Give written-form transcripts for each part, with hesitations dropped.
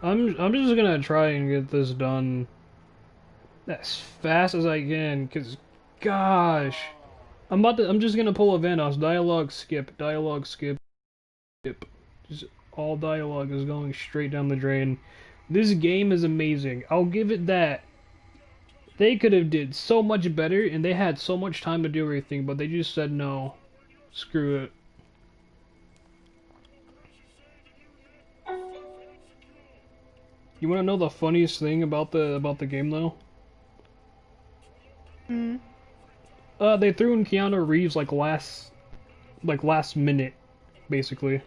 I'm just gonna try and get this done as fast as I can, cause gosh, I'm just gonna pull a Vanoss. Dialogue skip. Just all dialogue is going straight down the drain. This game is amazing. I'll give it that. They could have did so much better, and they had so much time to do everything, but they just said no. Screw it. You want to know the funniest thing about the game though? Hmm. They threw in Keanu Reeves last minute, basically.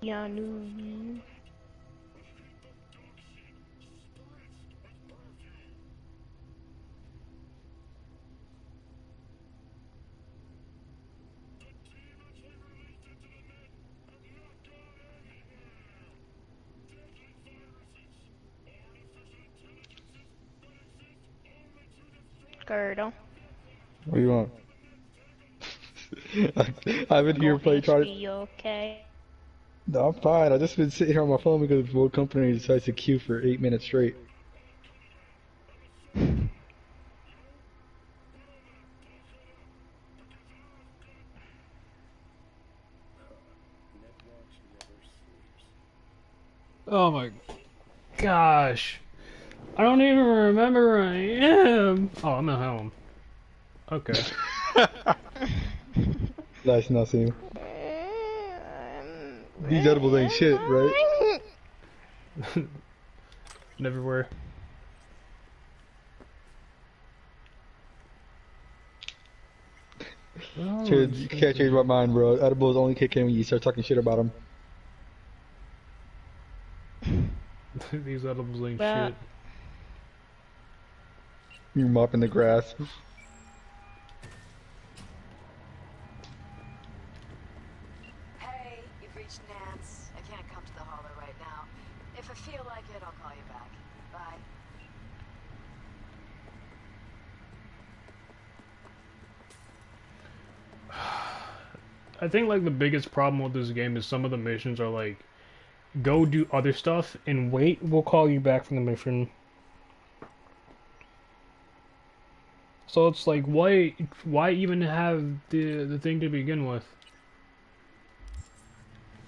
Keanu. Girdle. What do you want? I've been here Go playing trying. HP, you okay? No, I'm fine. I just been sitting here on my phone because the company decides to queue for 8 minutes straight. Oh my gosh. I don't even remember where I am. Oh, I'm at home. Okay. Nice, nothing. These edibles ain't shit, right? Everywhere. Oh, You can't change my mind, bro. Edibles only kick in when you start talking shit about them. these edibles ain't But shit. You're mopping the grass. Hey, you've reached Nance. I can't come to the holler right now. If I feel like it, I'll call you back. Bye. I think like the biggest problem with this game is some of the missions are like, go do other stuff and wait, we'll call you back from the mission. So it's like, why even have the thing to begin with?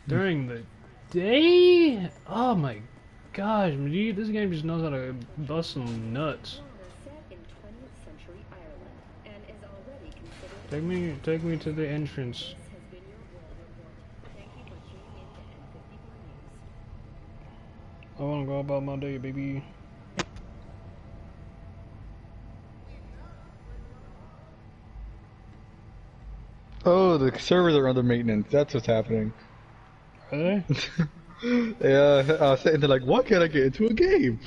During the day? Oh my gosh, dude, this game just knows how to bust some nuts. Take me to the entrance. I wanna go about my day, baby. Oh, the servers are under maintenance. That's what's happening. Are they? Yeah, I was sitting there like, why can't I get into a game?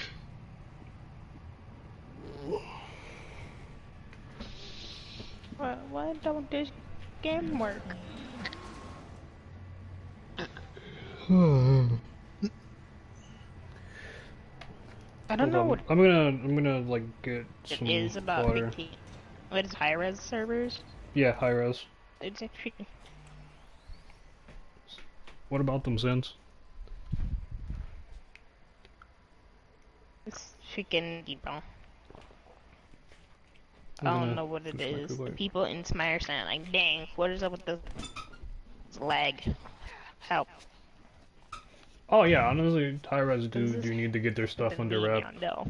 why don't this game work? I don't Hold know on. what I'm gonna like get it some is about water. vacation. What is high-res servers? Yeah, high res. It's actually What about them, Sins? it's freaking, you know. I'm I don't gonna know what it fix my is. The Kool-Aid. people in Smire saying like, dang, what is up with the lag? Help. Oh yeah, honestly, high res This do is need to get their stuff under wrap. convenient though.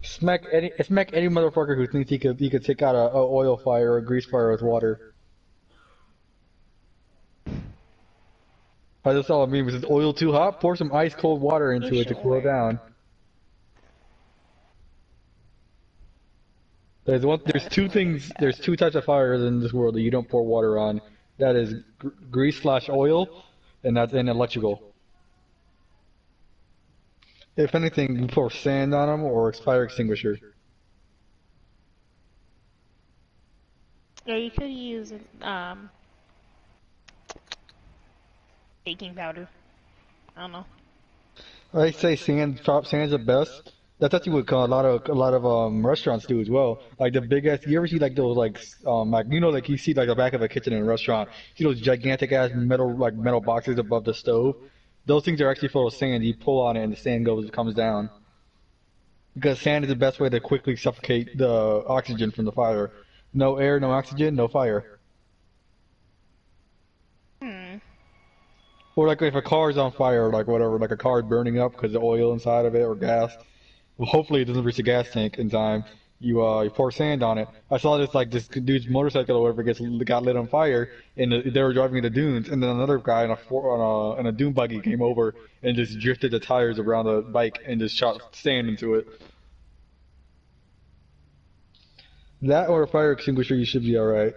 Smack any motherfucker who thinks he could take out a oil fire or a grease fire with water. That's all I mean. Is oil too hot? Pour some ice cold water You into it to cool it sure? down. There's two things. There's two types of fires in this world that you don't pour water on. That is grease slash oil, and that's in electrical. If anything, you pour sand on them or fire extinguisher. Yeah, you could use baking powder. I don't know. I say sand, top sand's the best. That's actually what a lot of restaurants do as well. Like the big ass. You ever see like those like like you see like the back of a kitchen in a restaurant. See those gigantic ass metal boxes above the stove. Those things are actually full of sand. You pull on it and the sand comes down. Because sand is the best way to quickly suffocate the oxygen from the fire. No air, no oxygen, no fire. Hmm. Or like if a car is on fire, or like whatever, like a car is burning up because of oil inside of it or gas. Well, hopefully it doesn't reach the gas tank in time. You pour sand on it. I saw this dude's motorcycle or whatever got lit on fire, and they were driving in the dunes, and then another guy in a dune buggy came over and just drifted the tires around the bike and just shot sand into it. That or a fire extinguisher, you should be all right.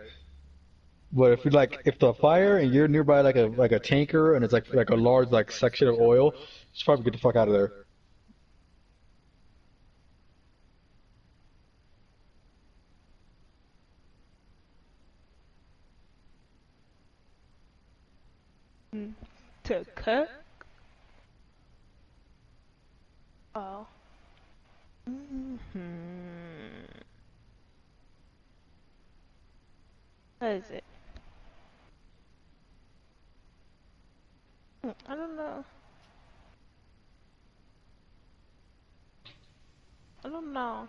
But if the fire and you're nearby like a tanker and it's like a large like section of oil, you should probably get the fuck out of there. To cook? Oh. What is it? I don't know. I don't know.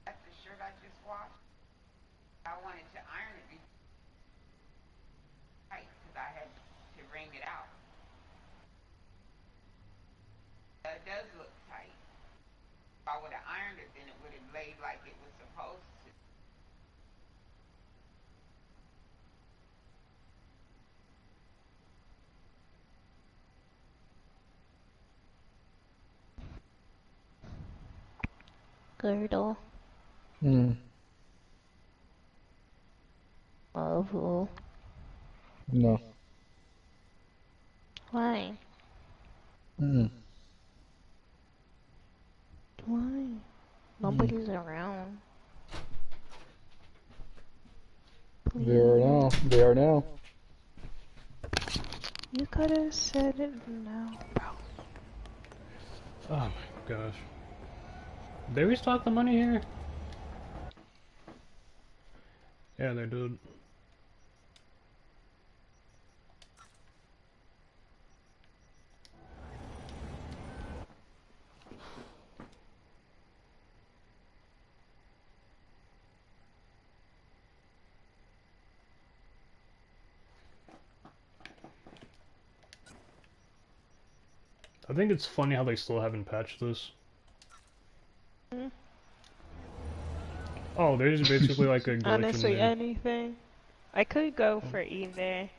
That's the shirt I just washed. I wanted to iron it tight because I had to wring it out. It does look tight. If I would have ironed it, then it would have laid like it was supposed to. Girdle. Hmm. Oh. No. Why? Hmm. Why? Nobody's around. They are now. They are now. You could have said it now, bro. Oh my gosh. They restock the money here? Yeah, they did. I think it's funny how they still haven't patched this. Oh, there's basically like a glitch Honestly, in there. anything. I could go for either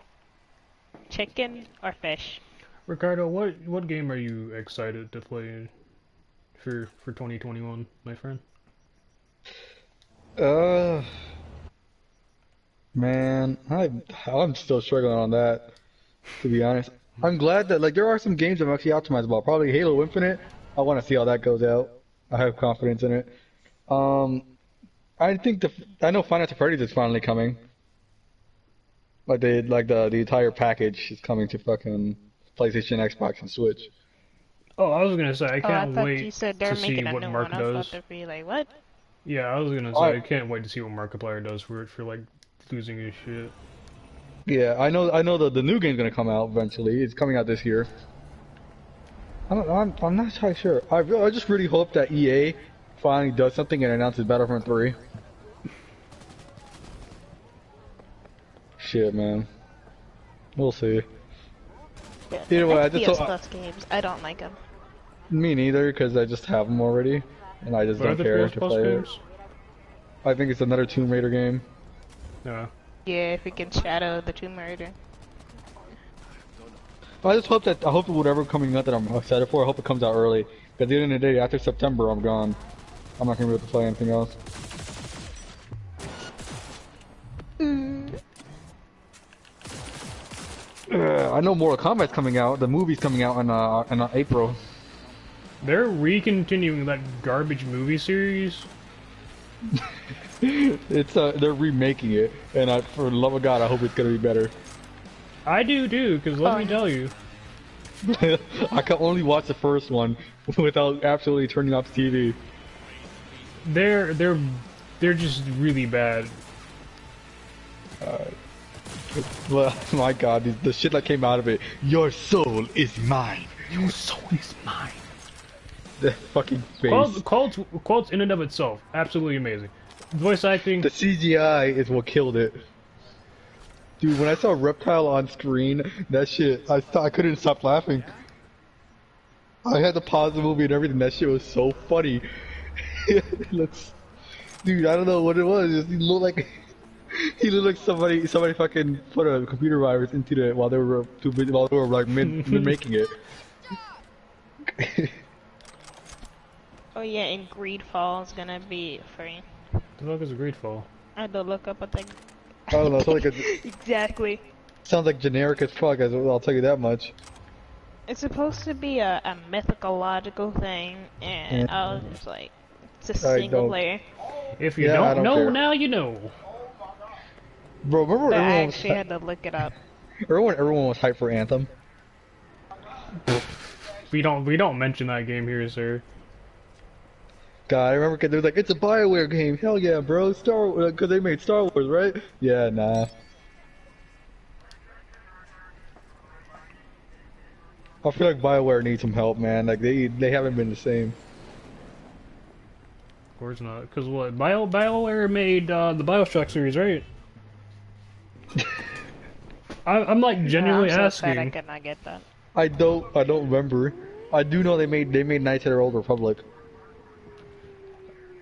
chicken or fish. Ricardo, what game are you excited to play for 2021, my friend? Uh, Man, I'm still struggling on that, to be honest. I'm glad that like there are some games I'm actually optimized about. Probably Halo Infinite. I want to see how that goes out. I have confidence in it. Um, I know Final Fantasy is finally coming. The entire package is coming to fucking PlayStation, Xbox, and Switch. Oh, I was gonna say I Oh, I can't thought wait you said they're to see making a what new Mark one. I was about does. to be like, what? Yeah, I was gonna say I I can't wait to see what Markiplier does for like losing his shit. Yeah, I know the new game's gonna come out eventually. It's coming out this year. I'm not quite sure. I just really hope that EA finally does something and announces Battlefront 3. Shit, man. We'll see. Yeah, Either way, I just FPS hope, Plus games. I don't like them. me neither, because I just have them already, and I just What are don't the care PS to Plus play it. games? I think it's another Tomb Raider game. Yeah. Yeah, if it can shadow the Tomb Raider. I hope that whatever coming out that I'm excited for, I hope it comes out early. Because at the end of the day, after September, I'm gone. I'm not gonna be able to play anything else. I know Mortal Kombat's coming out. The movie's coming out in April. They're re-continuing that garbage movie series. It's they're remaking it, and for the love of God, I hope it's gonna be better. I do too, because let me tell you. I can only watch the first one without absolutely turning off the TV. They're just really bad. Well, my God, the shit that came out of it. Your soul is mine. Your soul is mine. The fucking face. Quotes in and of itself, absolutely amazing. Voice acting. The CGI is what killed it. Dude, when I saw Reptile on screen, that shit, I couldn't stop laughing. I had to pause the movie and everything. That shit was so funny. Dude, I don't know what it was. He looked like somebody fucking put a computer virus into it while they were like mid making it. Oh yeah, and Greedfall is gonna be free. The fuck is a Greedfall? I had to look up what the. I don't know. It sounds like Exactly. sounds like generic as fuck. I'll tell you that much. It's supposed to be a mythological thing, and I was just like, it's a single player. If you I don't know, care. now you know. Bro, remember But I everyone was actually had to look it up. everyone was hyped for Anthem. We don't mention that game here, sir. God, I remember they was like, it's a BioWare game. Hell yeah, bro. Because they made Star Wars, right? Yeah, nah. I feel like BioWare needs some help, man. Like they haven't been the same. Of course not. Because what? BioWare made the Bioshock series, right? I'm like genuinely I'm so sad I asking. could not get that. I don't remember. I do know they made Knights of the Old Republic.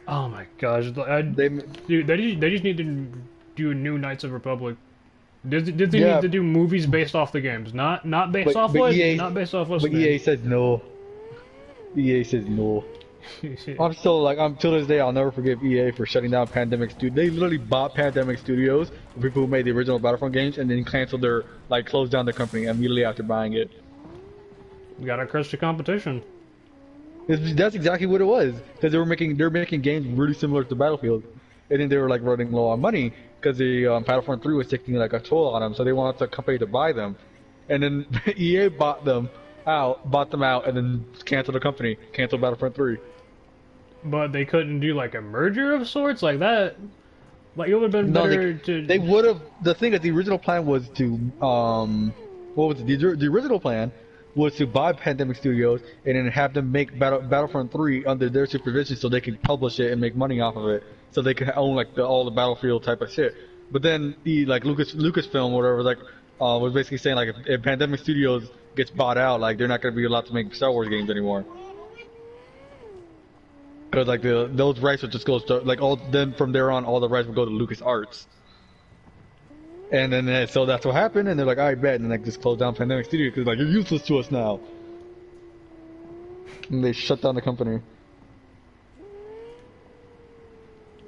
Oh my gosh, dude, they just need to do a new Knights of Republic. Did they need to do movies based off the games? Not based off what? Not based off what's But EA says no. EA says no. I'm till this day, I'll never forgive EA for shutting down Pandemic Studios. They literally bought Pandemic Studios, the people who made the original Battlefront games, and then canceled closed down the company immediately after buying it. We gotta crush the competition. That's exactly what it was, because they're making games really similar to Battlefield, and then they were like running low on money because the Battlefront 3 was taking like a toll on them, so they wanted the company to buy them, and then EA bought them out, and then canceled the company, canceled Battlefront 3. But they couldn't do like a merger of sorts like that. Like it would have been better to. They would have. The thing is, the original plan was to what was it? The original plan was to buy Pandemic Studios and then have them make Battlefront 3 under their supervision, so they could publish it and make money off of it, so they could own like all the Battlefield type of shit. But then Lucasfilm or whatever was basically saying like if Pandemic Studios gets bought out, like they're not going to be allowed to make Star Wars games anymore. Because like those rights would just go to then from there on all the rights would go to LucasArts. And then so that's what happened, and they're like, alright, bet, and then like just closed down Pandemic Studio because like you're useless to us now. And they shut down the company.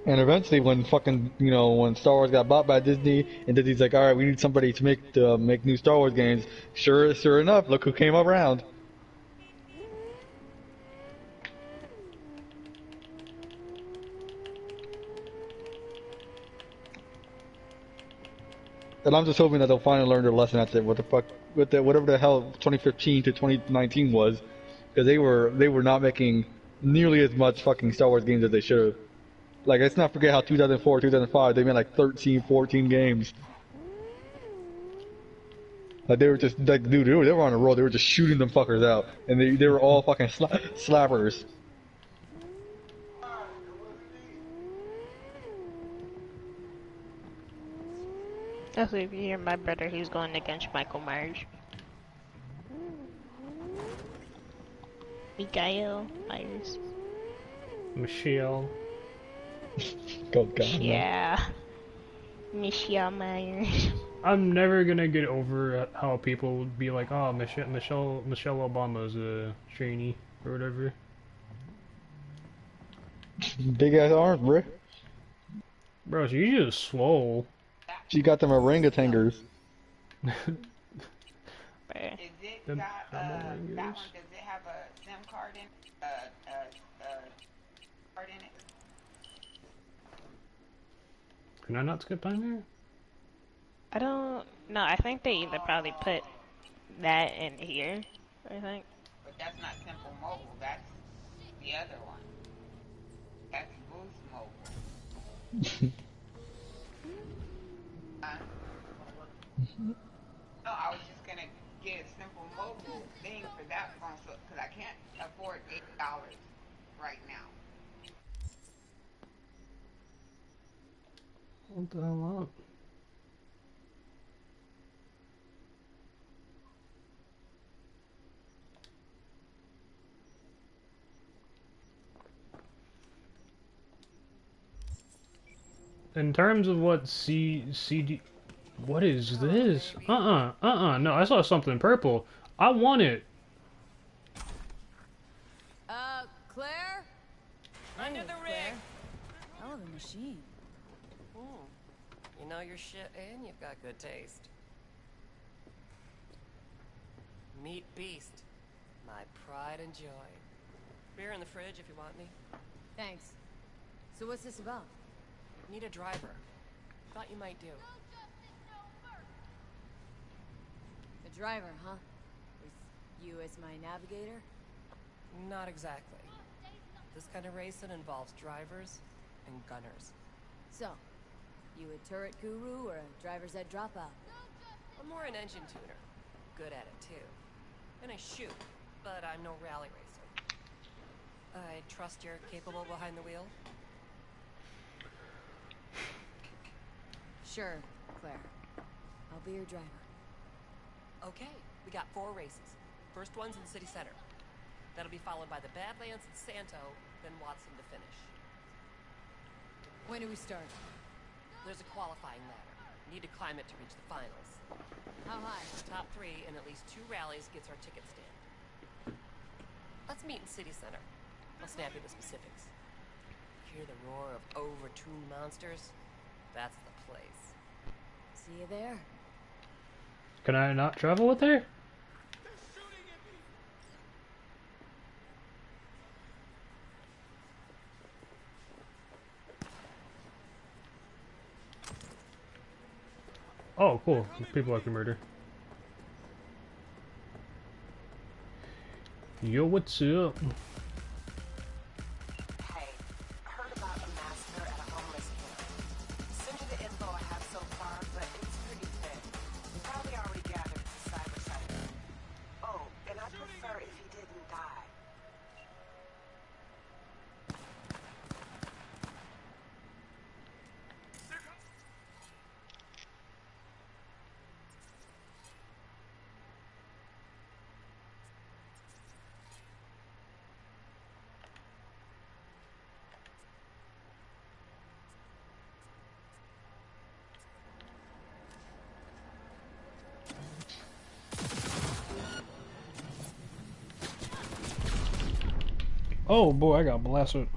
And eventually, when when Star Wars got bought by Disney, and Disney's like, alright, we need somebody to make new Star Wars games. Sure enough, look who came around. And I'm just hoping that they'll finally learn their lesson after whatever the hell 2015 to 2019 was, because they were not making nearly as much fucking Star Wars games as they should have. Like, let's not forget how 2004, 2005 they made like 13, 14 games. Like they were just like, dude, they were on a roll. They were just shooting them fuckers out, and they were all fucking slappers. Also, if you hear my brother, he's going against Michael Myers. Mikael Myers. Michelle. Oh god. Yeah. Michelle Myers. I'm never gonna get over how people would be like, oh, Michelle Obama's a trainee or whatever. Big ass arms, bruh. Bro, she's just swole. She got them orangutangers. But Is it The got thermal that ringers. one? Does it have a SIM card in? Card in it? Can I not skip time here? I don't know. I think they either probably put Oh, that in here. I think. but that's not Simple Mobile. That's the other one. That's Boost Mobile. Huh? No, I was just gonna get a Simple Mobile thing for that phone, so because I can't afford $8 right now. What the hell up? In terms of what CD, what is this? No, I saw something purple. I want it. Claire? Under the rig. Hell of a machine. You know your shit, and you've got good taste. Meat Beast, my pride and joy. Beer in the fridge if you want me. Thanks. So what's this about? Need a driver. Thought you might do. A driver, huh? With you as my navigator? Not exactly. This kind of racing involves drivers and gunners. So, you a turret guru or a driver's ed dropout? I'm more an engine tuner. Good at it too. And I shoot, but I'm no rally racer. I trust you're capable behind the wheel? Sure, Claire. I'll be your driver. Okay, we got 4 races. First one's in City Center. That'll be followed by the Badlands and Santo, then Watson to finish. When do we start? There's a qualifying ladder. Need to climb it to reach the finals. How high? Top 3 in at least 2 rallies gets our ticket stand. Let's meet in City Center. I'll snap you the specifics. Hear the roar of overtuned monsters? That's the place. See you there. Can I not travel with her? Oh, cool. People I can murder. Yo, what's up? Hey, heard about a massacre at a homeless camp. Send you the info I have so far, but it's pretty thin. You probably already gathered it's a cyber site. Oh, and I'd prefer if he didn't die. Oh boy, I got blasted.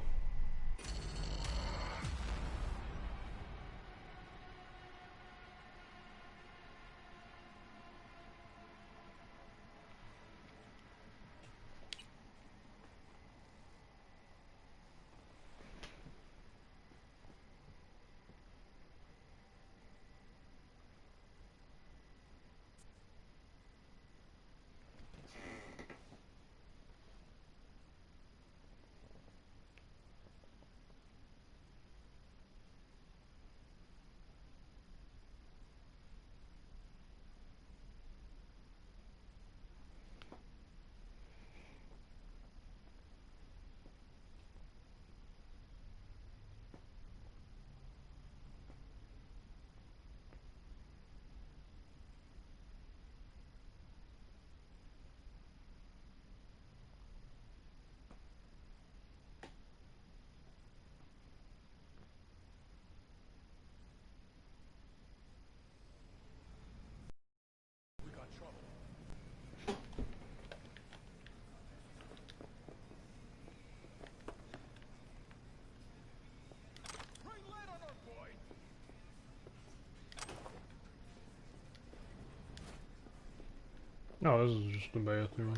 No, this is just the bathroom.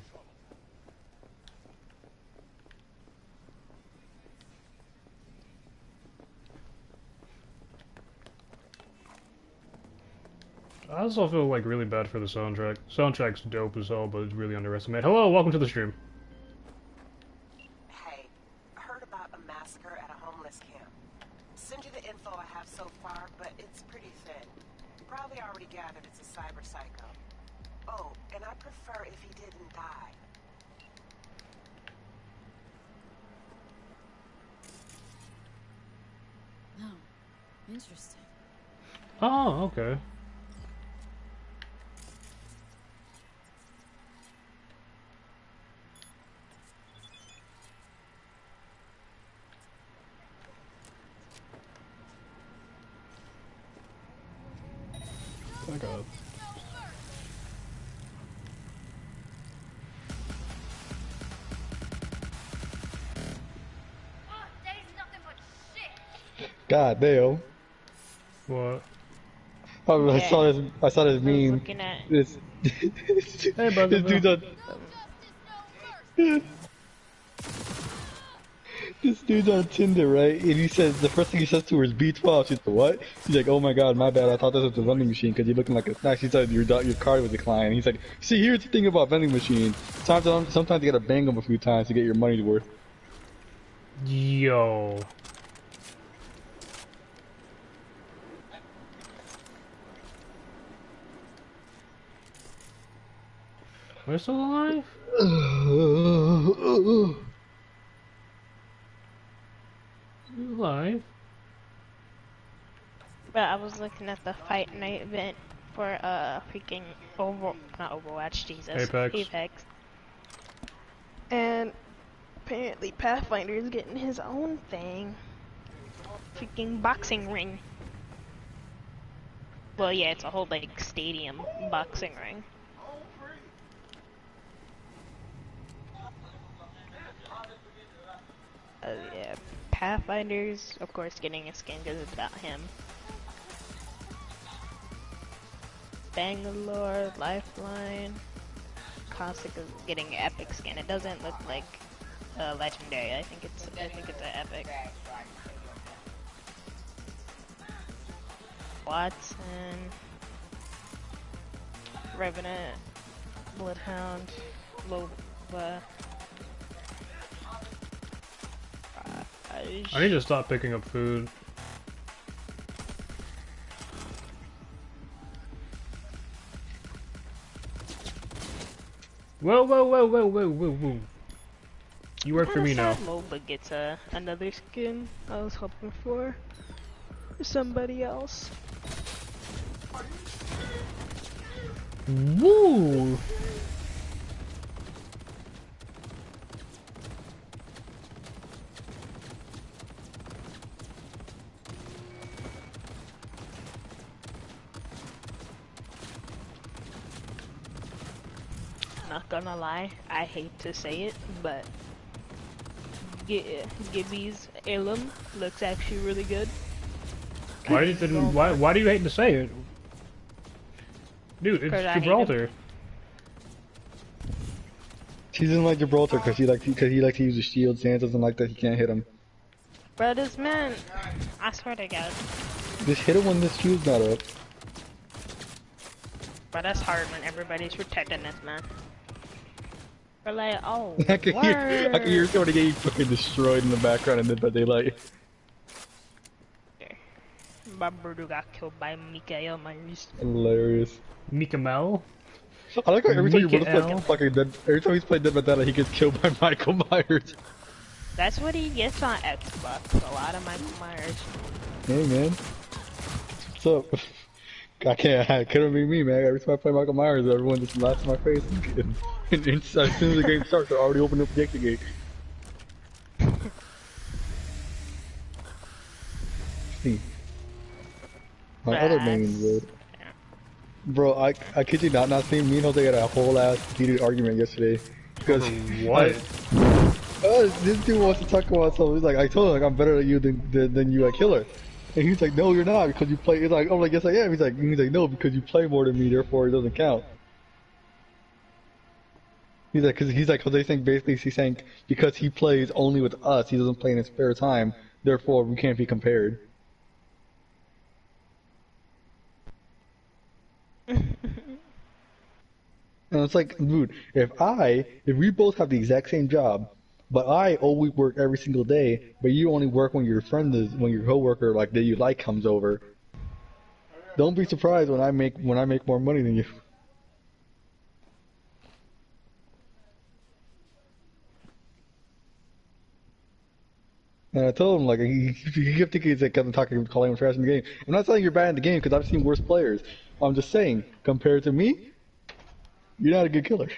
I also feel like really bad for the soundtrack. Soundtrack's dope as hell, but it's really underestimated. Hello, welcome to the stream. Hey, heard about a massacre at a homeless camp. Send you the info I have so far, but it's pretty thin. You probably already gathered it's a cyber psycho. Oh, and I prefer if he didn't die. Oh, interesting. Oh, okay. Back up. God damn. What? Oh, Yeah. I saw this meme. Looking at This, Hey, this dude's on, this dude's on Tinder, right? And he says, the first thing he says to her is B12. She's like, what? He's like, oh my god, my bad, I thought this was a vending machine because you're looking like a snack. She said your card was declined. He's like, see, here's the thing about vending machines. Sometimes you gotta bang them a few times to get your money's worth. Yo. We're still alive? You alive? But I was looking at the Fight Night event for freaking not Overwatch, Jesus. Apex. And apparently Pathfinder is getting his own thing. Freaking boxing ring. Well, yeah, it's a whole like stadium boxing ring. Yeah, Pathfinder's of course getting a skin because it's about him. Bangalore, Lifeline, Caustic is getting an epic skin. It doesn't look like legendary. I think it's an epic. Watson, Revenant, Bloodhound, Loba. I need to stop picking up food. Whoa, whoa, whoa, whoa, whoa, whoa, whoa. You work for me now. Loba gets another skin. I was hoping for somebody else. Woo! Not gonna lie, I hate to say it, but Gibby's heirloom looks actually really good. Why do you hate to say it? Dude, it's Gibraltar. She doesn't like Gibraltar because he likes to use the shield. Sans doesn't like that he can't hit him. Bro, this man, I swear to God. Just hit him when this shield's not up. But that's hard when everybody's protecting this man. We're like, oh, I can hear somebody getting fucking destroyed in the background in the daylight. Barbudo got killed by Mikael Myers. Hilarious. Mika Mel? I like how every time your brother Mikael. plays fucking dead, every time he's played Dead by Daylight, he gets killed by Michael Myers. That's what he gets on Xbox. A lot of Michael Myers. Hey man, what's up? It couldn't be me, man. Every time I play Michael Myers, everyone just laughs in my face. And as soon as the game starts, they're already opening up the exit gate. See, my other main bro, I kid you not saying me and Jose had a whole ass heated argument yesterday because What? this dude wants to talk about something. He's like, I told him like I'm better at you than you at Killer. And he's like, no, you're not, because you play. It's like, oh, like, yes, I am. He's like, no, because you play more than me, therefore it doesn't count. Cause they think basically he's saying because he plays only with us, he doesn't play in his spare time. Therefore, we can't be compared. And it's like, dude, if we both have the exact same job, but I always work every single day, but you only work when your friend is, when your coworker like that you like comes over. Don't be surprised when I make more money than you. And I told him like he kept thinking he's like I'm talking calling him trash in the game. I'm not saying you're bad in the game because I've seen worse players. I'm just saying compared to me, you're not a good killer.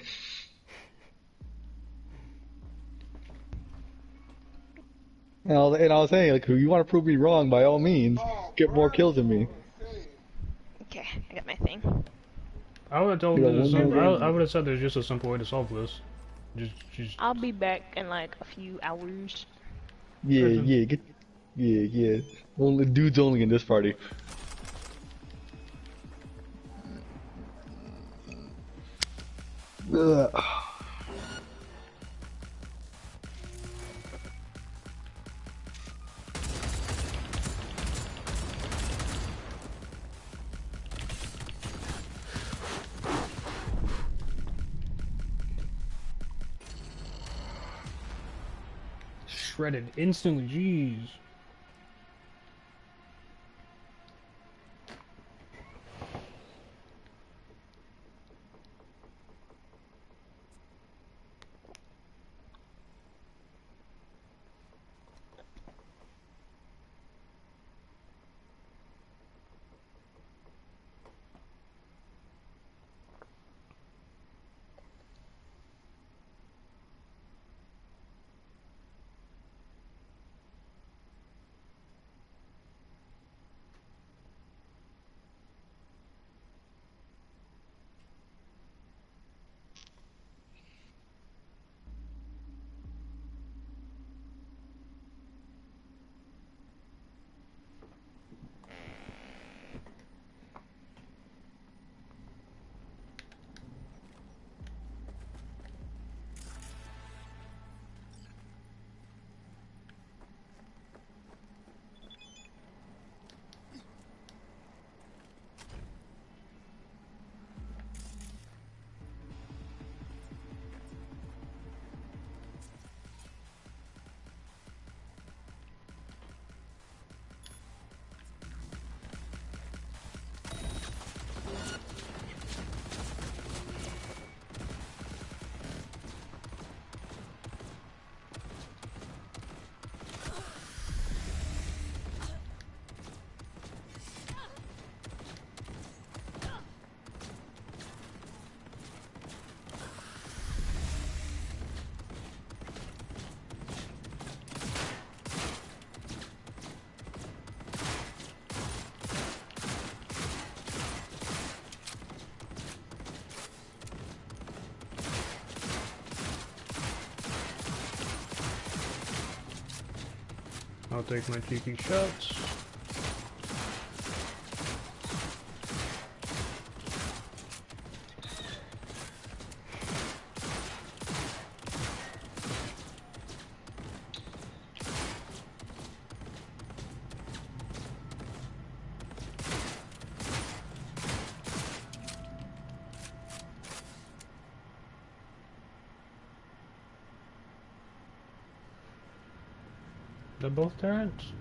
And I was saying like if you want to prove me wrong, by all means, Oh, get more kills than me. Bravo, say. Okay, I got my thing. I would have told You got him there's a one more simple. I game. would have said there's just a simple way to solve this. Just. I'll be back in like a few hours. Yeah, Listen. yeah, yeah. Only dudes only in this party. Ugh. Shredded instantly, jeez. I'll take my cheeky shots. They're both turrets.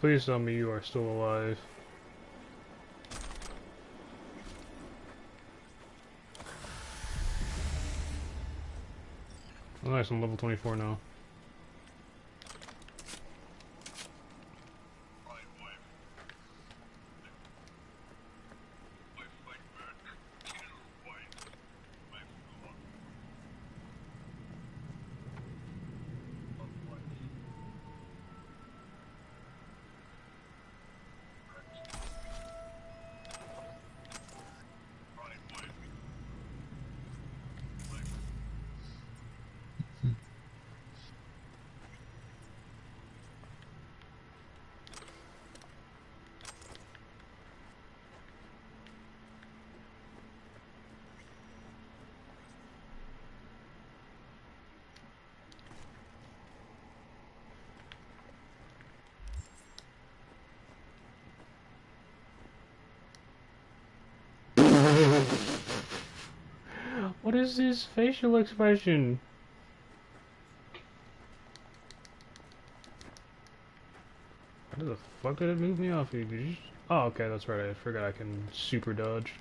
Please tell me you are still alive. Oh, nice, I'm level 24 now. What is this facial expression? How the fuck did it move me off you? Did you... Oh, okay, that's right. I forgot I can super dodge.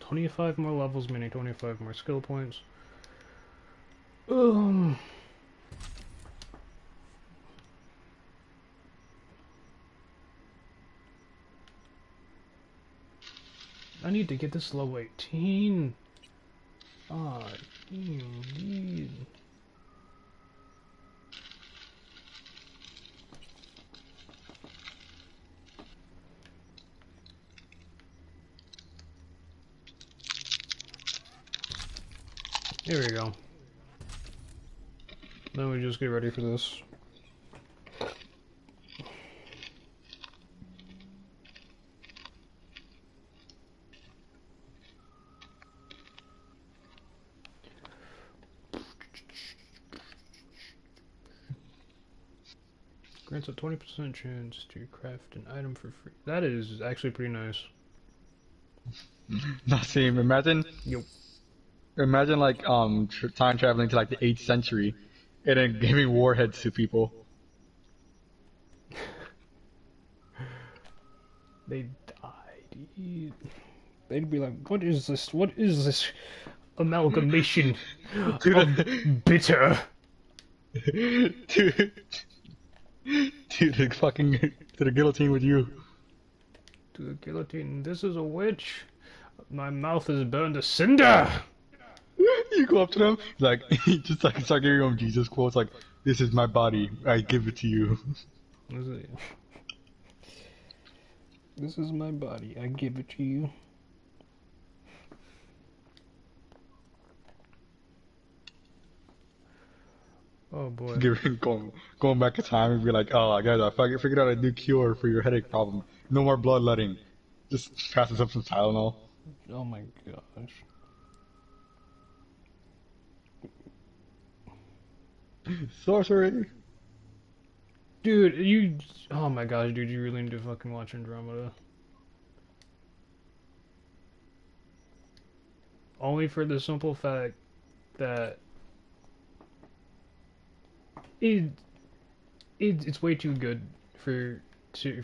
$25 more levels, meaning 25 more skill points. Um, I need to get this level 18. Ah, indeed. Here we go. Then we just get ready for this. Grants a 20% chance to craft an item for free. That is actually pretty nice. Not same. Imagine, Yo. imagine like time traveling to like the 8th century, and then giving warheads to people. They died. They'd be like, what is this? What is this amalgamation of bitter? to, to the fucking to the guillotine with you. To the guillotine. This is a witch. My mouth is burned to cinder. You go up to them, like just like start giving them Jesus quotes, like "This is my body, I give it to you." This is my body. I give it to you. Oh boy. Going back in time and be like, "Oh, guys, I figured out a new cure for your headache problem. No more bloodletting. Just pass us up some Tylenol." Oh my gosh. Sorcery. Dude, you... Oh my gosh, dude, you really need to fucking watch Andromeda. Only for the simple fact that... It... It's way too good for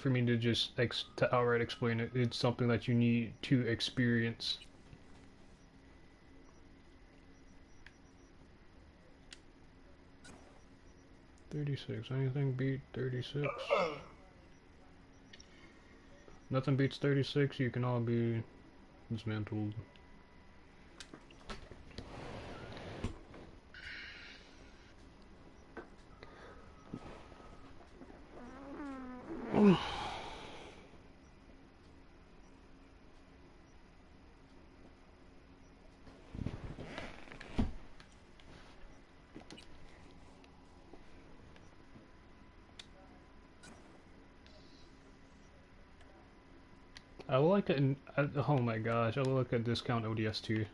me to just to outright explain it. It's something that you need to experience. $36. Anything beat 36? Nothing beats 36. You can all be dismantled. I would like to. Oh my gosh, I would like a discount ODS2.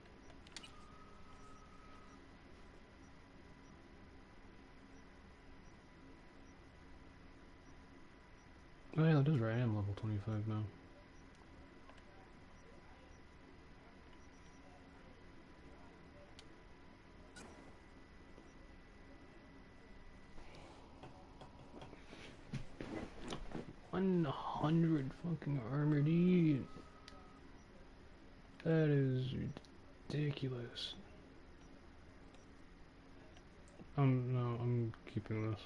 Oh yeah, that is right. I am level 25 now. 100 fucking armor, dude. That is ridiculous. No, I'm keeping this.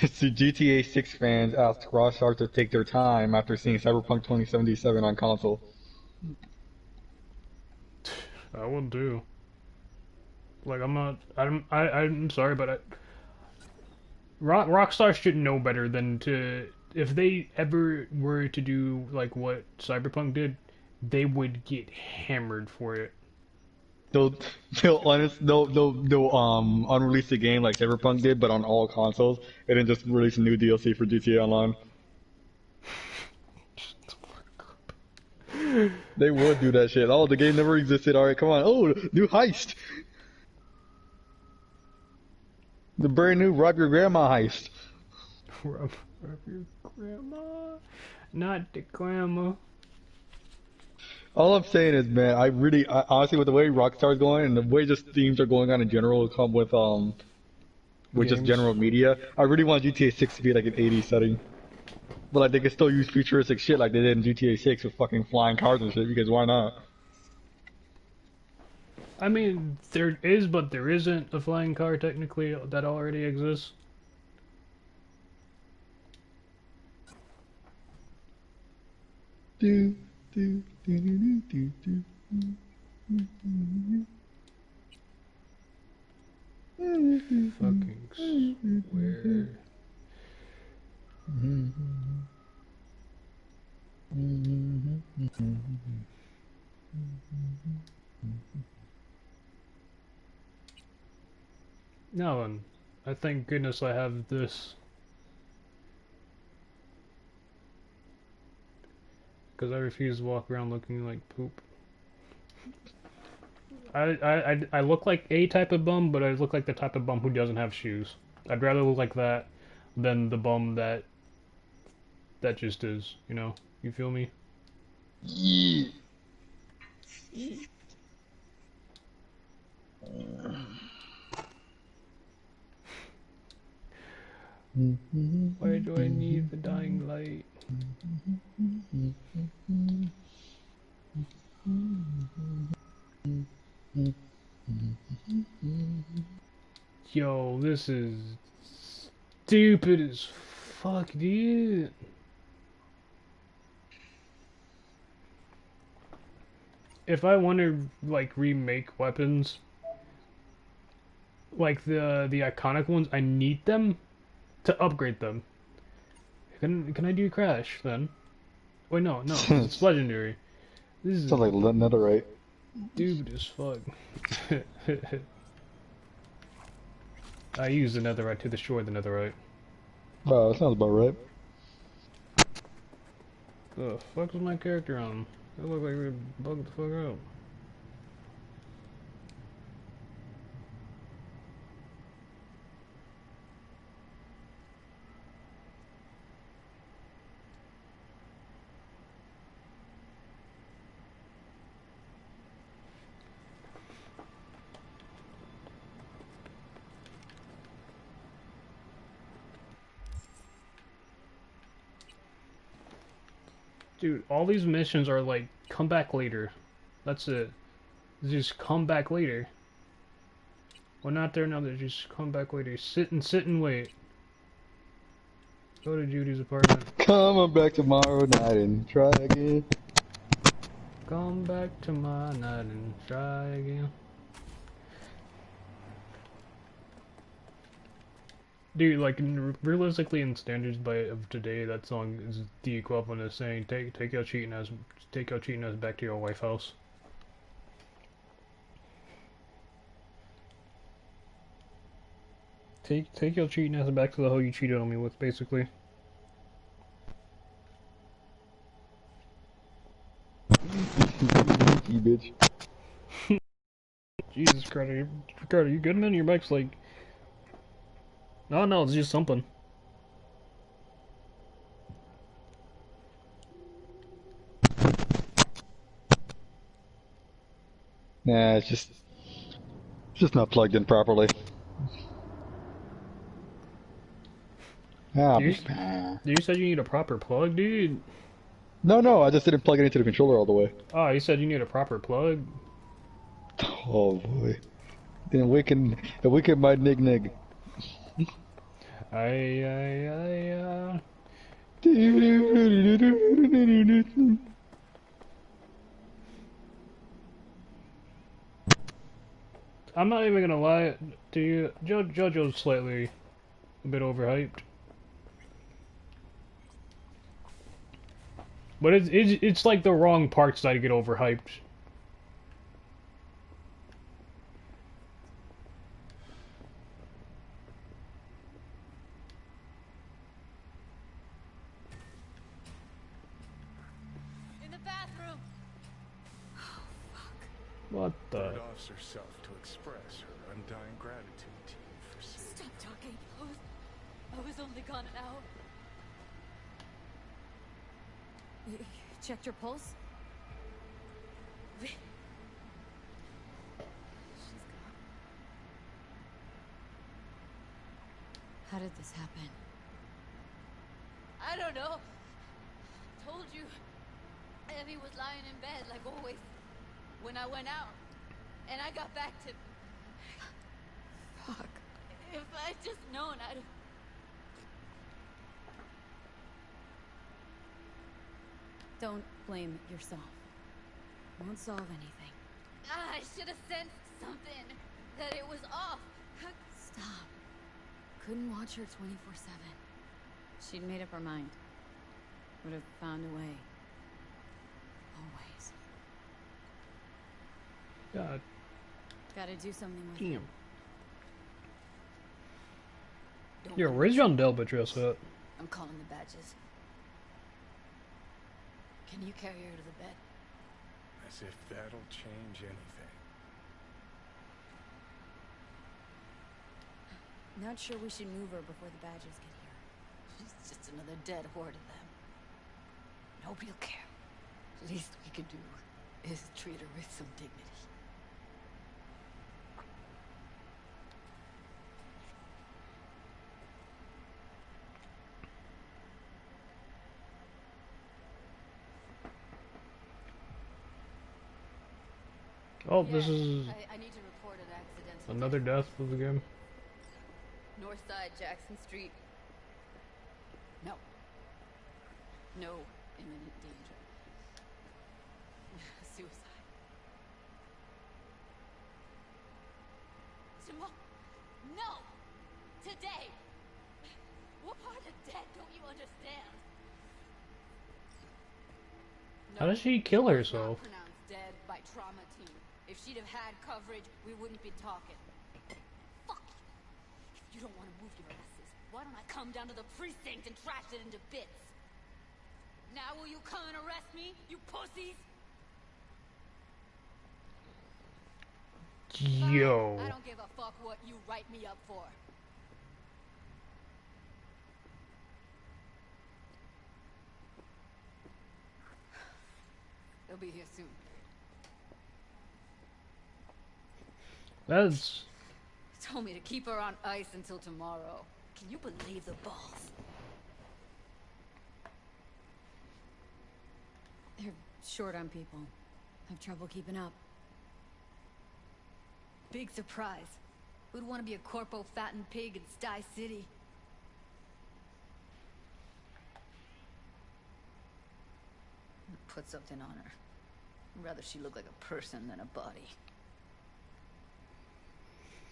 It's the GTA 6 fans asked Rockstar to take their time after seeing Cyberpunk 2077 on console. I would do. Like, I'm sorry, but Rockstar should know better than to, if they ever were to do like what Cyberpunk did, they would get hammered for it. They'll they'll unrelease the game like Cyberpunk did, but on all consoles, and then just release a new DLC for GTA Online. They would do that shit. Oh, the game never existed. All right, come on. Oh, new heist. The brand new rob your grandma heist. Rob your grandma, not the grandma. All I'm saying is, man, honestly, with the way Rockstar's going and the way just themes are going on in general, come with just Games. general media, I really want GTA 6 to be like an 80s setting. But like they can still use futuristic shit like they did in GTA 6 with fucking flying cars and shit, because why not? I mean, there is, but there isn't a flying car technically that already exists. Do, do, do, do, do, do, Fucking swear. No, and I thank goodness I have this. Because I refuse to walk around looking like poop. I look like a type of bum, but I look like the type of bum who doesn't have shoes. I'd rather look like that than the bum that just is, you know? You feel me? Yeah. Why do I need the dying light? Yo, this is stupid as fuck, dude. If I want to like remake weapons, like the iconic ones, I need them to upgrade them. Can I do Crash then? Wait, no, it's legendary. This is Sounds like netherite. stupid as fuck. I use the netherite to destroy the netherite. Oh, that sounds about right. The fuck was my character on? It looked like we were bugged the fuck out. Dude, all these missions are like, come back later. That's it. Just come back later. We're not there now, they just come back later. Sit and wait. Go to Judy's apartment. Come on back tomorrow night and try again. Come back to my night and try again. Dude, like realistically, in standards of today, that song is the equivalent of saying take your cheating ass back to your wife house. Take your cheating ass back to the hoe you cheated on me with, basically. You bitch. Jesus, Carter, you good, man? Your mic's like... No, no, it's just something. Nah, it's just not plugged in properly. Ah, Do you, you said you need a proper plug, dude? no, I just didn't plug it into the controller all the way. Oh, you said you need a proper plug? Oh boy. Then awaken my nig. I. I'm not even gonna lie to you. JoJo's slightly a bit overhyped. But it's like the wrong parts that get overhyped. In the bathroom. What the? It offers herself to express her undying gratitude to you for saving. Stop talking. I was only gone an hour. You checked your pulse? She's gone. How did this happen? I don't know. Told you. Evie was lying in bed like always when I went out. And I got back to... Fuck. If I'd just known, I'd have... Don't blame yourself. Won't solve anything. I should have sensed something. That it was off. Stop. Couldn't watch her 24/7. She'd made up her mind. Would have found a way. Always. God Gotta do something with damn. it. Don't Your worry. original Delta dress up. I'm calling the badges. Can you carry her to the bed? As if that'll change anything. Not sure we should move her before the badges get here. She's just another dead whore to them. Nobody will care. Least we could do is treat her with some dignity. Oh, this is I need to report an accidental another death of the game. North side, Jackson Street. No. No imminent danger. Suicide. Tomorrow. No! Today! What part of dead don't you understand? How does she kill Not herself? pronounced dead by trauma team. If she'd have had coverage, we wouldn't be talking. Fuck you. If you don't want to move your asses, why don't I come down to the precinct and trash it into bits? Now will you come and arrest me, you pussies? Yo. I don't give a fuck what you write me up for. They'll be here soon. That's Told me to keep her on ice until tomorrow. Can you believe the balls? They're short on people. Have trouble keeping up. Big surprise. Who'd want to be a corpo fattened pig in Sty City? Put something on her. Rather she look like a person than a body.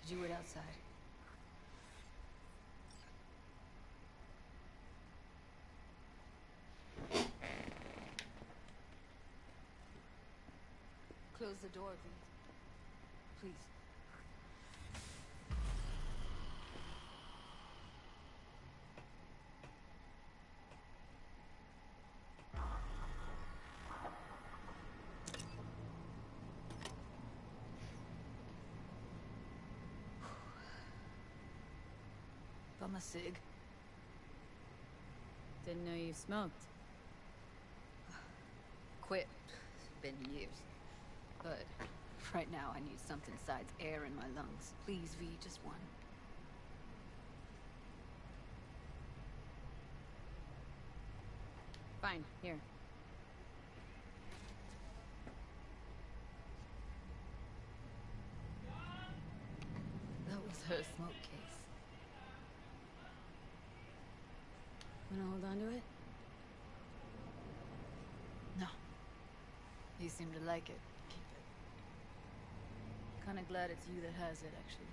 Did you wait outside? Close the door, please. on a cig? Didn't know you smoked. Quit. Been years. But right now I need something besides air in my lungs. Please, V, just one. Fine, here. That was her smoke case. Wanna hold on to it? No. You seem to like it. Keep it. Kinda glad it's you that has it, actually.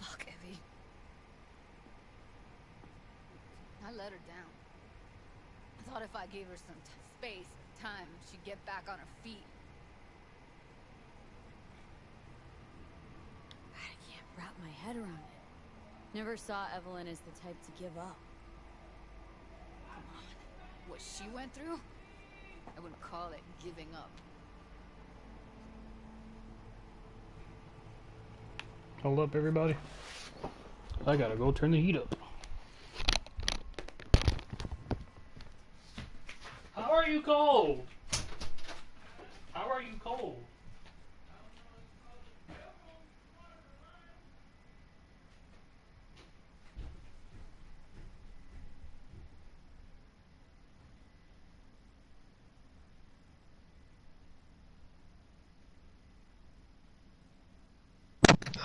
Fuck, Evie. I let her down. I thought if I gave her some space, time, she'd get back on her feet. I can't wrap my head around it. Never saw Evelyn as the type to give up. Come on. What she went through? I wouldn't call it giving up. Hold up, everybody. I gotta go turn the heat up. How are you cold? How are you cold?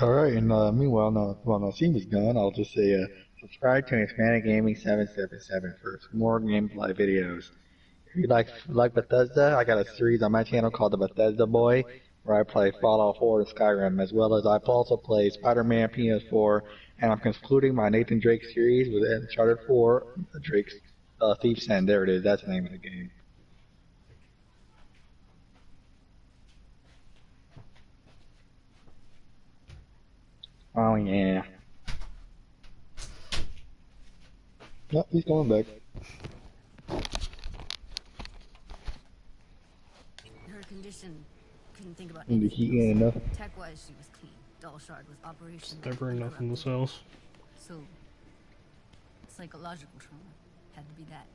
Alright, and meanwhile, while Nasim is gone, I'll just say subscribe to Hispanic Gaming 777 for more gameplay videos. If you like Bethesda, I got a series on my channel called The Bethesda Boy, where I play Fallout 4 and Skyrim, as well as I also play Spider-Man PS4, and I'm concluding my Nathan Drake series with Uncharted 4, Drake's Thief's End. There it is, that's the name of the game. Oh yeah. Yep, he's going back. Her condition, couldn't think about And the anything heat ain't else. enough. Tech-wise, she was clean. Dull shard was operation. Never enough in this house. So, psychological trauma had to be that.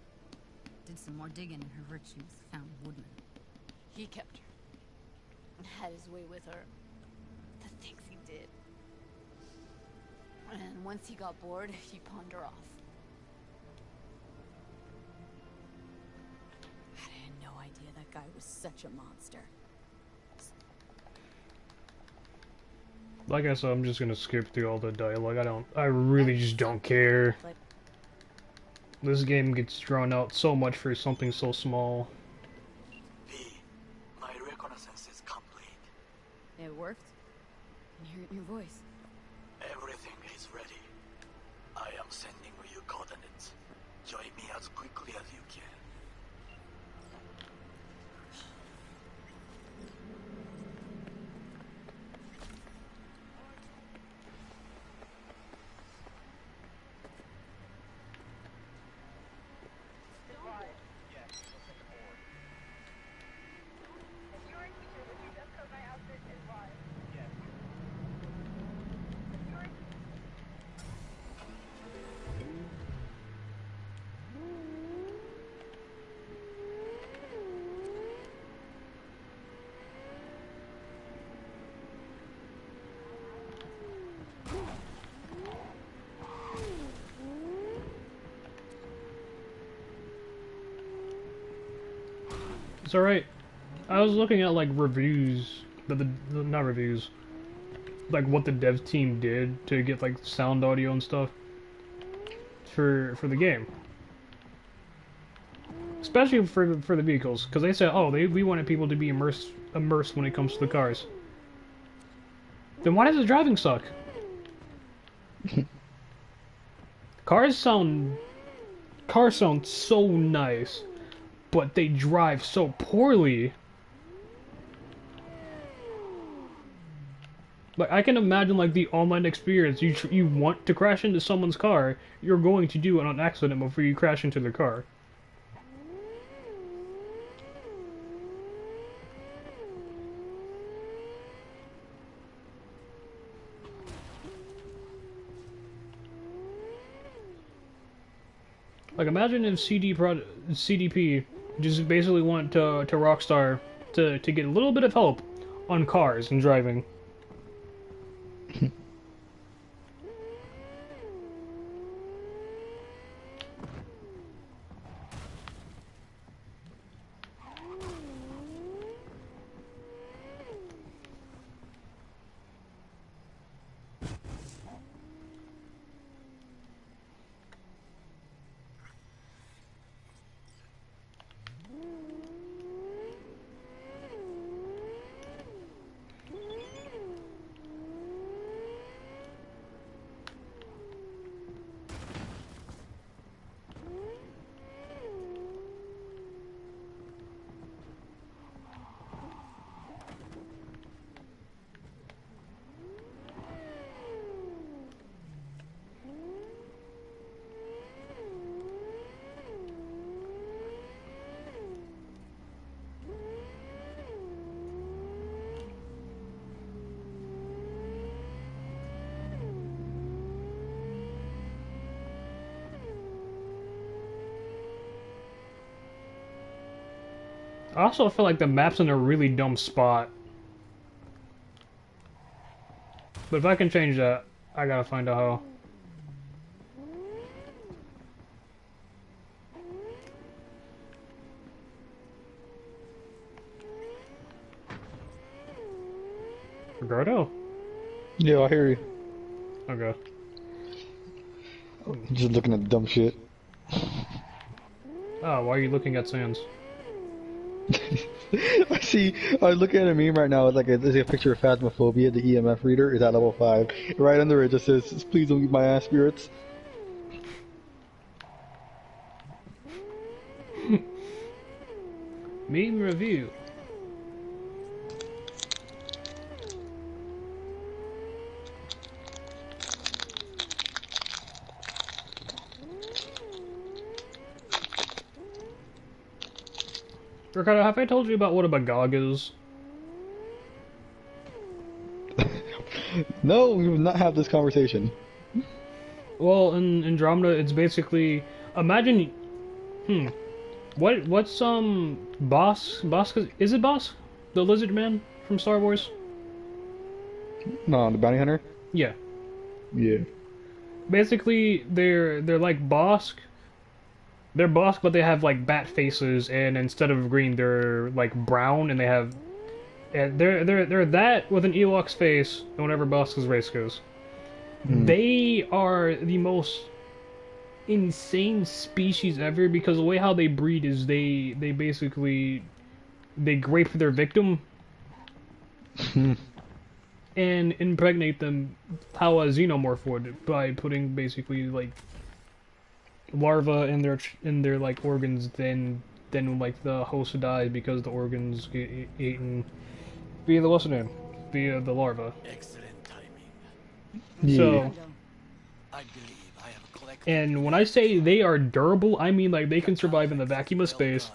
Did some more digging in her virtues, found Woodman. He kept her. And had his way with her. The things he did. And once he got bored, he pawned her off. I had no idea that guy was such a monster. Like I said, I'm just gonna skip through all the dialogue. I really just don't care. This game gets drawn out so much for something so small. V, my reconnaissance is complete. It worked. I can hear it in your voice. Everything is ready. I am sending you coordinates. Join me as quickly as you can. It's alright. I was looking at like reviews, but not reviews, like what the dev team did to get like sound audio and stuff for the game, especially for the vehicles, because they said, oh, we wanted people to be immersed when it comes to the cars. Then why does the driving suck? Cars sound so nice, but they drive so poorly. Like I can imagine like the online experience. You want to crash into someone's car, you're going to do it on accident before you crash into their car. Like imagine if CDP just basically went to Rockstar to get a little bit of help on cars and driving. I also feel like the map's in a really dumb spot. But if I can change that, I gotta find out how. Roberto? Yeah, I hear you. Okay. Just looking at dumb shit. Oh, why are you looking at Sans? I was looking at a meme right now. It's like there's a picture of Phasmophobia, the EMF reader, is at level 5. Right under it just says, "Please don't eat my ass, spirits." Meme review. Ricardo, have I told you about what a bagog is? No, we will not have this conversation. Well, in Andromeda, it's basically imagine. What's Boss? Is it Boss? The lizard man from Star Wars? No, the bounty hunter. Yeah. Yeah. Basically, they're like Bosk. They're Bosk, but they have like bat faces, and instead of green, they're like brown, and they have. And they're that with an Ewok's face. Whenever Bosk's race goes, they are the most insane species ever because the way how they breed is they basically they grape their victim and impregnate them how a xenomorph would by putting basically like larvae in their like organs, then like the host dies because the organs get eaten via the what's the name? Via the larva. Excellent timing. Yeah. So I believe I have collected and when I say they are durable, I mean like they can survive in the vacuum of space,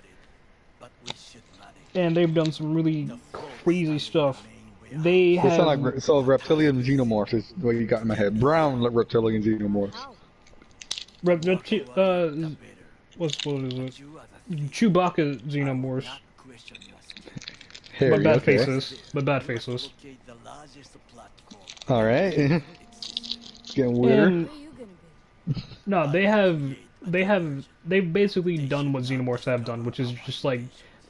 but we should manage. and they've done some really crazy stuff. They They have sound like reptilian xenomorphs is what you got in my head. Brown reptilian xenomorphs. what is it? Chewbacca xenomorphs, Hairy, but bad okay. faces. But bad faces. All right. It's getting weirder. And no, they've basically done what xenomorphs have done, which is just like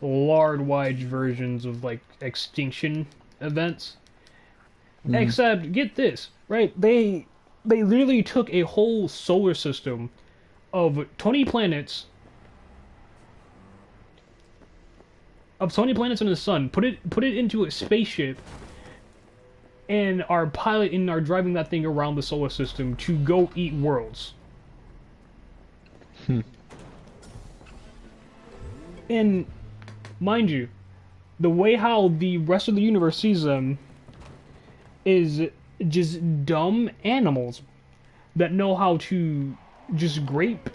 large-wide versions of like extinction events. Except, get this, right? They literally took a whole solar system of 20 planets in the sun, put it into a spaceship, and are driving that thing around the solar system to go eat worlds. And mind you, the way how the rest of the universe sees them is just dumb animals that know how to just grape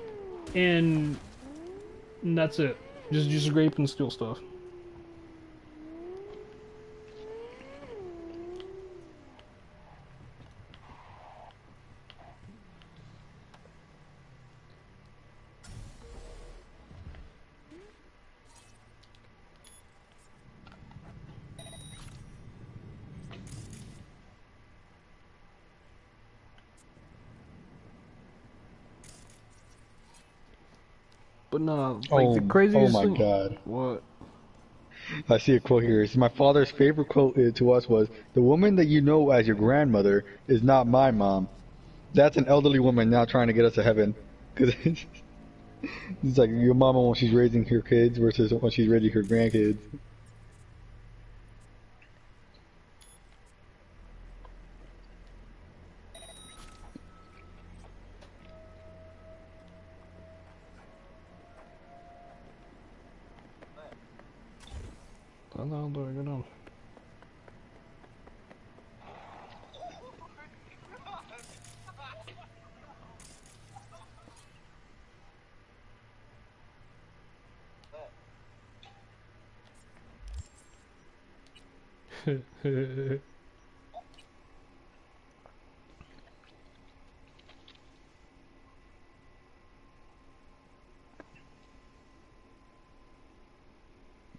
and that's it. Just grape and steal stuff. But no, like the Oh craziest my thing. God. What? I see a quote here. It's my father's favorite quote to us was, "The woman that you know as your grandmother is not my mom." That's an elderly woman now trying to get us to heaven. Cause it's like your mama when she's raising her kids versus when she's raising her grandkids. How the hell do I get on?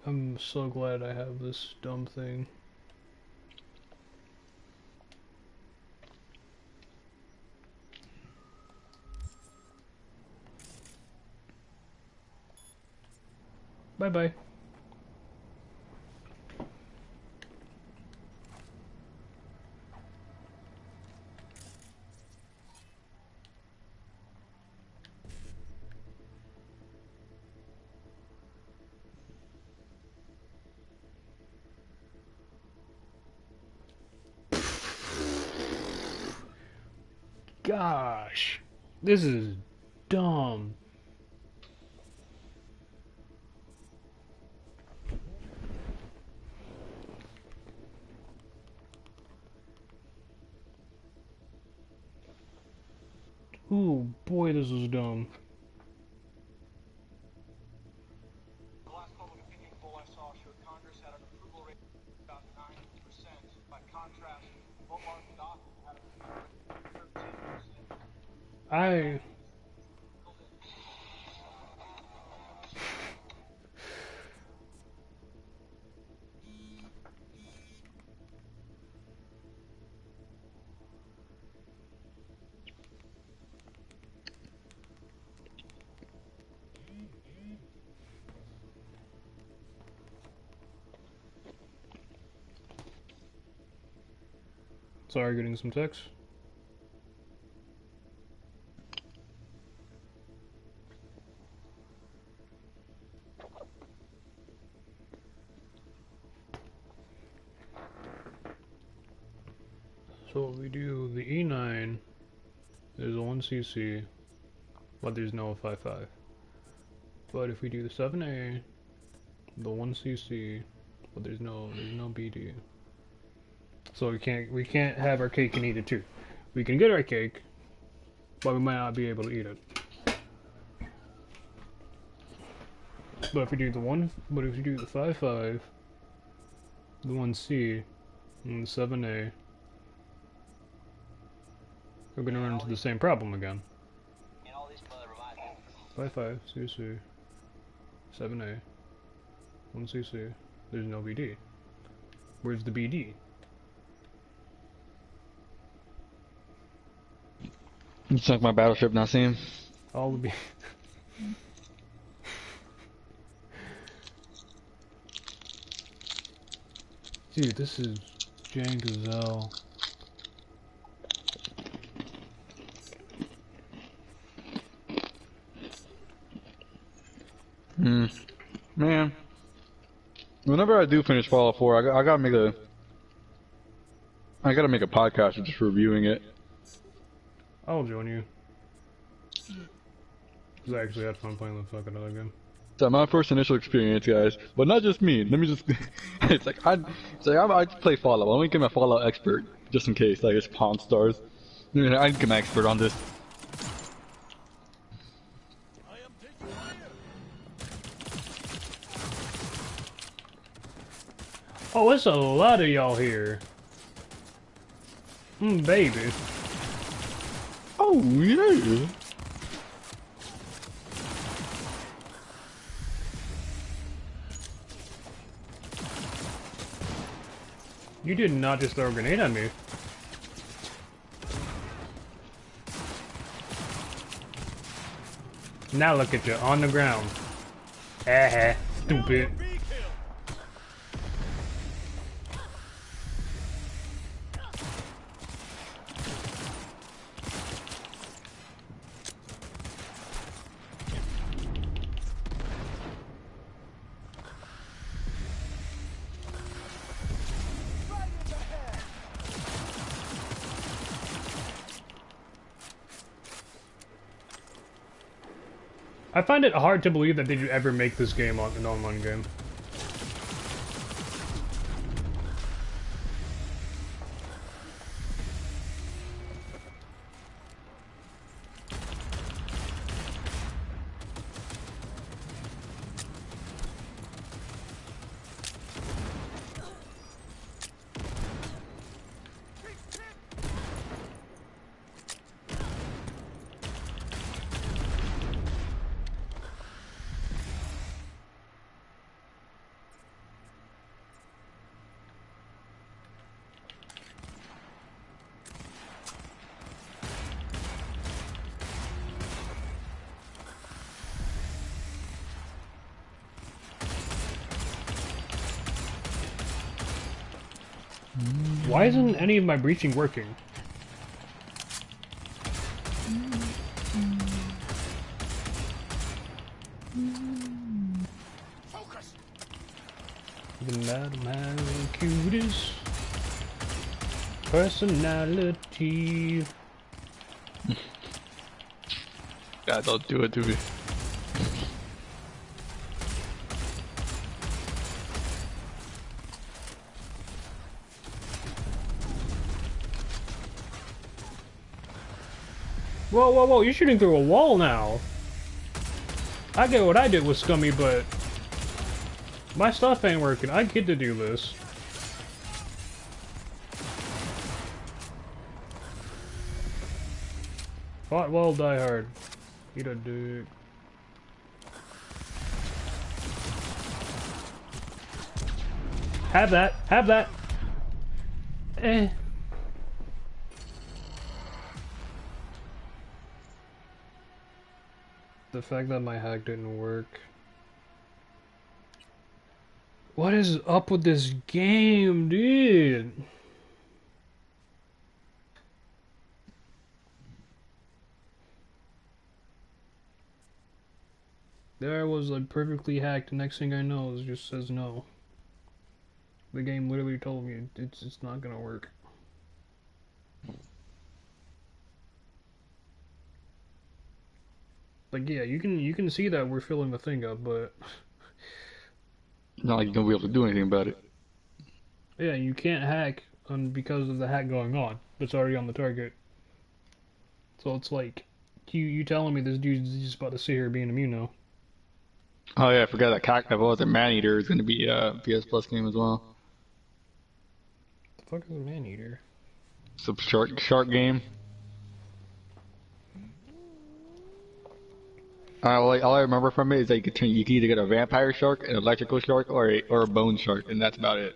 I'm so glad I have this dumb thing. Bye bye. Gosh, this is dumb. Ooh, boy, this is dumb. The last public opinion poll I saw showed Congress had an approval rate of about 9%. By contrast, Omar Gaddafi had an approval rate of 13%. I sorry, getting some text. So we do the E9, there's a 1cc, but there's no 55. But if we do the 7A, the 1cc, but there's no BD. So we can't have our cake and eat it too. We can get our cake, but we might not be able to eat it. But if we do the 55, the 1C, and the 7A, we're gonna run into the same problem again. 55, CC, 7A, 1CC, there's no BD. Where's the BD? You sunk my battleship, Nassim. All the B. Dude, this is jank as hell. Man. Whenever I do finish Fallout 4, I gotta make a podcast just reviewing it. I'll join you. Cause I actually had fun playing the fuck out of that game. It's my first initial experience, guys, but not just me. Let me just. It's like I play Fallout. Let me get my Fallout expert. just in case. Like it's Pawn Stars. Yeah, I can expert on this. Oh, it's a lot of y'all here. Baby. Oh yeah. You did not just throw a grenade at me. Now look at you, on the ground. Stupid. I find it hard to believe that they would ever make this game an online game. Why isn't any of my breaching working? Focus. The madam has the cutest personality. God, don't do it to me. Whoa, whoa, whoa, you're shooting through a wall now. I get what I did with Scummy, but my stuff ain't working. I get to do this. Fought well, die hard. Eat a dick. Have that. Have that. Eh. The fact that my hack didn't work. What is up with this game, dude? There I was like perfectly hacked. Next thing I know, it just says no. The game literally told me it's not gonna work. Like yeah, you can see that we're filling the thing up, but Not like you're gonna be able to do anything about it. yeah, you can't hack because of the hack going on. That's already on the target. So it's like you telling me this dude's just about to sit here being immune now. Oh yeah, I forgot that was a Man-Eater is gonna be a PS Plus game as well. The fuck is a man-eater? It's a shark game. All I remember from it is that you can either get a vampire shark, an electrical shark, or a bone shark, and that's about it.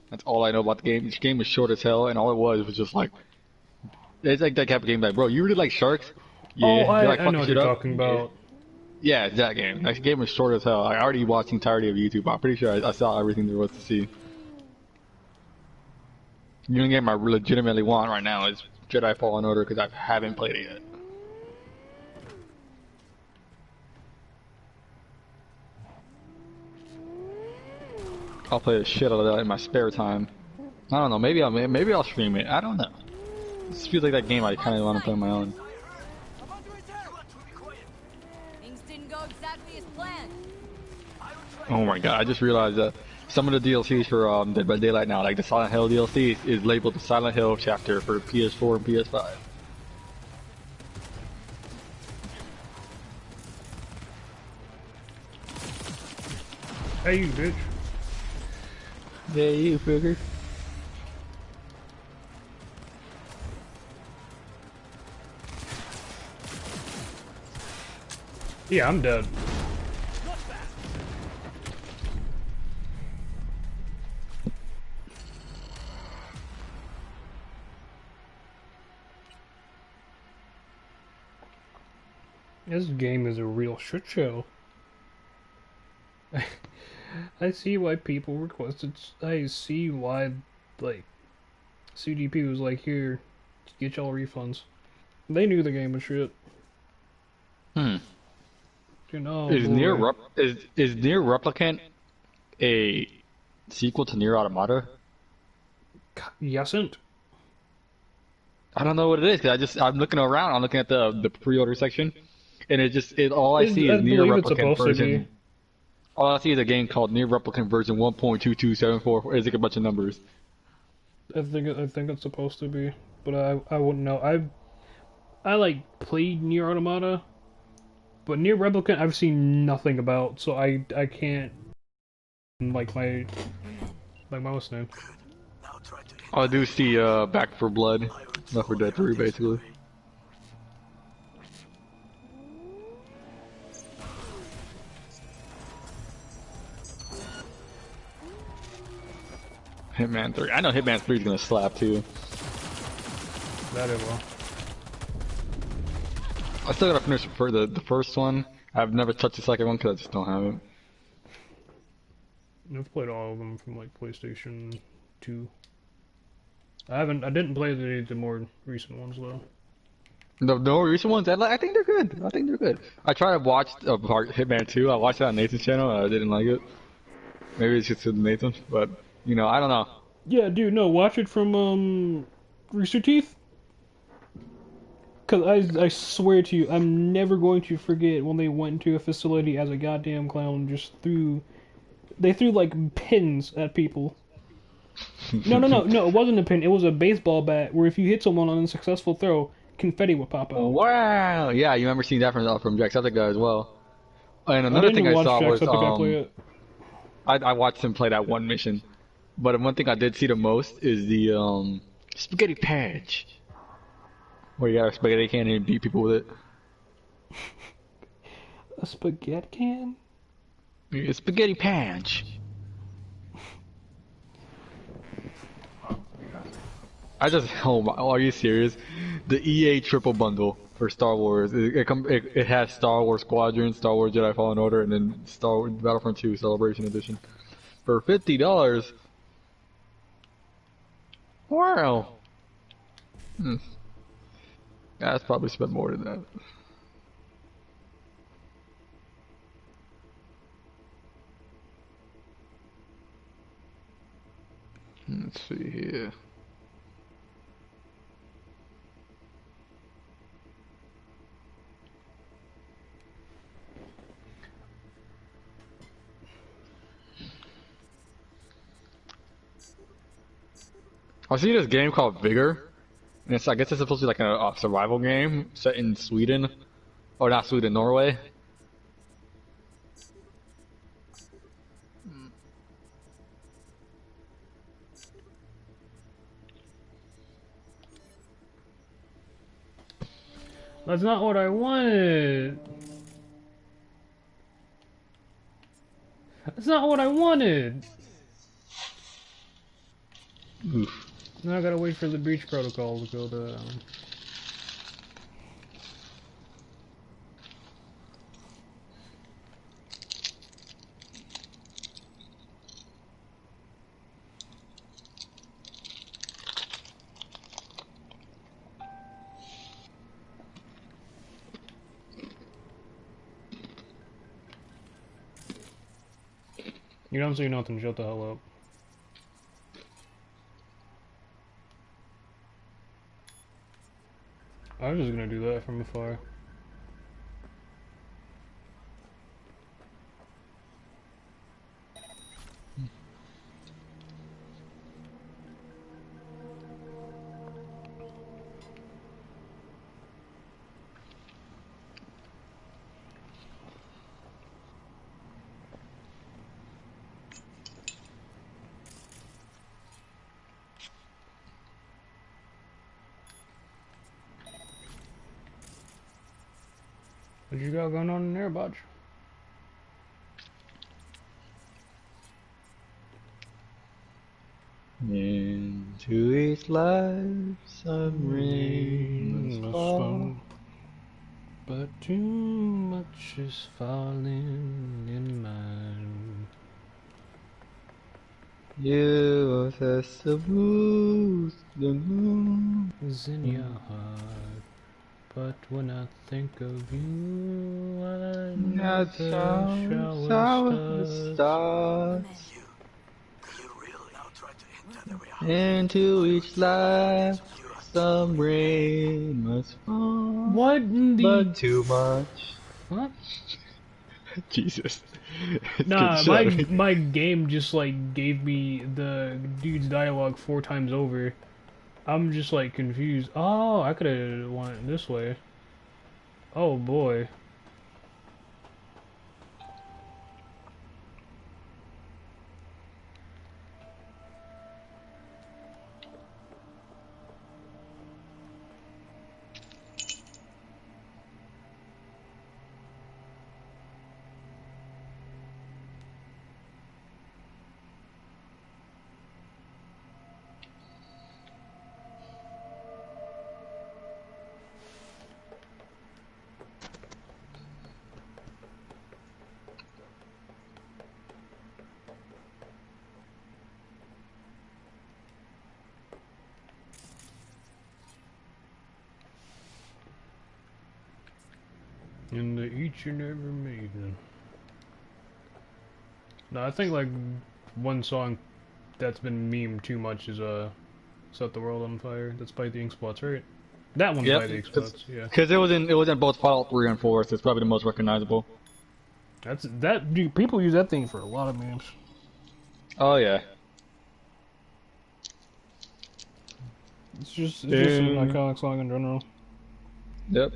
That's all I know about the game. This game was short as hell, and all it was just like it's like that type of game. Like, bro, you really like sharks? Yeah, Oh, you like I know fucking what shit you're up? talking about. Yeah, it's that game. That game was short as hell. I already watched the entirety of YouTube. I'm pretty sure I saw everything there was to see. The only game I legitimately want right now is Jedi Fallen Order because I haven't played it yet. I'll play the shit out of that in my spare time. I don't know. Maybe I'll stream it. I don't know. This feels like that game I kind of want to play on my own. Things didn't go exactly as planned. Oh my god, I just realized that some of the DLCs for Dead by Daylight now, like the Silent Hill DLC, is labeled the Silent Hill chapter for PS4 and PS5. Hey, you bitch. Yeah, you figure. Yeah, I'm dead. This game is a real shit show. I see why people requested. I see why, like, CDP was like, here, get y'all refunds. They knew the game was shit. Hmm. You know, Is boy. Is Near Replicant a sequel to Near Automata? Yesn't? I don't know what it is. 'Cause I'm looking around. I'm looking at the pre-order section, and all I see I is Near believe it's Replicant supposed to be. version. All I see is a game called Near Replicant version 1.2274. It's like a bunch of numbers. I think it's supposed to be, but I wouldn't know. I like played Near Automata, but Near Replicant I've seen nothing about, so I can't like my mouse name. I do see Back for Blood, Left 4 Dead 3, basically. Hitman 3. I know Hitman 3 is gonna slap too. That it will. I still gotta finish for the first one. I've never touched the second one because I just don't have it. I've played all of them from like PlayStation 2. I didn't play the more recent ones though. The more recent ones, I think they're good. I think they're good. I tried to watch part Hitman 2. I watched it on Nathan's channel and I didn't like it. Maybe it's just with Nathan, but you know, I don't know. Yeah, dude, no, watch it from Rooster Teeth. Cause I swear to you, I'm never going to forget when they went into a facility as a goddamn clown and just they threw like pins at people. No, it wasn't a pin, it was a baseball bat where if you hit someone on a successful throw, confetti would pop out. Wow. Yeah, you remember seeing that from Jacksepticeye as well. And I another thing didn't I watch saw was Jacksepticeye play it. I watched him play that one mission. But one thing I did see the most is the spaghetti patch. Where you got a spaghetti can and beat people with it. A spaghetti can? A spaghetti patch. Oh my, are you serious? The EA triple bundle for Star Wars. It has Star Wars Squadron, Star Wars Jedi Fallen Order, and then Star Wars Battlefront 2 Celebration Edition for $50. Wow. Hmm. That's probably spent more than that. Let's see here. I see this game called Vigor, and I guess it's supposed to be like a survival game set in Sweden, or not Sweden, Norway. That's not what I wanted. That's not what I wanted. Oof. Now I gotta wait for the breach protocol to go to. You don't say nothing. Shut the hell up. I was just gonna do that from afar. What you got going on in there, Butch? Into each life, some rain Rain must must fall. fall, but too much is falling in mine. You assess the blues, the moon. Is in your heart, but when I think of you, I know That the shower, shower shower starts. starts. Do you really now try to enter the Into each life, reality? some rain must fall. What in the But too much. fuck? Jesus. It's good Nah, shit my out of me. my game just like gave me the dude's dialogue 4 times over. I'm just like confused. Oh, I could have went it this way. Oh boy. In the each and every maiden. No, I think like one song that's been memed too much is Set the World on Fire. That's by the Ink Spots, right? That one's Yep. by the Ink Spots, yeah. Because it was in both Fallout 3 and 4, so it's probably the most recognizable. Dude, people use that thing for a lot of memes. Oh yeah. It's just an iconic song in general. Yep.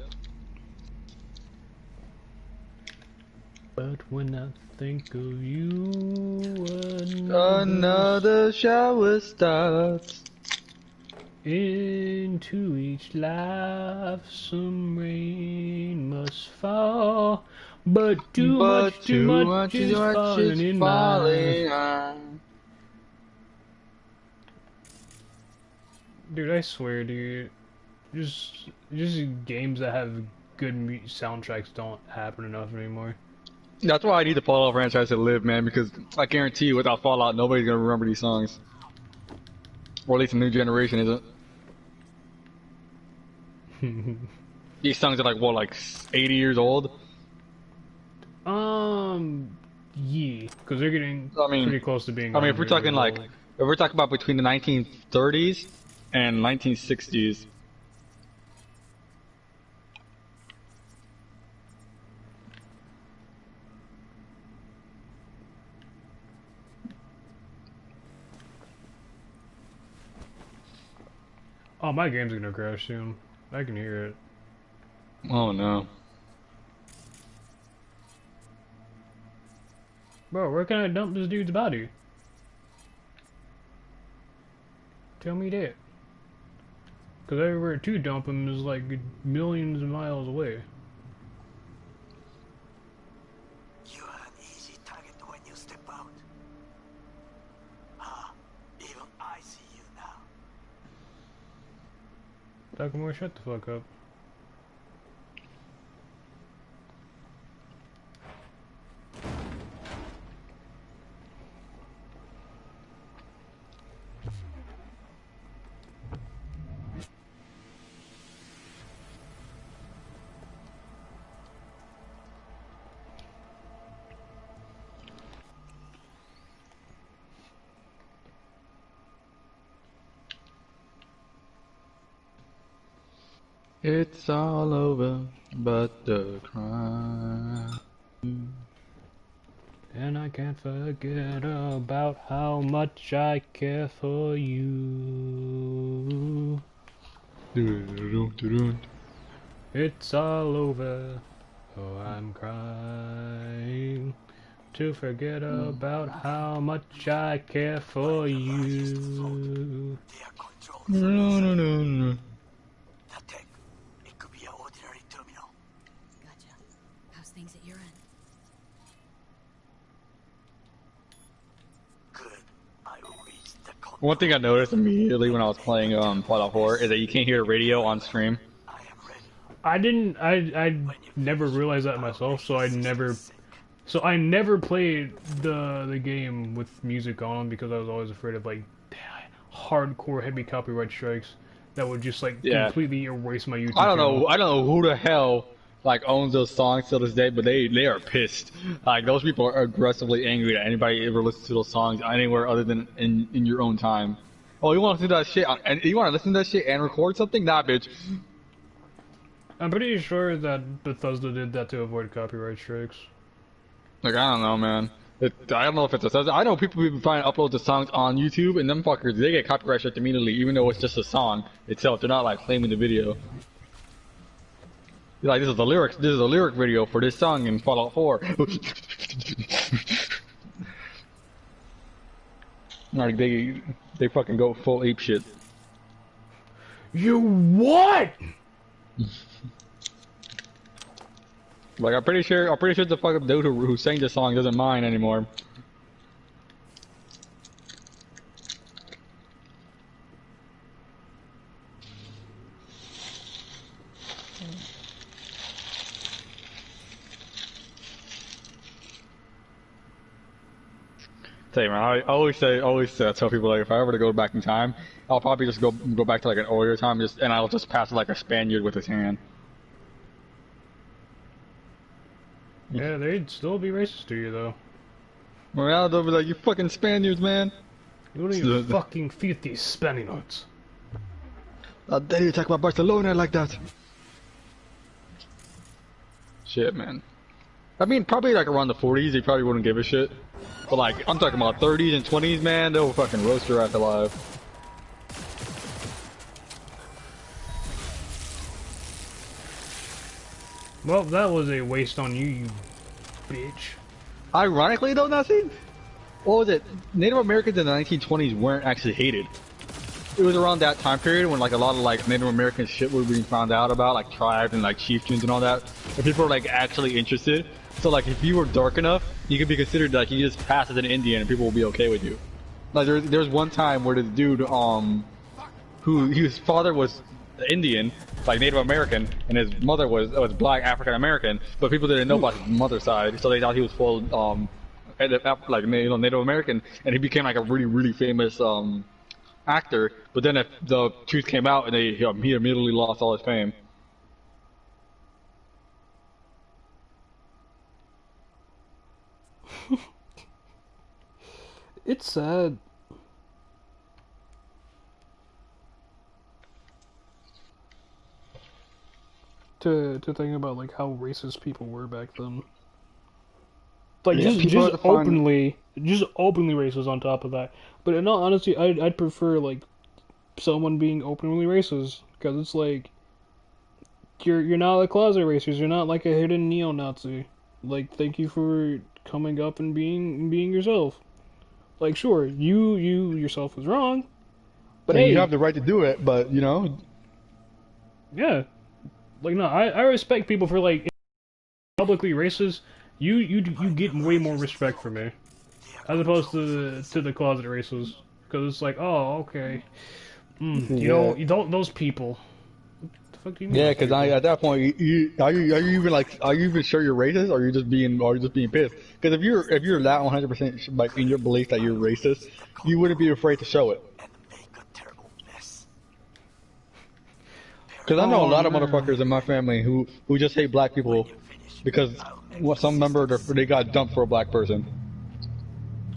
But when I think of you, Another shower starts. into each life some rain must fall, but too much is falling in mine. Dude, I swear, dude, just games that have good soundtracks don't happen enough anymore. That's why I need the Fallout franchise to live, man, because I guarantee you without Fallout, nobody's gonna remember these songs. Or at least the new generation isn't. These songs are like, what, like 80 years old? Yeah, because they're getting pretty close to being. I mean, if we're 100 talking years like, old. if we're talking about between the 1930s and 1960s. Oh, my game's gonna crash soon. I can hear it. Oh no. Bro, where can I dump this dude's body? Tell me that. Because everywhere to dump him is like millions of miles away. You are an easy target when you step out. Ah, even I see you now. Takamura, shut the fuck up. It's all over, but the crime. And I can't forget about how much I care for you. It's all over, oh I'm crying. To forget about how much I care for you. That tech, it could be an ordinary terminal. Gotcha. times at your end. Good. I will reach the control. One thing I noticed immediately when I was playing Fallout 4 is that you can't hear the radio on stream. I am ready. I never realized that myself, so I never played the game with music on because I was always afraid of like hardcore heavy copyright strikes that would just like completely erase my YouTube channel. I don't know who the hell like owns those songs to this day, but they are pissed. Like those people are aggressively angry that anybody ever listens to those songs anywhere other than in your own time. Oh, you want to listen to that shit? And you want to listen to that shit and record something? Nah, bitch. I'm pretty sure that Bethesda did that to avoid copyright strikes. Like I don't know, man. I don't know if it's Bethesda. I know people have been trying to upload the songs on YouTube, and them fuckers they get copyright striked immediately, even though it's just a song itself. They're not like claiming the video. You're like, this is the lyrics. This is a lyric video for this song in Fallout 4. Like they fucking go full ape shit. You what? Like I'm pretty sure the fucking dude who sang the song doesn't mind anymore. Tell you man, I always tell people like if I ever to go back in time, I'll probably just go back to like an earlier time, and I'll just pass it like a Spaniard with his hand. Yeah, they'd still be racist to you though. Well, they'll be like, you fucking Spaniards, man. You don't even fucking feed these Spaniards. How dare you talk about Barcelona like that? Shit, man. I mean, probably like around the 40s, they probably wouldn't give a shit. But like, I'm talking about 30s and 20s, man, they'll fucking roast your ass alive. Well, that was a waste on you, you bitch. Ironically though, Nazi, what was it? Native Americans in the 1920s weren't actually hated. It was around that time period when like a lot of like Native American shit was being found out about, like tribes and like chieftains and all that. And people were like actually interested. So like if you were dark enough, you could be considered like you just pass as an Indian and people will be okay with you. Like there's one time where this dude his father was Indian, like Native American, and his mother was black African American, but people didn't know about his mother's side, so they thought he was full like Native American, and he became like a really famous actor. But then if the truth came out, and he immediately lost all his fame. It's sad. To think about like how racist people were back then. Like yeah, just openly racist on top of that. But in all honesty, I'd prefer like someone being openly racist because it's like you're not a closet racist. You're not like a hidden neo-Nazi. Like thank you for coming up and being yourself. Like sure, you yourself was wrong, but and hey, you have the right to do it. But you know, yeah. Like no, I respect people for like publicly racist. You get way more respect from me, as opposed to the closet racist, because it's like oh okay, you don't those people. What the fuck do you mean? Yeah, because at that point, are you even sure you're racist, or are you just being pissed? Because if you're that 100% like in your belief that you're racist, you wouldn't be afraid to show it. Because I know a lot of motherfuckers in my family who just hate black people because some member they got dumped for a black person.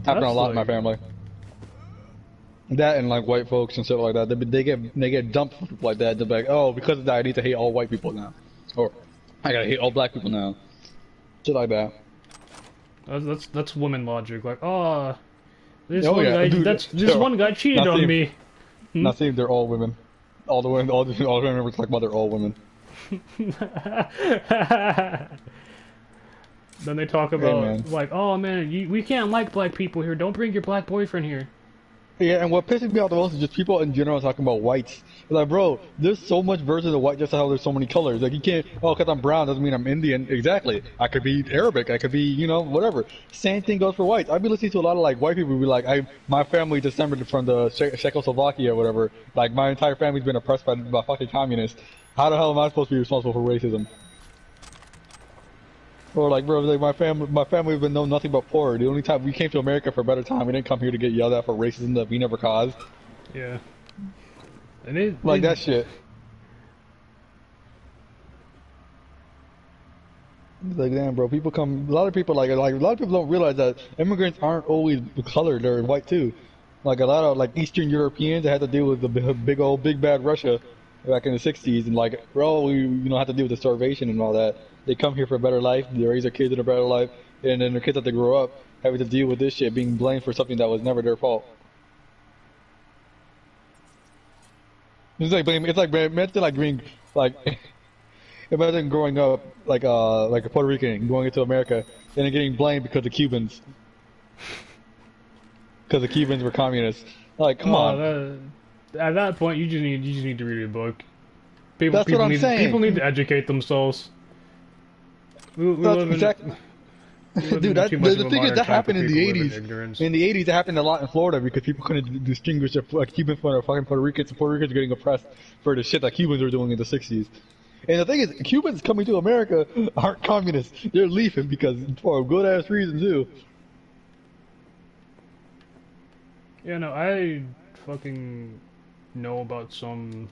Happened a lot in my family. That and like white folks and stuff like that. They get dumped for people like that. They're like, oh, because of that, I need to hate all white people now, or I gotta hate all black people now. Shit like that. That's women logic. Like, oh, this dude, one guy cheated on me. Not saying they're all women. All the women were talking about they're all women. Then they talk about like, oh man, we can't like black people here. Don't bring your black boyfriend here. Yeah, and what pisses me off the most is just people in general talking about whites. It's like, bro, there's so much versions of white just how there's so many colors. Like, you can't, oh, because I'm brown doesn't mean I'm Indian. Exactly. I could be Arabic. I could be, whatever. Same thing goes for whites. I've been listening to a lot of, like, white people be like, my family descended from the Czechoslovakia or whatever. Like, my entire family's been oppressed by fucking communists. How the hell am I supposed to be responsible for racism? Or like, bro, like my family has been known nothing but poor. The only time we came to America for a better time, we didn't come here to get yelled at for racism that we never caused. Yeah. And it, Like it that shit. Like damn, bro. People come. A lot of people a lot of people don't realize that immigrants aren't always colored. They're white too. Like a lot of like Eastern Europeans that had to deal with the big bad Russia back in the '60s, and like bro, we have to deal with the starvation and all that. They come here for a better life. They raise their kids in a better life, and then their kids have to grow up having to deal with this shit, being blamed for something that was never their fault. It's like imagine like being like imagine growing up like a Puerto Rican going into America and then getting blamed because the Cubans were communists. Like, come on. at that point, you just need to read a book. People That's what people I'm need people need saying. to educate themselves. We That's live in exactly. we live Dude, in too much of the a thing is modern that time for happened in people the to live in 80s. ignorance. In the 80s, it happened a lot in Florida because people couldn't distinguish the Cubans from the fucking Puerto Ricans. And Puerto Ricans were getting oppressed for the shit that Cubans were doing in the 60s. And the thing is, Cubans coming to America aren't communists. They're leaving because for a good ass reason too. Yeah, no, I fucking know about some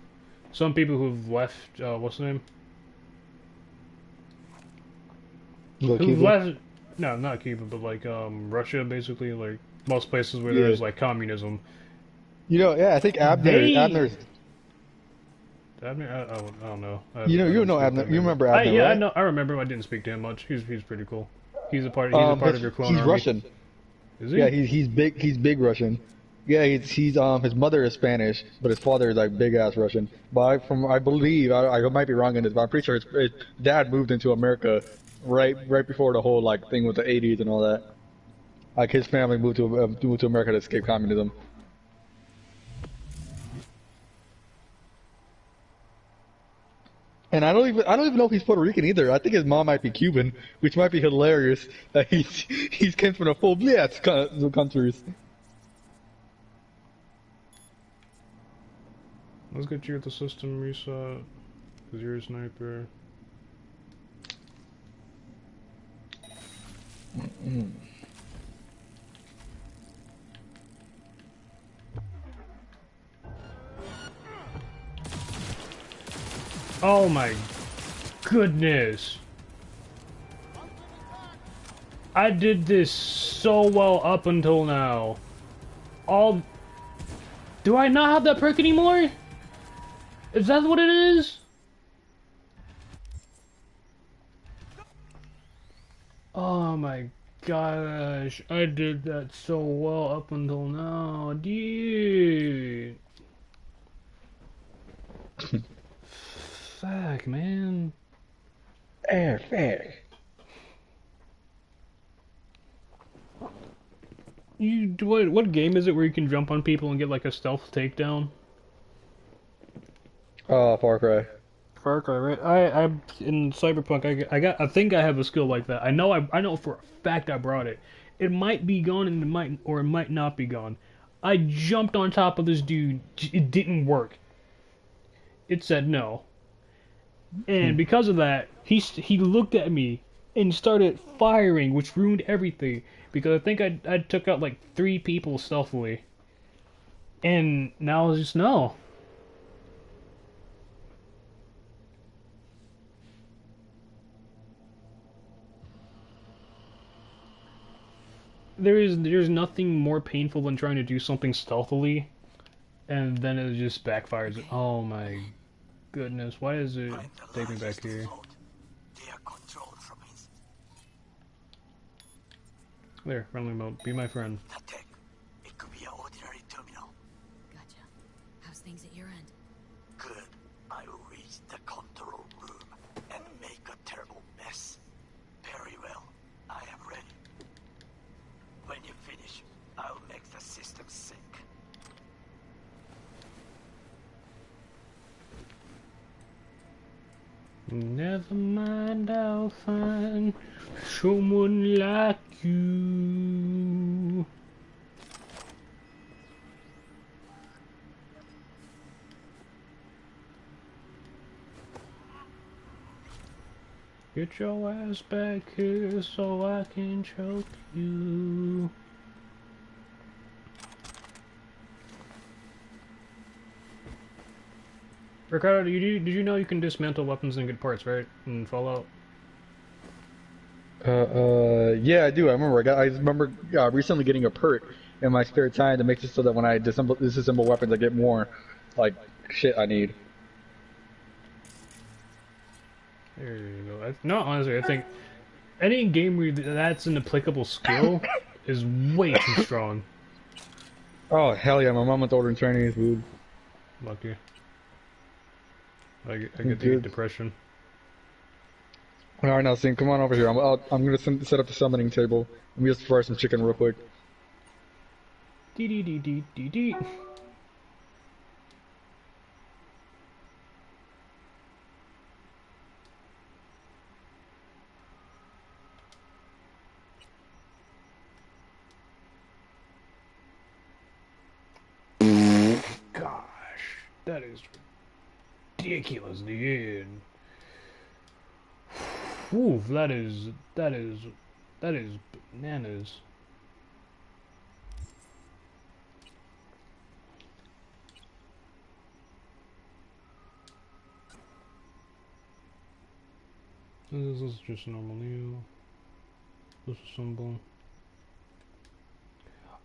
people who've left. What's the name? Little Who've Cuba. left? No, not Cuba, but like Russia, basically. Like most places where Yeah. there's like communism. Yeah, I think They Abner's. Abner, I don't know. I You didn't know speak to Abner. him You much. remember Abner, Yeah, I right? know. I remember him. I didn't speak to him much. He's pretty cool. He's a part of your clone He's army. Russian. Is Yeah, he? he's big. He's big Russian. Yeah, he's his mother is Spanish, but his father is like big ass Russian. But I believe I might be wrong in this, but I'm pretty sure his dad moved into America right before the whole like thing with the '80s and all that. Like his family moved to America to escape communism. And I don't even know if he's Puerto Rican either. I think his mom might be Cuban, which might be hilarious. That he's came from a full blast countries. Let's get you at the system reset. Cause you're a sniper. Oh my goodness. I did this so well up until now. All... Do I not have that perk anymore? Is that what it is? Oh my gosh. I did that so well up until now. Dude. Fuck, man. Fair. What game is it where you can jump on people and get like a stealth takedown? Far Cry. Far Cry, right? I in Cyberpunk I think I have a skill like that. I know for a fact I brought it. It might be gone and it might not be gone. I jumped on top of this dude. It didn't work. It said no. And because of that, he looked at me and started firing, which ruined everything. Because I think I took out like 3 people stealthily. And now it's just no. There's nothing more painful than trying to do something stealthily, and then it just backfires. Oh my goodness! Why does it take me back here? They are controlled from his There, friendly mode. Be my friend. attack. It could be an ordinary terminal. Gotcha. How's things at your end? Good. I will reach the control room and make a terrible mess. Very well. I am ready. When you finish, I'll make the system sync. Never mind, I'll find someone like you. Get your ass back here so I can choke you. Ricardo, did you know you can dismantle weapons and get parts, right? In Fallout? Yeah, I do. I remember recently getting a perk in my spare time to make it so that when I disassemble weapons, I get more, like, shit I need. There you go. No, honestly, I think any game where that's an applicable skill is way too strong. Oh, hell yeah, my mom went ordering Chinese food. Lucky. I get to get Good. depression. Alright, now, Sim, come on over here. I'm gonna set up the summoning table. Let me just fry some chicken real quick. Dee dee dee dee dee dee. Gosh, that is ridiculous, dude. Oof, that is bananas. This is just normal new. This is symbol.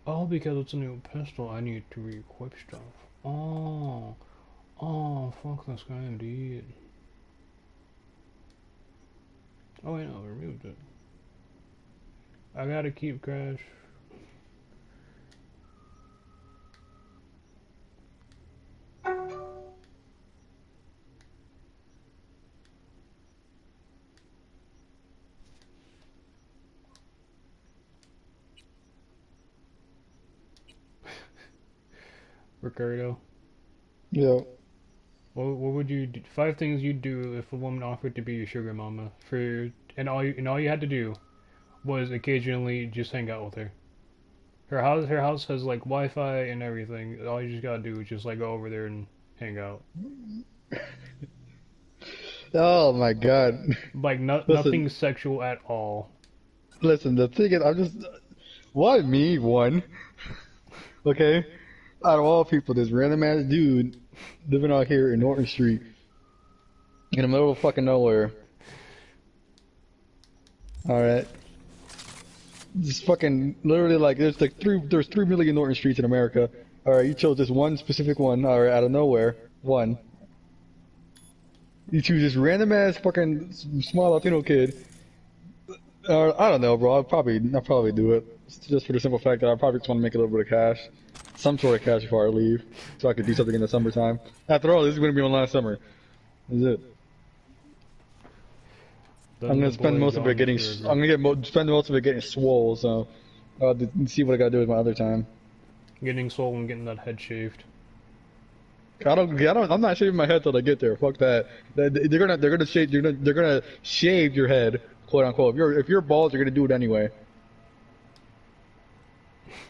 Oh, because it's a new pistol, I need to re-equip stuff. Oh, oh, fuck this guy indeed. Oh wait, no, I removed it. I gotta keep Crash. Ricardo. Yeah. What would you do? 5 things you'd do if a woman offered to be your sugar mama and all you had to do was occasionally just hang out with her. Her house has like Wi-Fi and everything. All you just gotta do is just like go over there and hang out. Oh my god. Like Listen, nothing sexual at all. listen, the thing is, why me, one? Okay? Out of all people, this random ass dude living out here in Norton Street, in the middle of fucking nowhere. Alright. Just fucking, literally like, there's 3 million Norton Streets in America. Alright, you chose this one specific one, alright, out of nowhere. One. You choose this random ass fucking small Latino kid. I don't know, bro. I'll probably do it. Just for the simple fact that I probably just want to make a little bit of cash. Some sort of cash before I leave. So I could do something in the summertime. After all, this is going to be my last summer. This is it. I'm gonna spend most of it getting. Spend most of it getting swole. So I'll see what I gotta do with my other time. Getting swole and getting that head shaved. I'm not shaving my head till I get there. Fuck that. They're gonna shave your head, quote unquote. If you're bald, you're gonna do it anyway.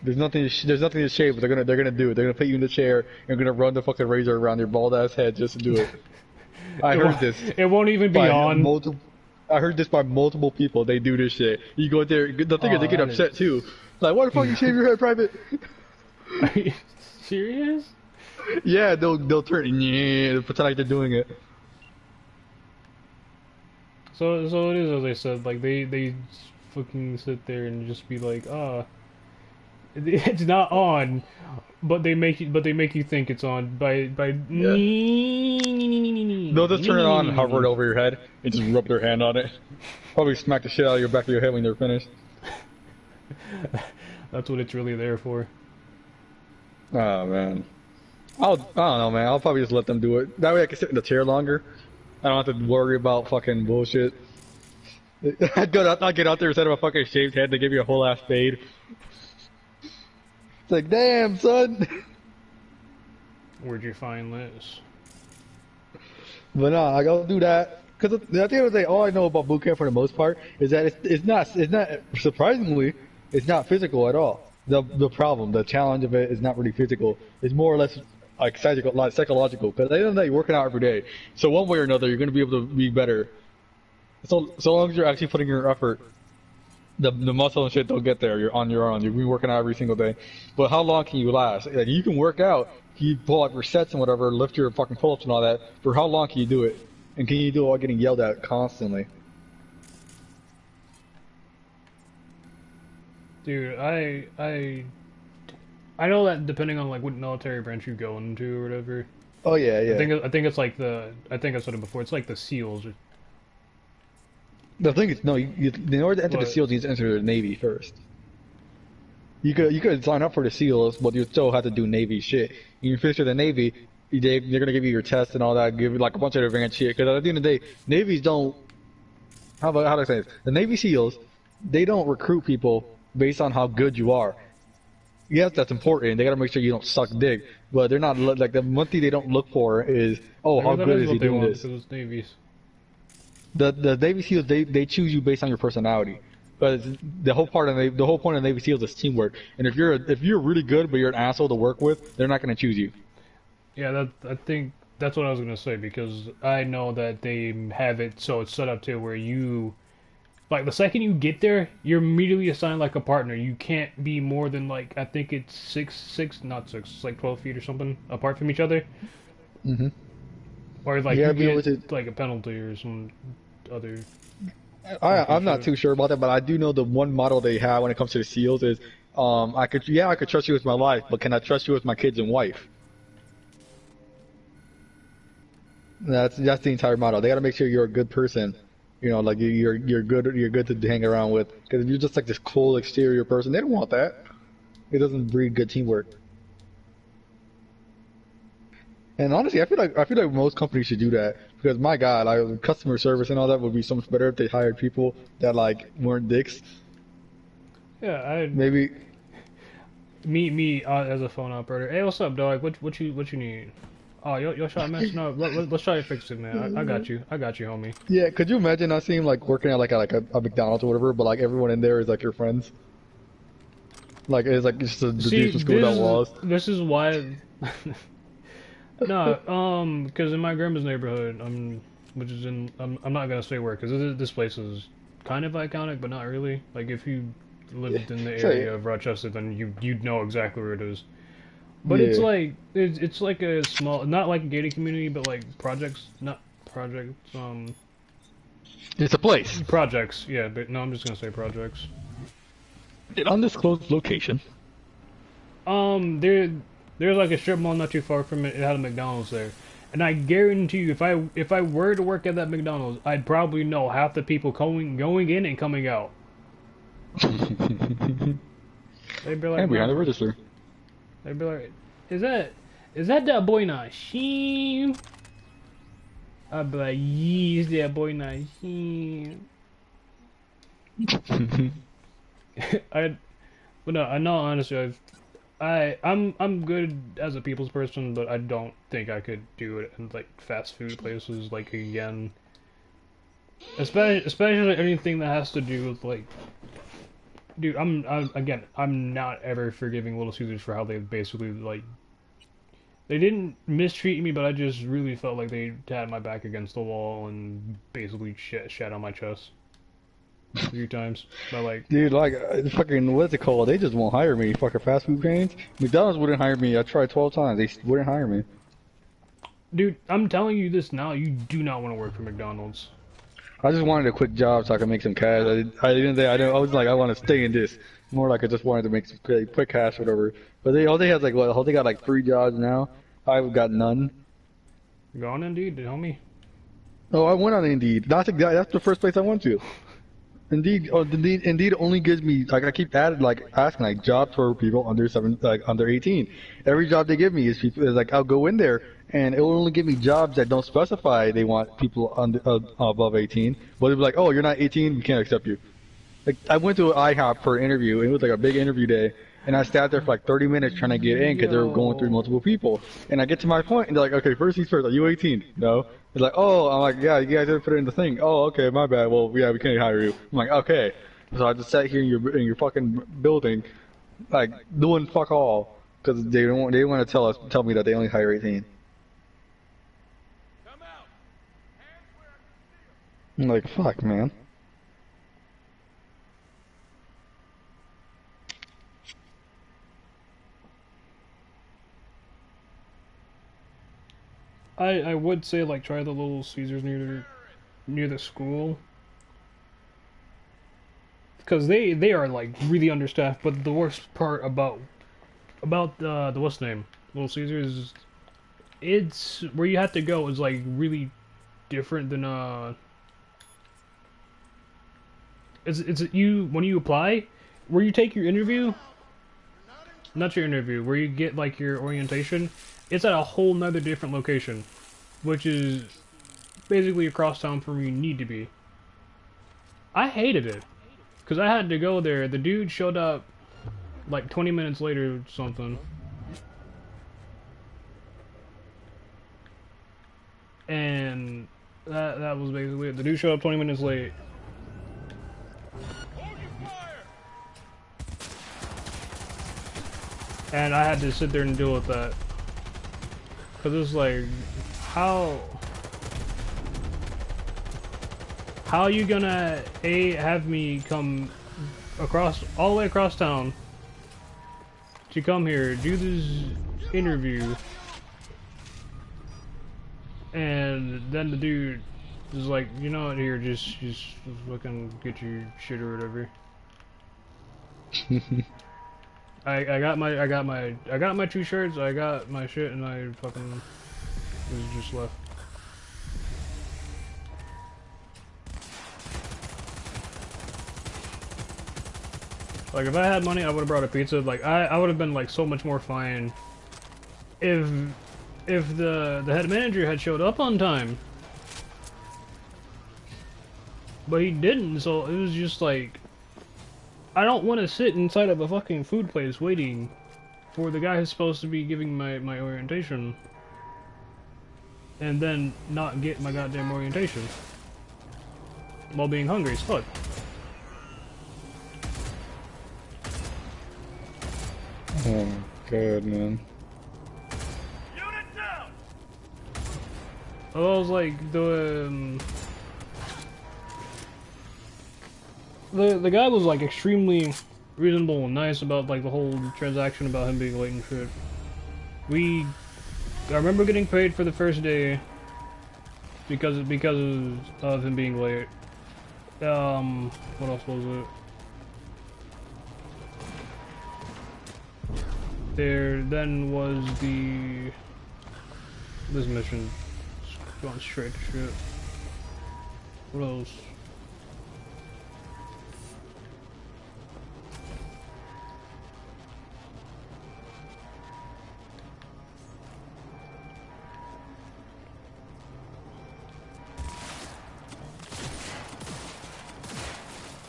There's nothing to shave, but they're gonna do it. They're gonna put you in the chair and gonna run the fucking razor around your bald ass head just to do it. I heard this. It won't even be on. I heard this by multiple people. They do this shit. You go there. The thing is, they get upset too. Like, why the fuck you shave your head private? Are you serious? Yeah, they'll turn pretend like they're doing it. So it is as I said. Like they fucking sit there and just be like, it's not on, but they make you think it's on by. Yeah. They'll just turn it on and hover it over your head and just rub their hand on it. Probably smack the shit out of your back of your head when they're finished. That's what it's really there for. Oh man. I don't know, man. I'll probably just let them do it. That way I can sit in the chair longer. I don't have to worry about fucking bullshit. I'll get out there instead of a fucking shaved head, they give you a whole ass fade. It's like, damn, son. Where'd you find this? But nah, I gotta do that. Because at the end of the day, all I know about boot camp for the most part is that it's not surprisingly, it's not physical at all. The challenge of it is not really physical. It's more or less like psychological. Because at the end of the day, you're working out every day, so one way or another, you're going to be able to be better. So long as you're actually putting your effort, the muscle and shit don't get there. You're on your own. You've been working out every single day. But how long can you last? Like you can work out, you pull out your sets and whatever, lift your fucking pull-ups and all that. For how long can you do it? And can you do it while getting yelled at constantly? Dude, I know that depending on like what military branch you go into or whatever. Oh yeah, yeah. I think it's like I think I said it before. It's like the SEALs. The thing is, no, in order to enter the SEALs, you need to enter the Navy first. You could sign up for the SEALs, but you still have to do Navy shit. You finish with the Navy, they're gonna give you your test and all that, give you like a bunch of advanced shit. Because at the end of the day, Navies don't. How do I say this? The Navy SEALs, they don't recruit people based on how good you are. Yes, that's important. They gotta make sure you don't suck dick. But they're not like the one thing they don't look for is, oh, how good is he doing this? Because it's Navies. The Navy SEALs, they choose you based on your personality. But the whole point of Navy SEALs is teamwork. And if you're really good but you're an asshole to work with, they're not gonna choose you. Yeah, I think that's what I was gonna say, because I know that they have it so it's set up to where you, like the second you get there, you're immediately assigned like a partner. You can't be more than like I think it's it's like 12 feet or something apart from each other. Mm-hmm. Or like you get like a penalty or some other. I'm not too sure about that, but I do know the one model they have when it comes to the SEALs is, I could trust you with my life, but can I trust you with my kids and wife? That's the entire model. They gotta make sure you're a good person, you know, like you're good to hang around with. Because if you're just like this cool exterior person, they don't want that. It doesn't breed good teamwork. And honestly, I feel like most companies should do that, because my God, like customer service and all that would be so much better if they hired people that like weren't dicks. Yeah, maybe me as a phone operator. Hey, what's up, dog? What you need? Oh, your shot messing up. Let's try to fix it, man. I got you, homie. Yeah, could you imagine not seeing like working at like a McDonald's or whatever, but like everyone in there is like your friends? Like it's like just the dudes from school without walls. This is why. No, because in my grandma's neighborhood, which is in, I'm not gonna say where, because this place is kind of iconic, but not really. Like if you lived in the area of Rochester, then you'd know exactly where it is. But it's like it's like a small, not like a gated community, but like not projects. It's a place. Projects, yeah, but no, I'm just gonna say projects. An undisclosed location. There's like a strip mall not too far from it. It had a McDonald's there, and I guarantee you, if I were to work at that McDonald's, I'd probably know half the people going in and coming out. They'd be like, and behind the register. They'd be like, is that boy Nashim? I'd be like, yeah, is that boy Nashim? But no, I know honestly, I'm good as a people's person, but I don't think I could do it in like fast food places like again. Especially anything that has to do with like, dude, I'm not ever forgiving Little Caesars for how they basically like, they didn't mistreat me, but I just really felt like they had my back against the wall and basically shat on my chest a few times. But like, dude, like fucking what's it called? They just won't hire me. Fucking fast food chains. McDonald's wouldn't hire me. I tried 12 times. They wouldn't hire me. Dude, I'm telling you this now. You do not want to work for McDonald's. I just wanted a quick job so I could make some cash. I was like, I want to stay in this. More like I just wanted to make some quick cash or whatever. But they has like what? They got like 3 jobs now. I've got none. Go on Indeed, homie. Oh, I went on Indeed. That's the first place I went to. Indeed only gives me like I keep asking like jobs for people under 18. Every job they give me is like I'll go in there and it will only give me jobs that don't specify they want people above 18. But it'll be like, oh, you're not 18, we can't accept you. Like I went to IHOP for an interview. It was like a big interview day, and I sat there for like 30 minutes trying to get in because they were going through multiple people. And I get to my point and they're like, okay, first things first, are you 18? No. He's like, oh, I'm like, yeah, you guys didn't put it in the thing. Oh, okay, my bad. Well, yeah, we can't hire you. I'm like, okay. So I just sat here in your fucking building, like doing fuck all, because they want to tell me that they only hire 18. I'm like, fuck, man. I would say like try the Little Caesars near the school, because they are like really understaffed. But the worst part about the what's the name Little Caesars is it's where you have to go is like really different than it's you when you apply where you take your interview, not your interview, where you get like your orientation. It's at a whole nother different location, which is basically across town from where you need to be. I hated it because I had to go there. The dude showed up like 20 minutes later or something. And that was basically it. The dude showed up 20 minutes late. And I had to sit there and deal with that. Cause it's like, how are you gonna have me come across all the way across town to come here, do this interview, and then the dude is like, you know what, here, just fucking get your shit or whatever. I got my two shirts, I got my shit, and I fucking was just left. Like, if I had money, I would have brought a pizza. Like, I would have been like so much more fine if the head manager had showed up on time. But he didn't, so it was just like, I don't want to sit inside of a fucking food place waiting for the guy who's supposed to be giving my orientation and then not get my goddamn orientation while being hungry as fuck. Oh my god, man. I was like, the guy was like extremely reasonable and nice about like the whole transaction about him being late and shit. I remember getting paid for the first day because of him being late. What else was it? There then was this mission. Just going straight to shit. What else?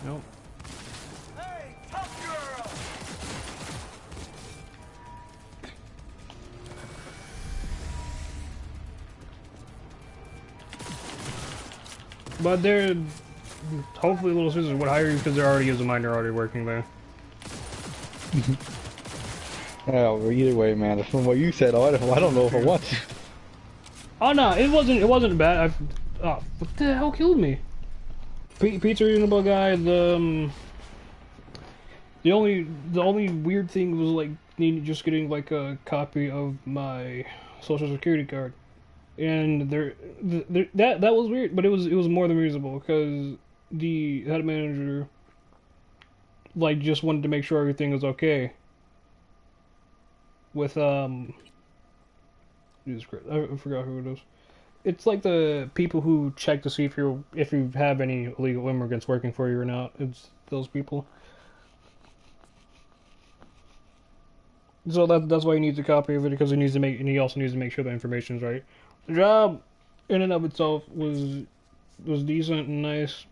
Nope. Hey, tough girl! But they're hopefully Little Caesars would hire you because there already is a miner already working there. Yeah, well, either way, man. From what you said, I don't know if I want to. Oh no, it wasn't bad. Oh, what the hell killed me? Pete's a reasonable guy. The only weird thing was like just getting like a copy of my social security card, and that was weird, but it was more than reasonable because the head manager like just wanted to make sure everything was okay with Jesus Christ, I forgot who it is. It's like the people who check to see if you have any illegal immigrants working for you or not. It's those people. So that's why he needs a copy of it because he also needs to make sure the information's right. The job, in and of itself, was decent and nice.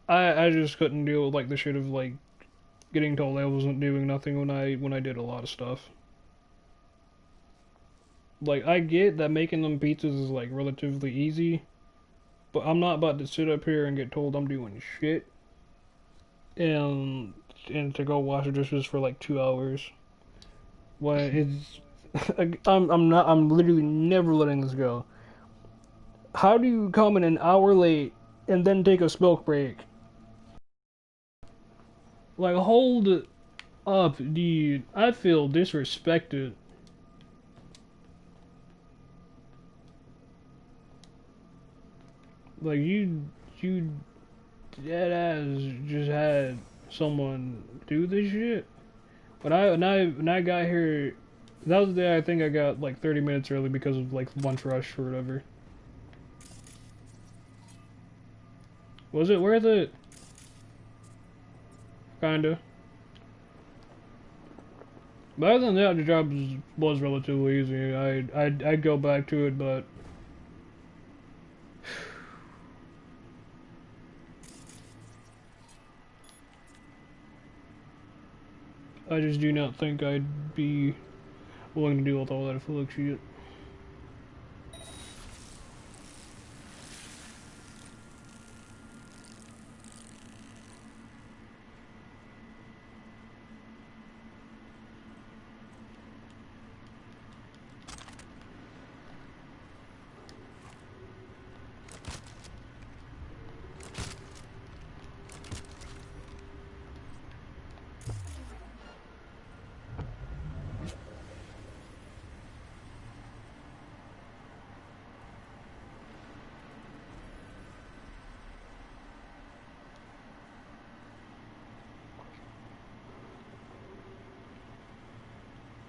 I just couldn't deal with like the shit of like getting told I wasn't doing nothing when I did a lot of stuff. Like, I get that making them pizzas is like relatively easy, but I'm not about to sit up here and get told I'm doing shit and to go wash dishes for like 2 hours. When it's I'm literally never letting this go. How do you come in an hour late and then take a smoke break? Like, hold up, dude. I feel disrespected. Like, you dead ass just had someone do this shit. When I got here, that was the day I think I got like 30 minutes early because of like lunch rush or whatever. Was it worth it? Kinda. But other than that, the job was relatively easy. I'd go back to it, but I just do not think I'd be willing to deal with all that Felix shit.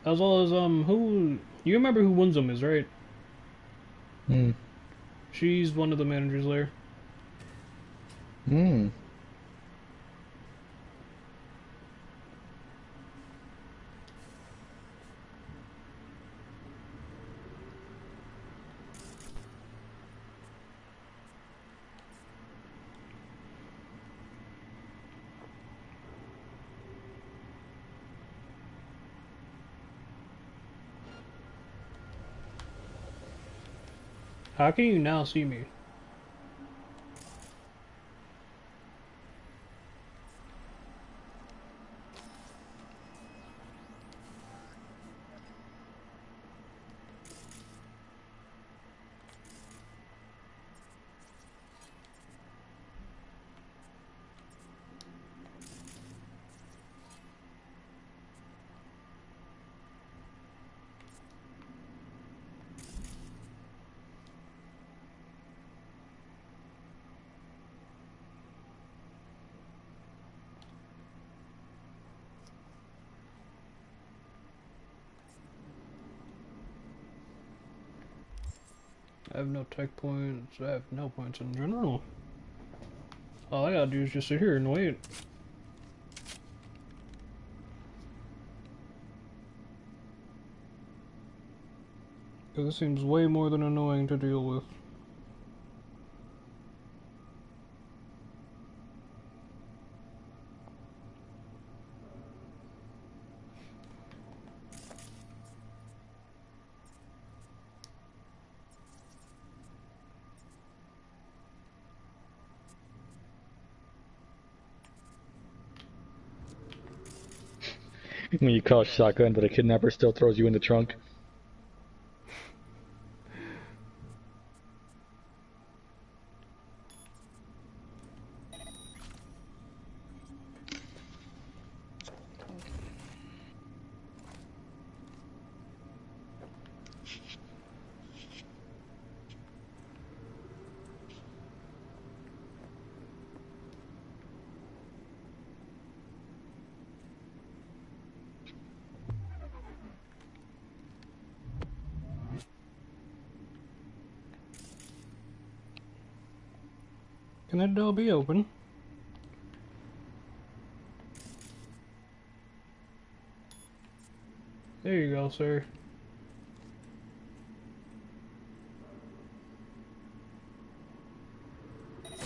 As well as who you remember who Winsome is, right? Hmm. She's one of the managers there. Hmm. How can you now see me? I have no tech points. I have no points in general. All I gotta do is just sit here and wait. Because this seems way more than annoying to deal with. When you call shotgun, but a kidnapper still throws you in the trunk. Can that door be open? There you go, sir.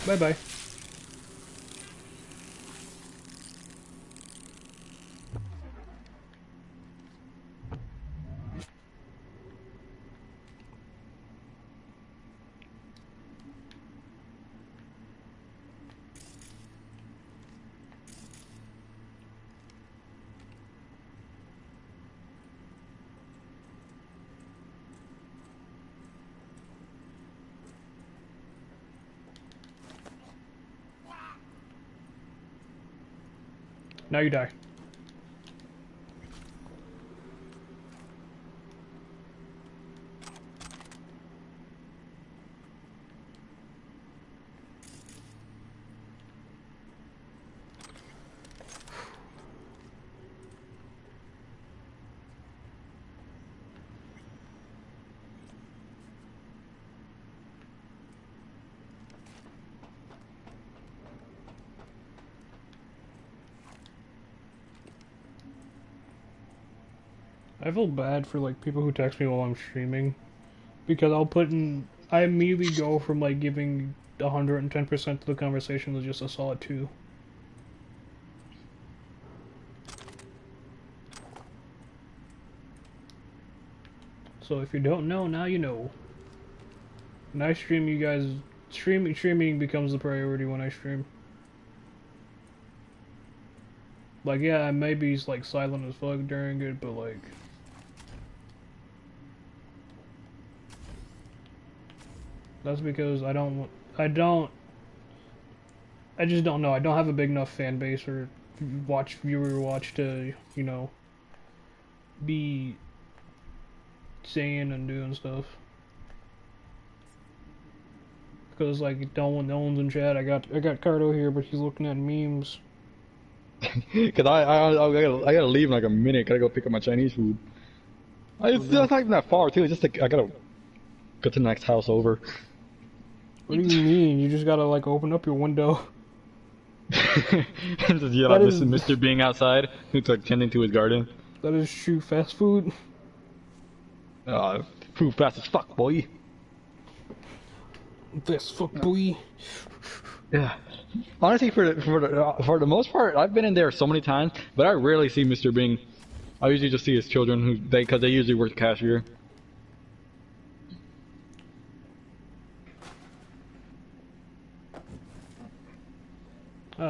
Bye-bye. Now you die. I feel bad for like people who text me while I'm streaming, because I immediately go from like giving 110% to the conversation to just a solid 2. So if you don't know, now you know. When I stream, you guys streaming becomes the priority when I stream. Like, yeah, I may be like silent as fuck during it, but like, that's because I just don't know. I don't have a big enough fan base or viewer watch to, you know, be saying and doing stuff. Because like no one's in chat. I got Cardo here, but he's looking at memes. Cause I gotta leave in like a minute. Gotta go pick up my Chinese food. It's not even that far too. It's just like I gotta go to the next house over. What do you mean? You just gotta like open up your window. And just yell at Mr. Being outside, who's like tending to his garden. That is true fast food. Food fast as fuck, boy. Fast fuck, boy. Yeah. Honestly, for the most part, I've been in there so many times, but I rarely see Mr. Bing. I usually just see his children because they usually work the cashier.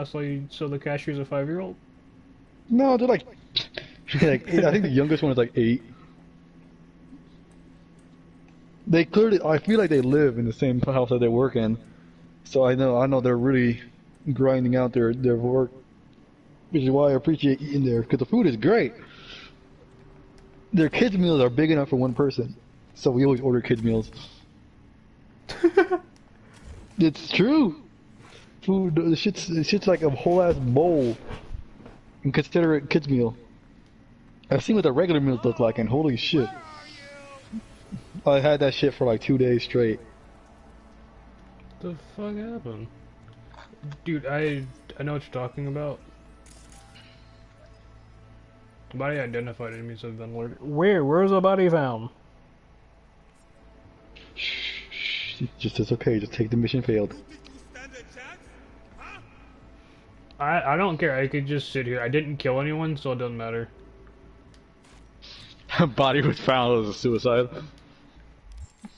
So the cashier's a 5-year-old? No, they're like I think the youngest one is like 8. They clearly, I feel like they live in the same house that they work in, so I know they're really grinding out their work, which is why I appreciate eating there because the food is great. Their kids meals are big enough for one person, so we always order kids meals. It's true. Food, the shit's like a whole ass bowl, and consider it kids meal. I've seen what the regular meals look like, and holy shit. I had that shit for like 2 days straight. The fuck happened? Dude, I know what you're talking about. Body identified, enemies have been alerted. Where's the body found? Shh, it's okay, just take the mission failed. I don't care, I could just sit here. I didn't kill anyone, so it doesn't matter. Body was found as a suicide.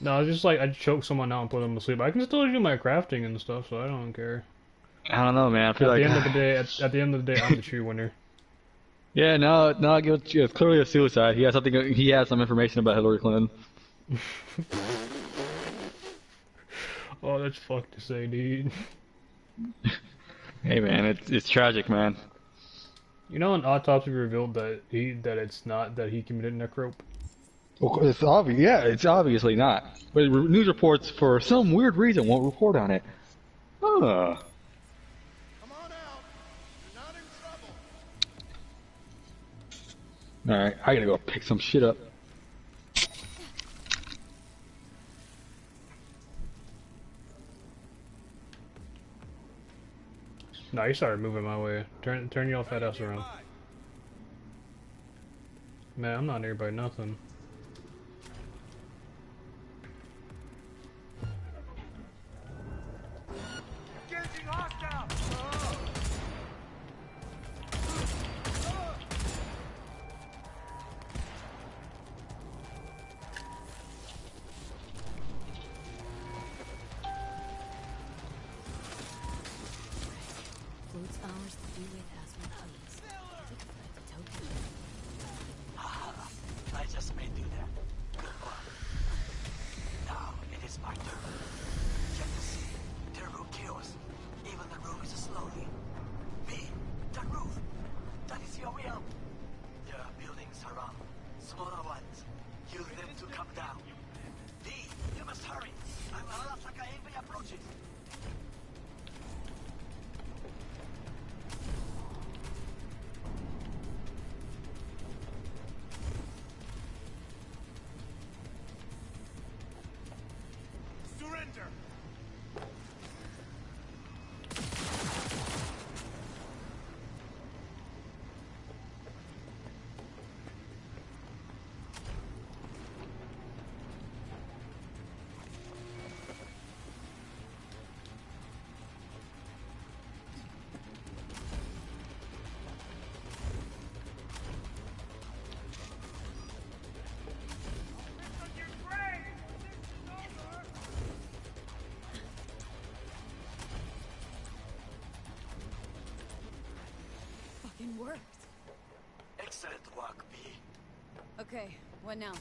No, it's just like I choked someone out and put them to sleep. I can still do my crafting and stuff, so I don't care. I don't know, man. I feel at like the end of the day, at the end of the day, I'm the true winner. Yeah, no, it's clearly a suicide. He has some information about Hillary Clinton. Oh, that's fucked to say, dude. Hey, man, it's tragic, man. You know, an autopsy revealed that it's not that he committed necrope. Well, it's obvious. Yeah, it's obviously not. But news reports, for some weird reason, won't report on it. Huh. Come on out. You're not in trouble. Alright, I gotta go pick some shit up. No, you started moving my way. Turn your fat ass around. Man, I'm not near by nothing. Engaging hostile. Float's ours to do with as we please. Token. I just made you that. Good work. Now it is my turn. Check the sea. The roof kills. Even the roof is slowly. Me, the roof. fucking worked. Excellent work, B. Okay, what now?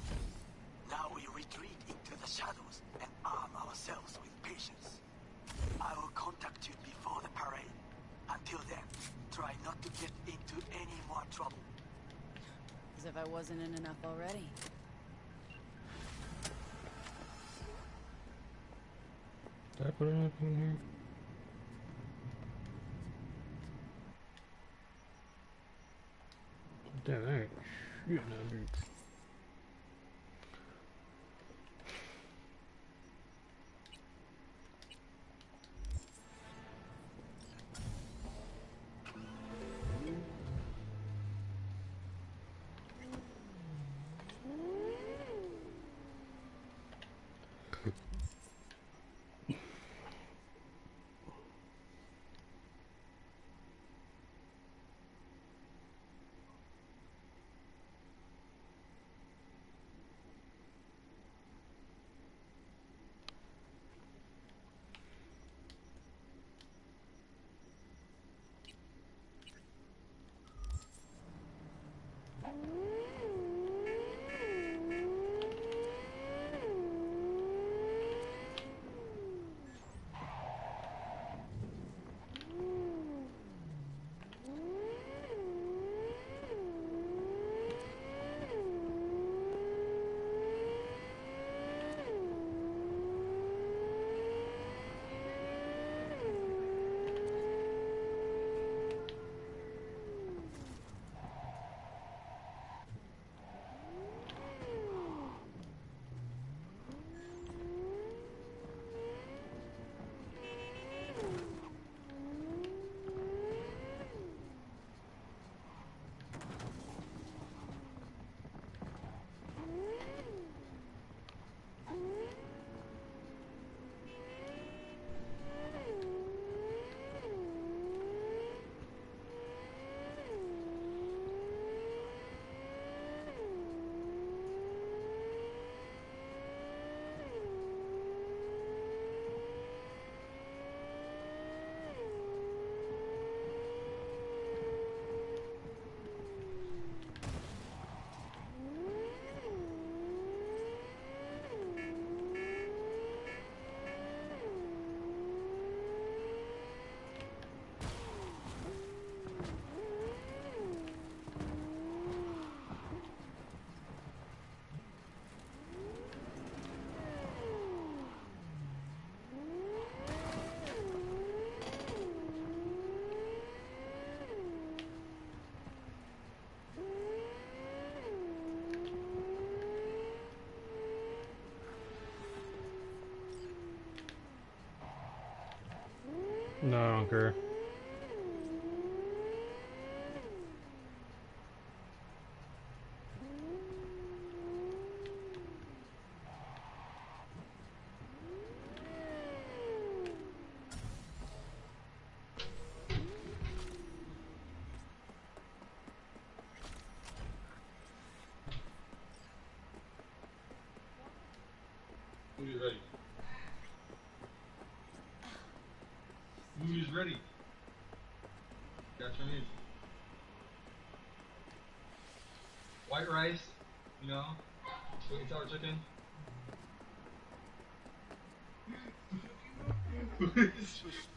Now we retreat into the shadows and arm ourselves with patience. I will contact you before the parade. Until then, try not to get into any more trouble. As if I wasn't in enough already. Did I put anything in here? Damn, I ain't shooting that dude. No, I don't care. Who's ready? Who's ready? Got Chinese. White rice, you know, sweet and sour chicken.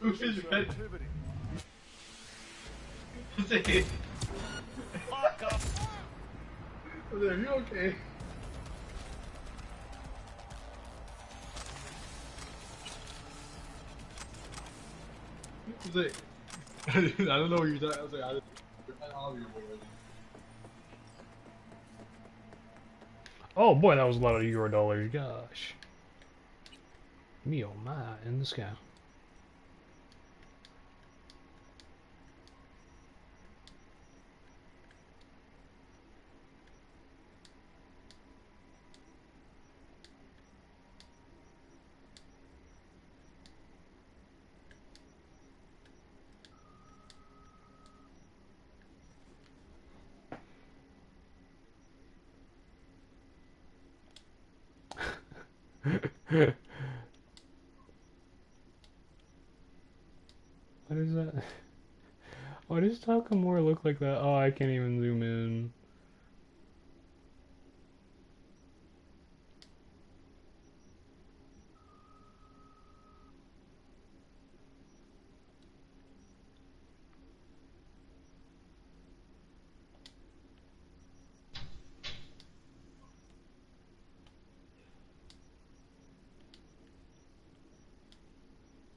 Who's ready? Say, Fuck up. are you okay? Say, I don't know what you're talking. I was like, I don't know. Oh boy, that was a lot of euro dollars. Gosh. Me oh my in the sky. What is that? Why does Takamura look like that? Oh, I can't even zoom in.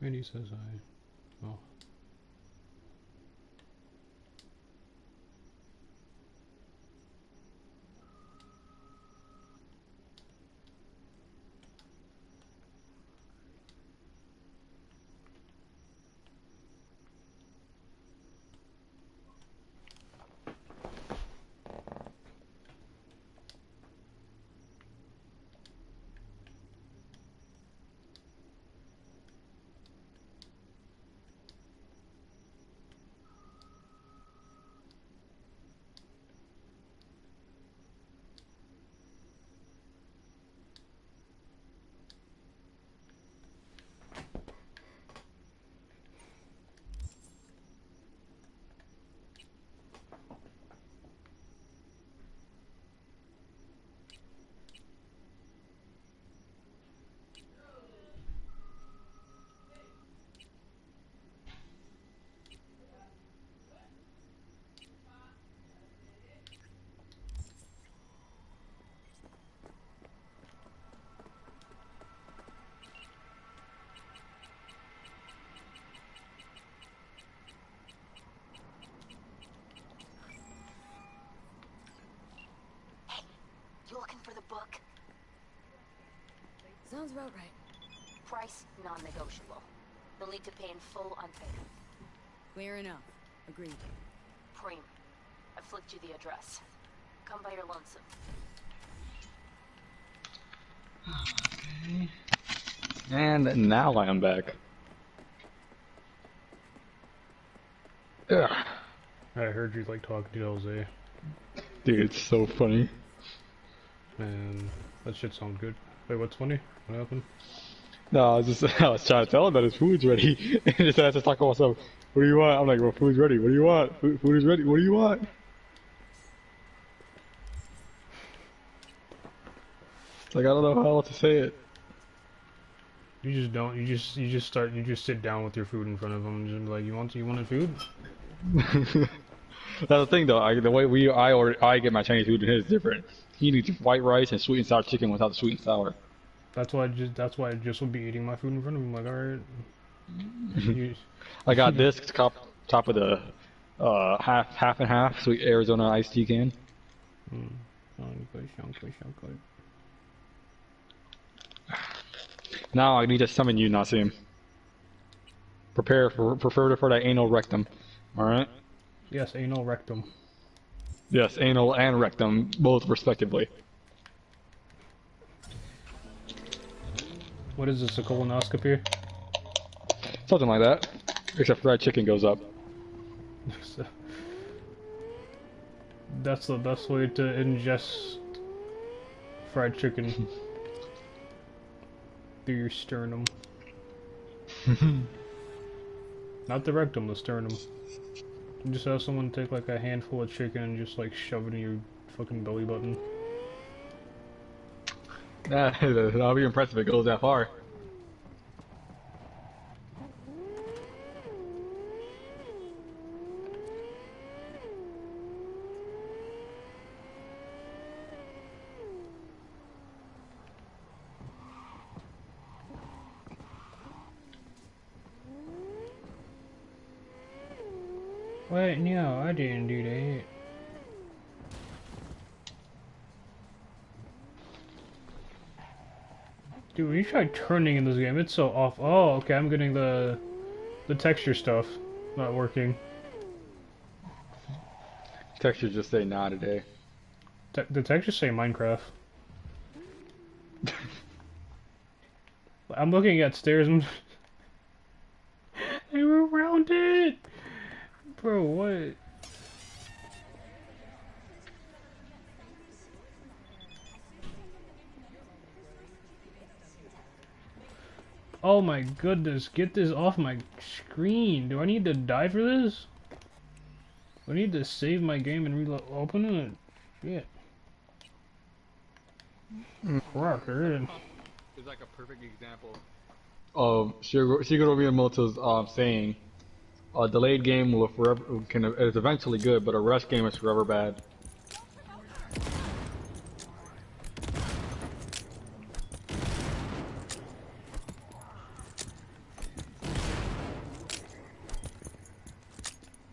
And he says I. Oh. You looking for the book? Sounds about right. Price non-negotiable. You'll need to pay in full on payment. Clear enough. Agreed. Preem, I flicked you the address. Come by your lonesome. Okay. And now I am back. Ugh. I heard you like talking to Jose. Dude, it's so funny. Man, that shit sounds good. Wait, what's funny? What happened? No, I was trying to tell him that his food's ready, and he just had to talk about myself. What do you want? I'm like, well, food's ready. What do you want? Food is ready. What do you want? It's like I don't know how else to say it. You just don't. You just start. You just sit down with your food in front of them and just be like, you wanted food? That's the thing, though. The way I get my Chinese food and his is different. He needs white rice and sweet and sour chicken without the sweet and sour. That's why I just would be eating my food in front of him. Like, all right. I got this top of the half and half sweet Arizona iced tea can. Now I need to summon you, Nassim. Prepare for that anal rectum. All right. Yes, anal rectum. Yes, anal and rectum, both respectively. What is this, a colonoscopy? Something like that. Except fried chicken goes up. That's the best way to ingest fried chicken. Through your sternum. Not the rectum, the sternum. You just have someone take like a handful of chicken and just like shove it in your fucking belly button. That'll be impressive if it goes that far. Wait, no, I didn't do that. Dude, when you try turning in this game, it's so off. Oh, okay, I'm getting the texture stuff not working. Texture just say nah today. The textures say Minecraft. I'm looking at stairs and they were rounded! Bro, what? Oh my goodness, get this off my screen. Do I need to die for this? I need to save my game and reload. Open it. Yeah. Crap, dude. It's like a perfect example of Shigeru Miyamoto's saying, a delayed game will forever is eventually good, but a rush game is forever bad.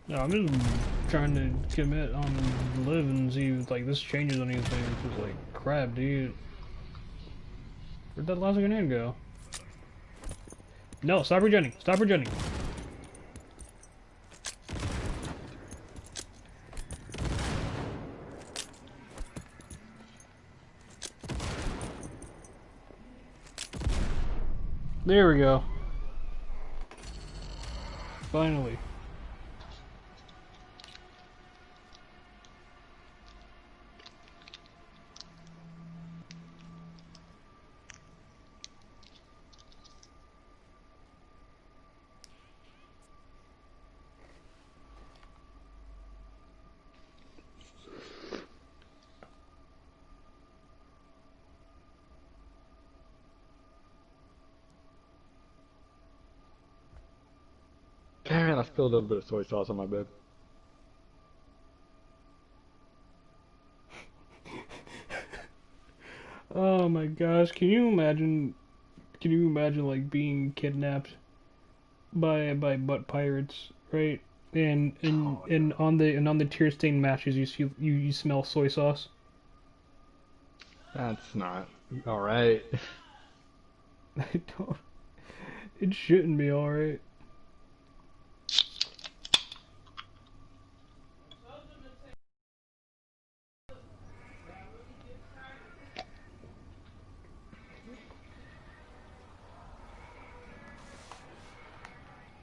No, I'm just trying to commit on live and see if like this changes anything. It's just like crap, dude. Where'd that last grenade go? No, stop regenning. Stop regenning. There we go. Finally. Damn it, I spilled a little bit of soy sauce on my bed. Oh my gosh, can you imagine like being kidnapped by butt pirates, right? And on the tear stained matches you smell soy sauce. That's not alright. I don't, it shouldn't be alright.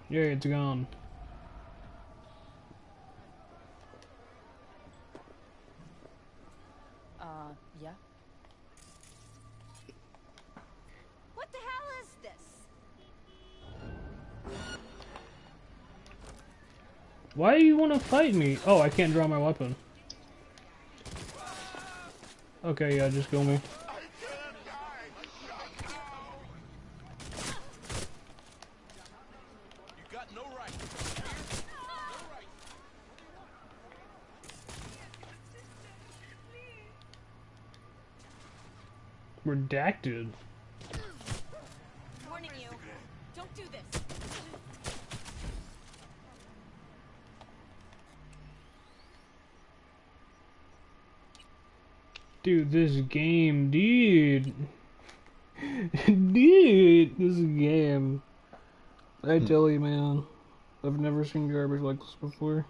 Yeah, it's gone. Yeah? What the hell is this? Why do you want to fight me? Oh, I can't draw my weapon. Okay, yeah, just kill me. Redacted. Warning you. Don't do this. Dude, this game, dude. Dude, this game. I tell you, man. I've never seen garbage like this before.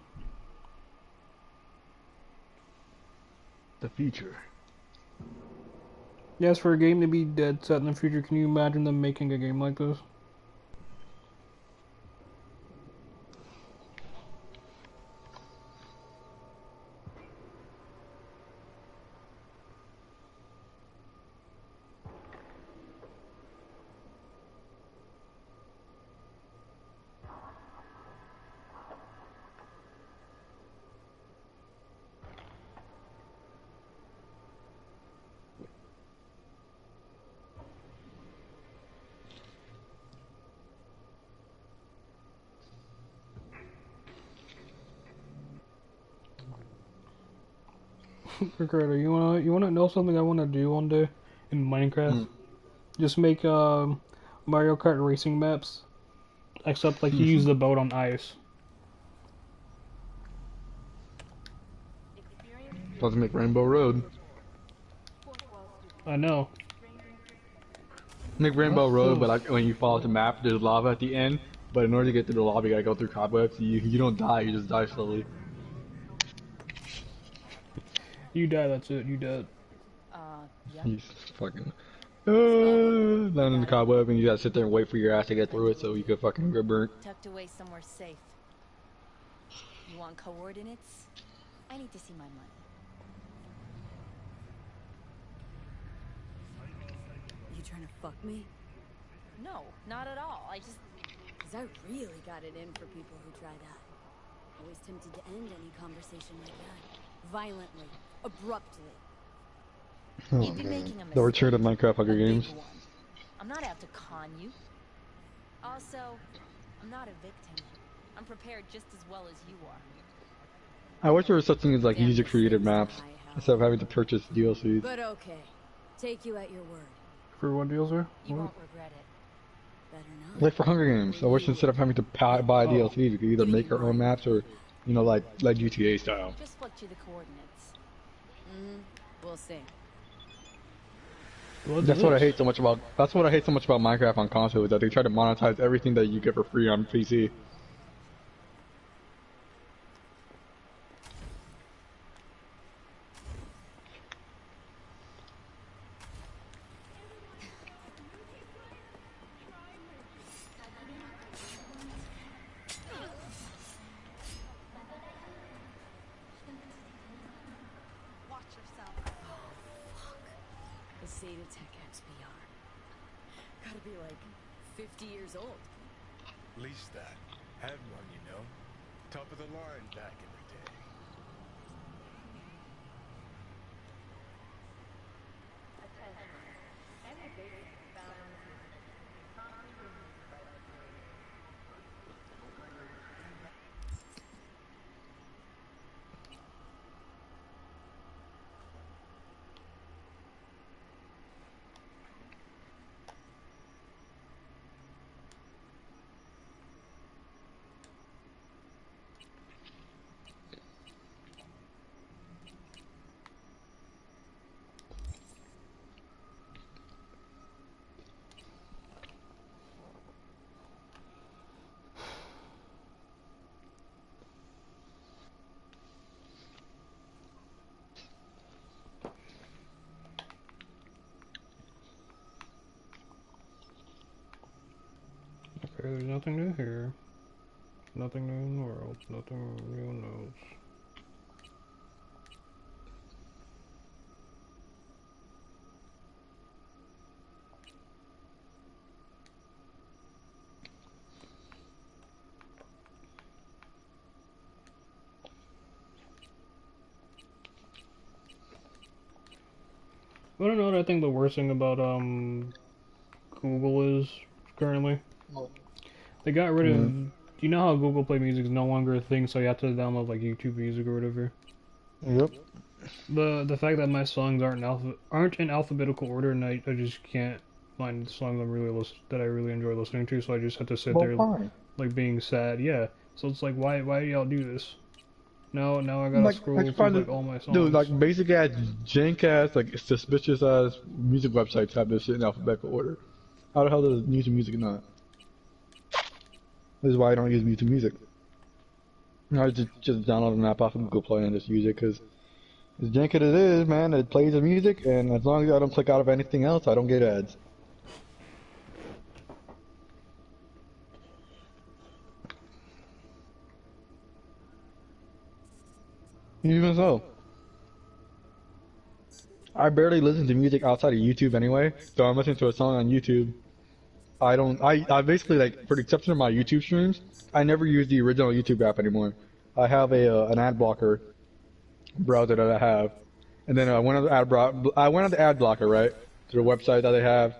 The future. Yes, for a game to be dead set in the future, can you imagine them making a game like this? Ricardo, you wanna know something I wanna do one day in Minecraft? Just make Mario Kart racing maps, except like you use the boat on ice. Supposed to make Rainbow Road. I know. Make Rainbow Road, but like when you fall off the map, there's lava at the end. But in order to get through the lava, you gotta go through cobwebs. You don't die, you just die slowly. You die, that's it. You dead. Yeah? You fucking land in the cobweb, and you gotta sit there and wait for your ass to get through it so you can fucking get burnt. Tucked away somewhere safe. You want coordinates? I need to see my money. You trying to fuck me? No, not at all. I just... 'Cause I really got it in for people who try that. Always tempted to end any conversation like that. Violently. Abruptly. Oh You'd be man. making a The mistake. return of Minecraft Hunger A big Games. one. I'm not out to con you. Also, I'm not a victim. I'm prepared just as well as you are. I wish there was such thing as like Damn, user this created thing's a maps high hell. instead of having to purchase DLCs. But okay. Take you at your word. For what deals are? You What? won't regret it. Better not. Like for Hunger Games, I wish instead of having to buy Oh. DLCs, we could either make our own maps or, you know, like GTA style. Just flipped you the coordinates. We'll see. What's That's what I this? hate so much about. That's what I hate so much about Minecraft on console is that they try to monetize everything that you get for free on PC. Watch yourself. Oh, fuck. The Zetatech XPR. Gotta be like 50 years old. At least that. Had one, you know. Top of the line back in the day. Okay, there's nothing new here. Nothing new in the world. Nothing new in notes. I don't know what I think the worst thing about Google is currently. They got rid of. You know how Google Play Music is no longer a thing, so you have to download like YouTube Music or whatever. Yep. The fact that my songs aren't in alphabetical order, and I just can't find songs that I really enjoy listening to, so I just have to sit Well, there fine. like being sad. Yeah. So it's like why do y'all do this? Now I gotta scroll through find like all my songs. dude, like basic ass, jank ass, like suspicious ass music websites have this shit in alphabetical order. How the hell does YouTube Music not? This is why I don't use YouTube Music. I just download an app off of Google Play and just use it because as jank as it is, man, it plays the music, and as long as I don't click out of anything else, I don't get ads. Even so, I barely listen to music outside of YouTube anyway, so I'm listening to a song on YouTube. I basically, like, for the exception of my YouTube streams, I never use the original YouTube app anymore. I have an ad blocker browser that I have, and then I went on the ad blocker, right, to the website that they have,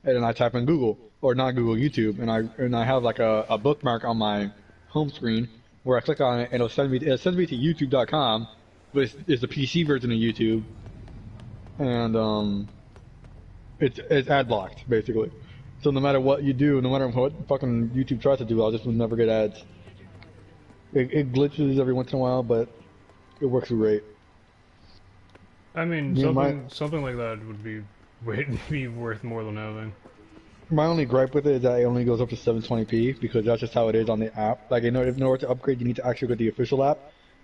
and then I type in Google, or not Google, YouTube, and I have like a bookmark on my home screen where I click on it and it sends me to YouTube.com, but it's the PC version of YouTube, and it's ad blocked basically. So no matter what you do, no matter what fucking YouTube tries to do, I'll just never get ads. It glitches every once in a while, but it works great. I mean, Yeah, something like that would be worth more than nothing. my only gripe with it is that it only goes up to 720p because that's just how it is on the app. Like in order to upgrade, you need to actually get the official app,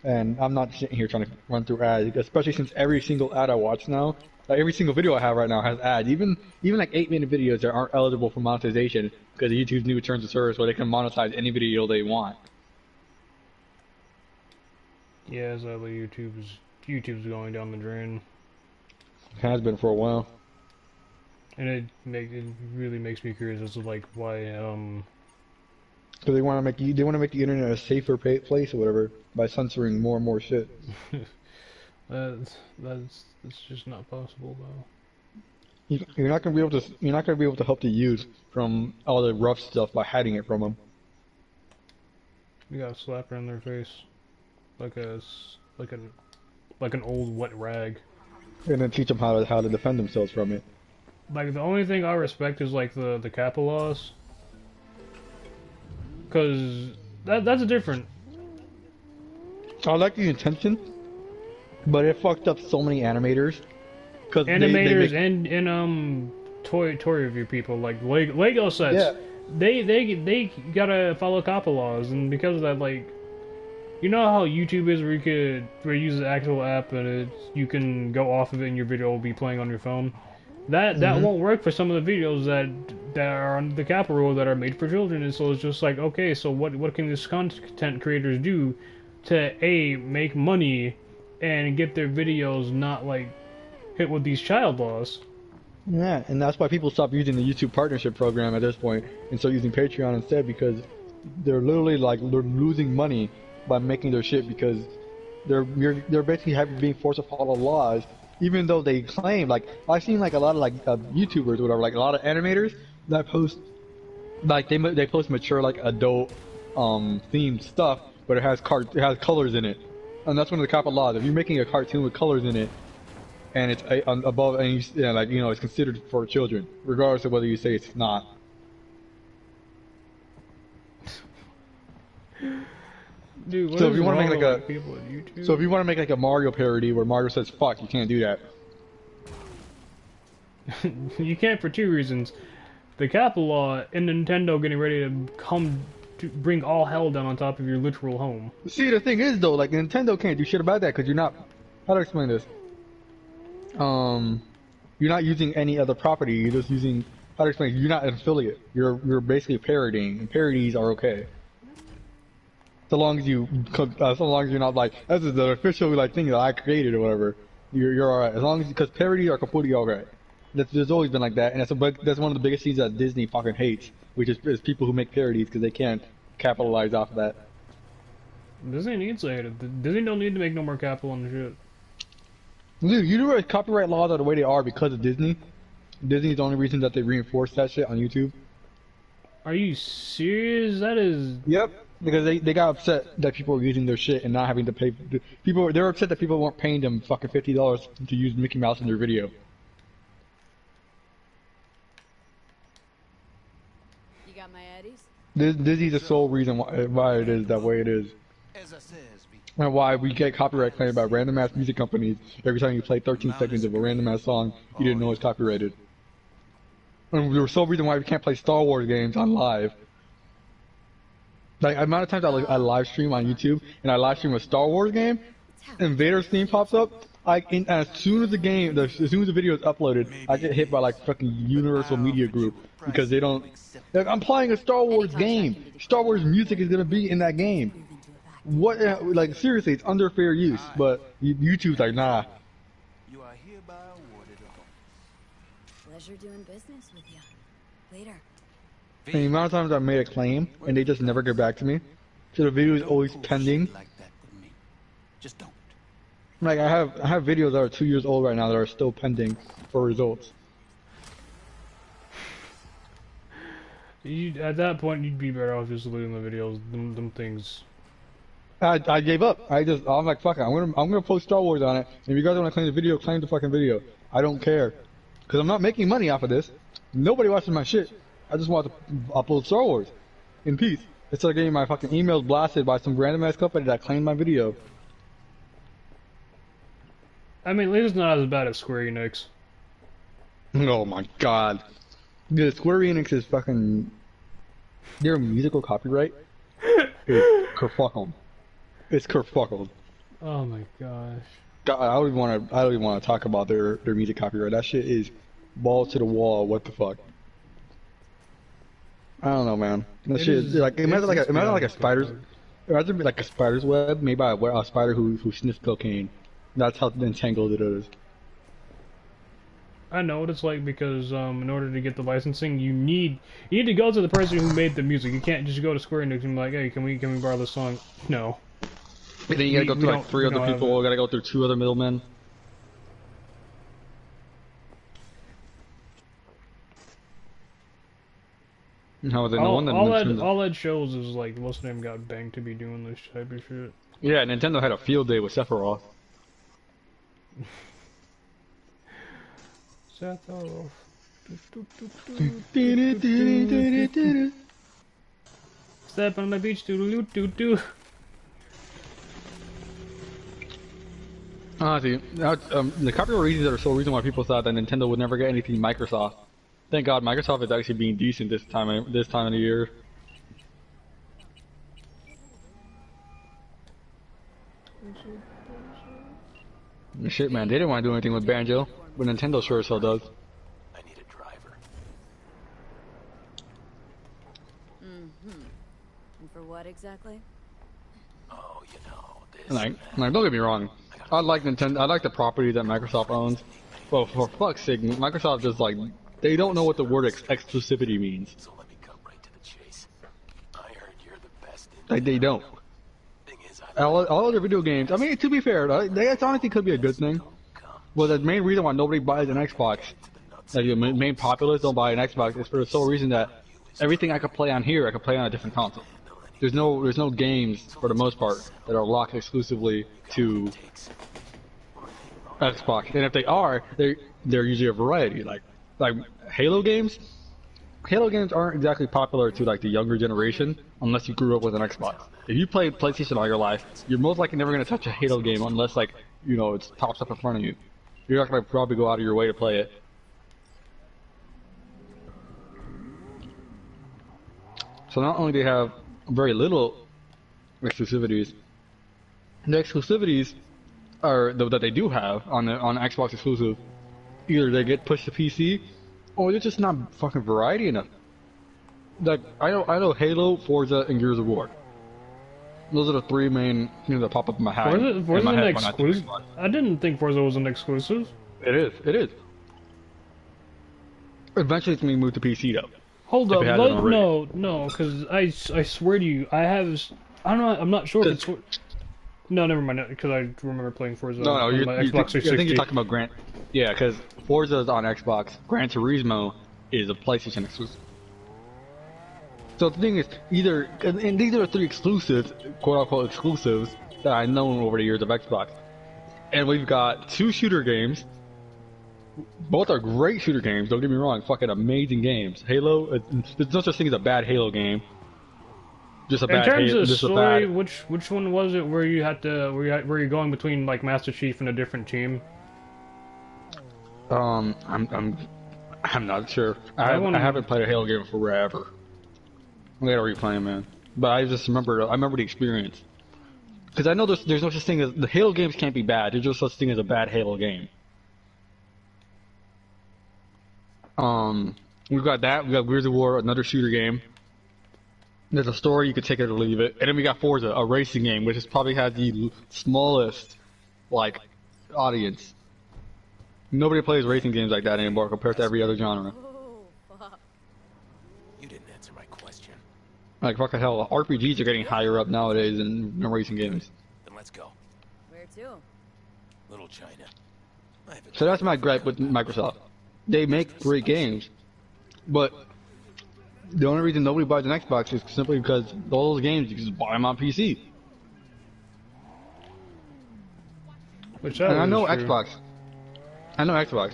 and I'm not sitting here trying to run through ads, especially since every single ad I watch now, like every single video I have right now has ads. Even like 8-minute videos that aren't eligible for monetization because YouTube's new terms of service where they can monetize any video they want. Yeah, sadly, YouTube's going down the drain, Has been for a while. and it really makes me curious as to like why Because they want to make the internet a safer place or whatever by censoring more and more shit. That's just not possible though. You're not gonna be able to. You're not gonna be able to help the youth from all the rough stuff by hiding it from them. You gotta slap her in their face, like an old wet rag. And then teach them how to defend themselves from it. Like the only thing I respect is like the Kappa laws, cause that's different. I like the intention, but it fucked up so many animators. Cause Animators they make... and toy review people like Lego sets. Yeah. They gotta follow Kappa laws, and because of that, like, you know how YouTube is, where you use the actual app and you can go off of it and your video will be playing on your phone. That won't work for some of the videos that are on the Kappa rule that are made for children, and so it's just like, okay, so what can these content creators do to make money and get their videos not like hit with these child laws? Yeah, and that's why people stop using the YouTube partnership program at this point and start using Patreon instead, because they're literally like they're losing money by making their shit, because they're basically being forced to follow laws, even though they claim, like, I've seen like a lot of like YouTubers or whatever, like a lot of animators that post like they post mature like adult themed stuff, but it has colors in it, and that's one of the Kappa laws. If you're making a cartoon with colors in it and it's above, and it's considered for children, regardless of whether you say it's not. Dude, so if you want to make like a Mario parody where Mario says fuck, you can't do that. You can't for two reasons: the Kappa law and Nintendo getting ready to bring all hell down on top of your literal home. See, the thing is though, like Nintendo can't do shit about that because you're not. How to explain this? You're not using any other property. You're just using. How to explain? You're not an affiliate. You're basically parodying, and parodies are okay. So long as you're not like, this is the official like thing that I created or whatever, you're alright. As long as, because parodies are completely alright. There's always been like that, and that's one of the biggest things that Disney fucking hates, which is people who make parodies because they can't capitalize off of that. Disney needs to hate it. Disney don't need to make no more capital on the shit. Dude, you know what copyright laws are the way they are because of Disney? Disney's the only reason that they reinforce that shit on YouTube. Are you serious? That is... Yep. Because they got upset that people were using their shit and not having to pay. They're upset that people weren't paying them fucking $50 to use Mickey Mouse in their video. You got my Eddies? Disney's the sole reason why it is that way it is. And why we get copyright claimed by random ass music companies every time you play 13 seconds of a random ass song you didn't know it's copyrighted. And the sole reason why we can't play Star Wars games on live. Like, the amount of times I live stream on YouTube, and I live stream a Star Wars game, and Vader's theme pops up, as soon as the video is uploaded, I get hit by like fucking Universal Media Group, because they don't, like, I'm playing a Star Wars game, Star Wars music is gonna be in that game. What, like, seriously, it's under fair use, but YouTube's like, nah. You are hereby awarded Pleasure doing business with you. Later. And the amount of times I made a claim and they just never get back to me, so the video is always pending. Just don't. Like I have videos that are 2 years old right now that are still pending for results. At that point, you'd be better off just deleting the videos. Them things. I gave up. I'm like, fuck it. I'm gonna post Star Wars on it. And if you guys want to claim the video, claim the fucking video. I don't care, because I'm not making money off of this. Nobody watches my shit. I just want to upload Star Wars in peace. Instead of getting my fucking emails blasted by some random ass company that claimed my video. I mean, at least it's not as bad as Square Enix. Oh my god. Dude, Square Enix is fucking... Their musical copyright is kerfuckled. It's kerfuckled. Oh my gosh. God, I don't even want to talk about their music copyright. That shit is balls to the wall. What the fuck? I don't know, man. That shit is like, imagine like a spider's web made by a spider who sniffs cocaine. That's how entangled it is. I know what it's like because in order to get the licensing, you need to go to the person who made the music. You can't just go to Square Enix and be like, hey, can we borrow this song? No, And then you gotta go we through like don't three we other don't have people. it. You gotta go through two other middlemen. No, then no one then. All that shows is like most of them got banged to be doing this type of shit. Yeah, Nintendo had a field day with Sephiroth. Sephiroth. Step on the beach, doo doo doo. Honestly, the copyright reasons are the sole reason why people thought that Nintendo would never get anything Microsoft. Thank God Microsoft is actually being decent this time of the year. Shit, man, they didn't want to do anything with Banjo, but Nintendo sure as hell does. I need a driver. And for what exactly? Oh, you know, this. Like, don't get me wrong. I like Nintendo. I like the property that Microsoft owns. But for fuck's sake, Microsoft just like they don't know what the word exclusivity means. So let me come right to the chase. I heard you're the best in Like they don't. thing is, All other video games. I mean, to be fair, that honestly could be a good thing. Well, the main reason why nobody buys an Xbox, like the main populace don't buy an Xbox, is for the sole reason that everything I could play on here, I could play on a different console. There's no games for the most part that are locked exclusively to Xbox, and if they are, they're usually a variety. Like Halo games. Halo games aren't exactly popular to like the younger generation unless you grew up with an Xbox. If you played PlayStation all your life, you're most likely never gonna touch a Halo game unless like it pops up in front of you. You're not gonna probably go out of your way to play it. So not only do they have very little exclusivities, the exclusivities are that they do have on Xbox exclusive. Either they get pushed to PC, or they're just not fucking variety enough. Like I know Halo, Forza, and Gears of War. Those are the three main things that pop up in my head. Forza's an exclusive. I didn't think Forza was an exclusive. It is. It is. Eventually, it's gonna be moved to PC though. Hold up, no, because I swear to you, I'm not sure if it's. No, never mind, because I remember playing Forza on my Xbox 360. I think you're talking about Gran. Yeah, because Forza is on Xbox. Gran Turismo is a PlayStation exclusive. So the thing is, and these are the three exclusives, quote-unquote exclusives, that I know over the years of Xbox. And we've got two shooter games. Both are great shooter games, don't get me wrong, fucking amazing games. Halo, there's no such thing as a bad Halo game. Just a bad Halo. In terms of story, which one was it where you had to, where you're going between like Master Chief and a different team? I'm not sure. I haven't played a Halo game forever. I gotta replay them, man. But I just remember the experience. Because I know there's no such thing as, the Halo games can't be bad, there's no such thing as a bad Halo game. We've got that, we got Gears of War, another shooter game. There's a story, you could take it or leave it. And then we got Forza, a racing game, which is probably has the smallest, like, audience. Nobody plays racing games like that anymore compared to every other genre. You didn't answer my question. Like, fucking hell, RPGs are getting higher up nowadays than racing games. Then let's go. Where to? Little China. So that's my gripe with Microsoft. They make great games, but the only reason nobody buys an Xbox is simply because all those games you can just buy them on PC. Which and I know Xbox. I know Xbox.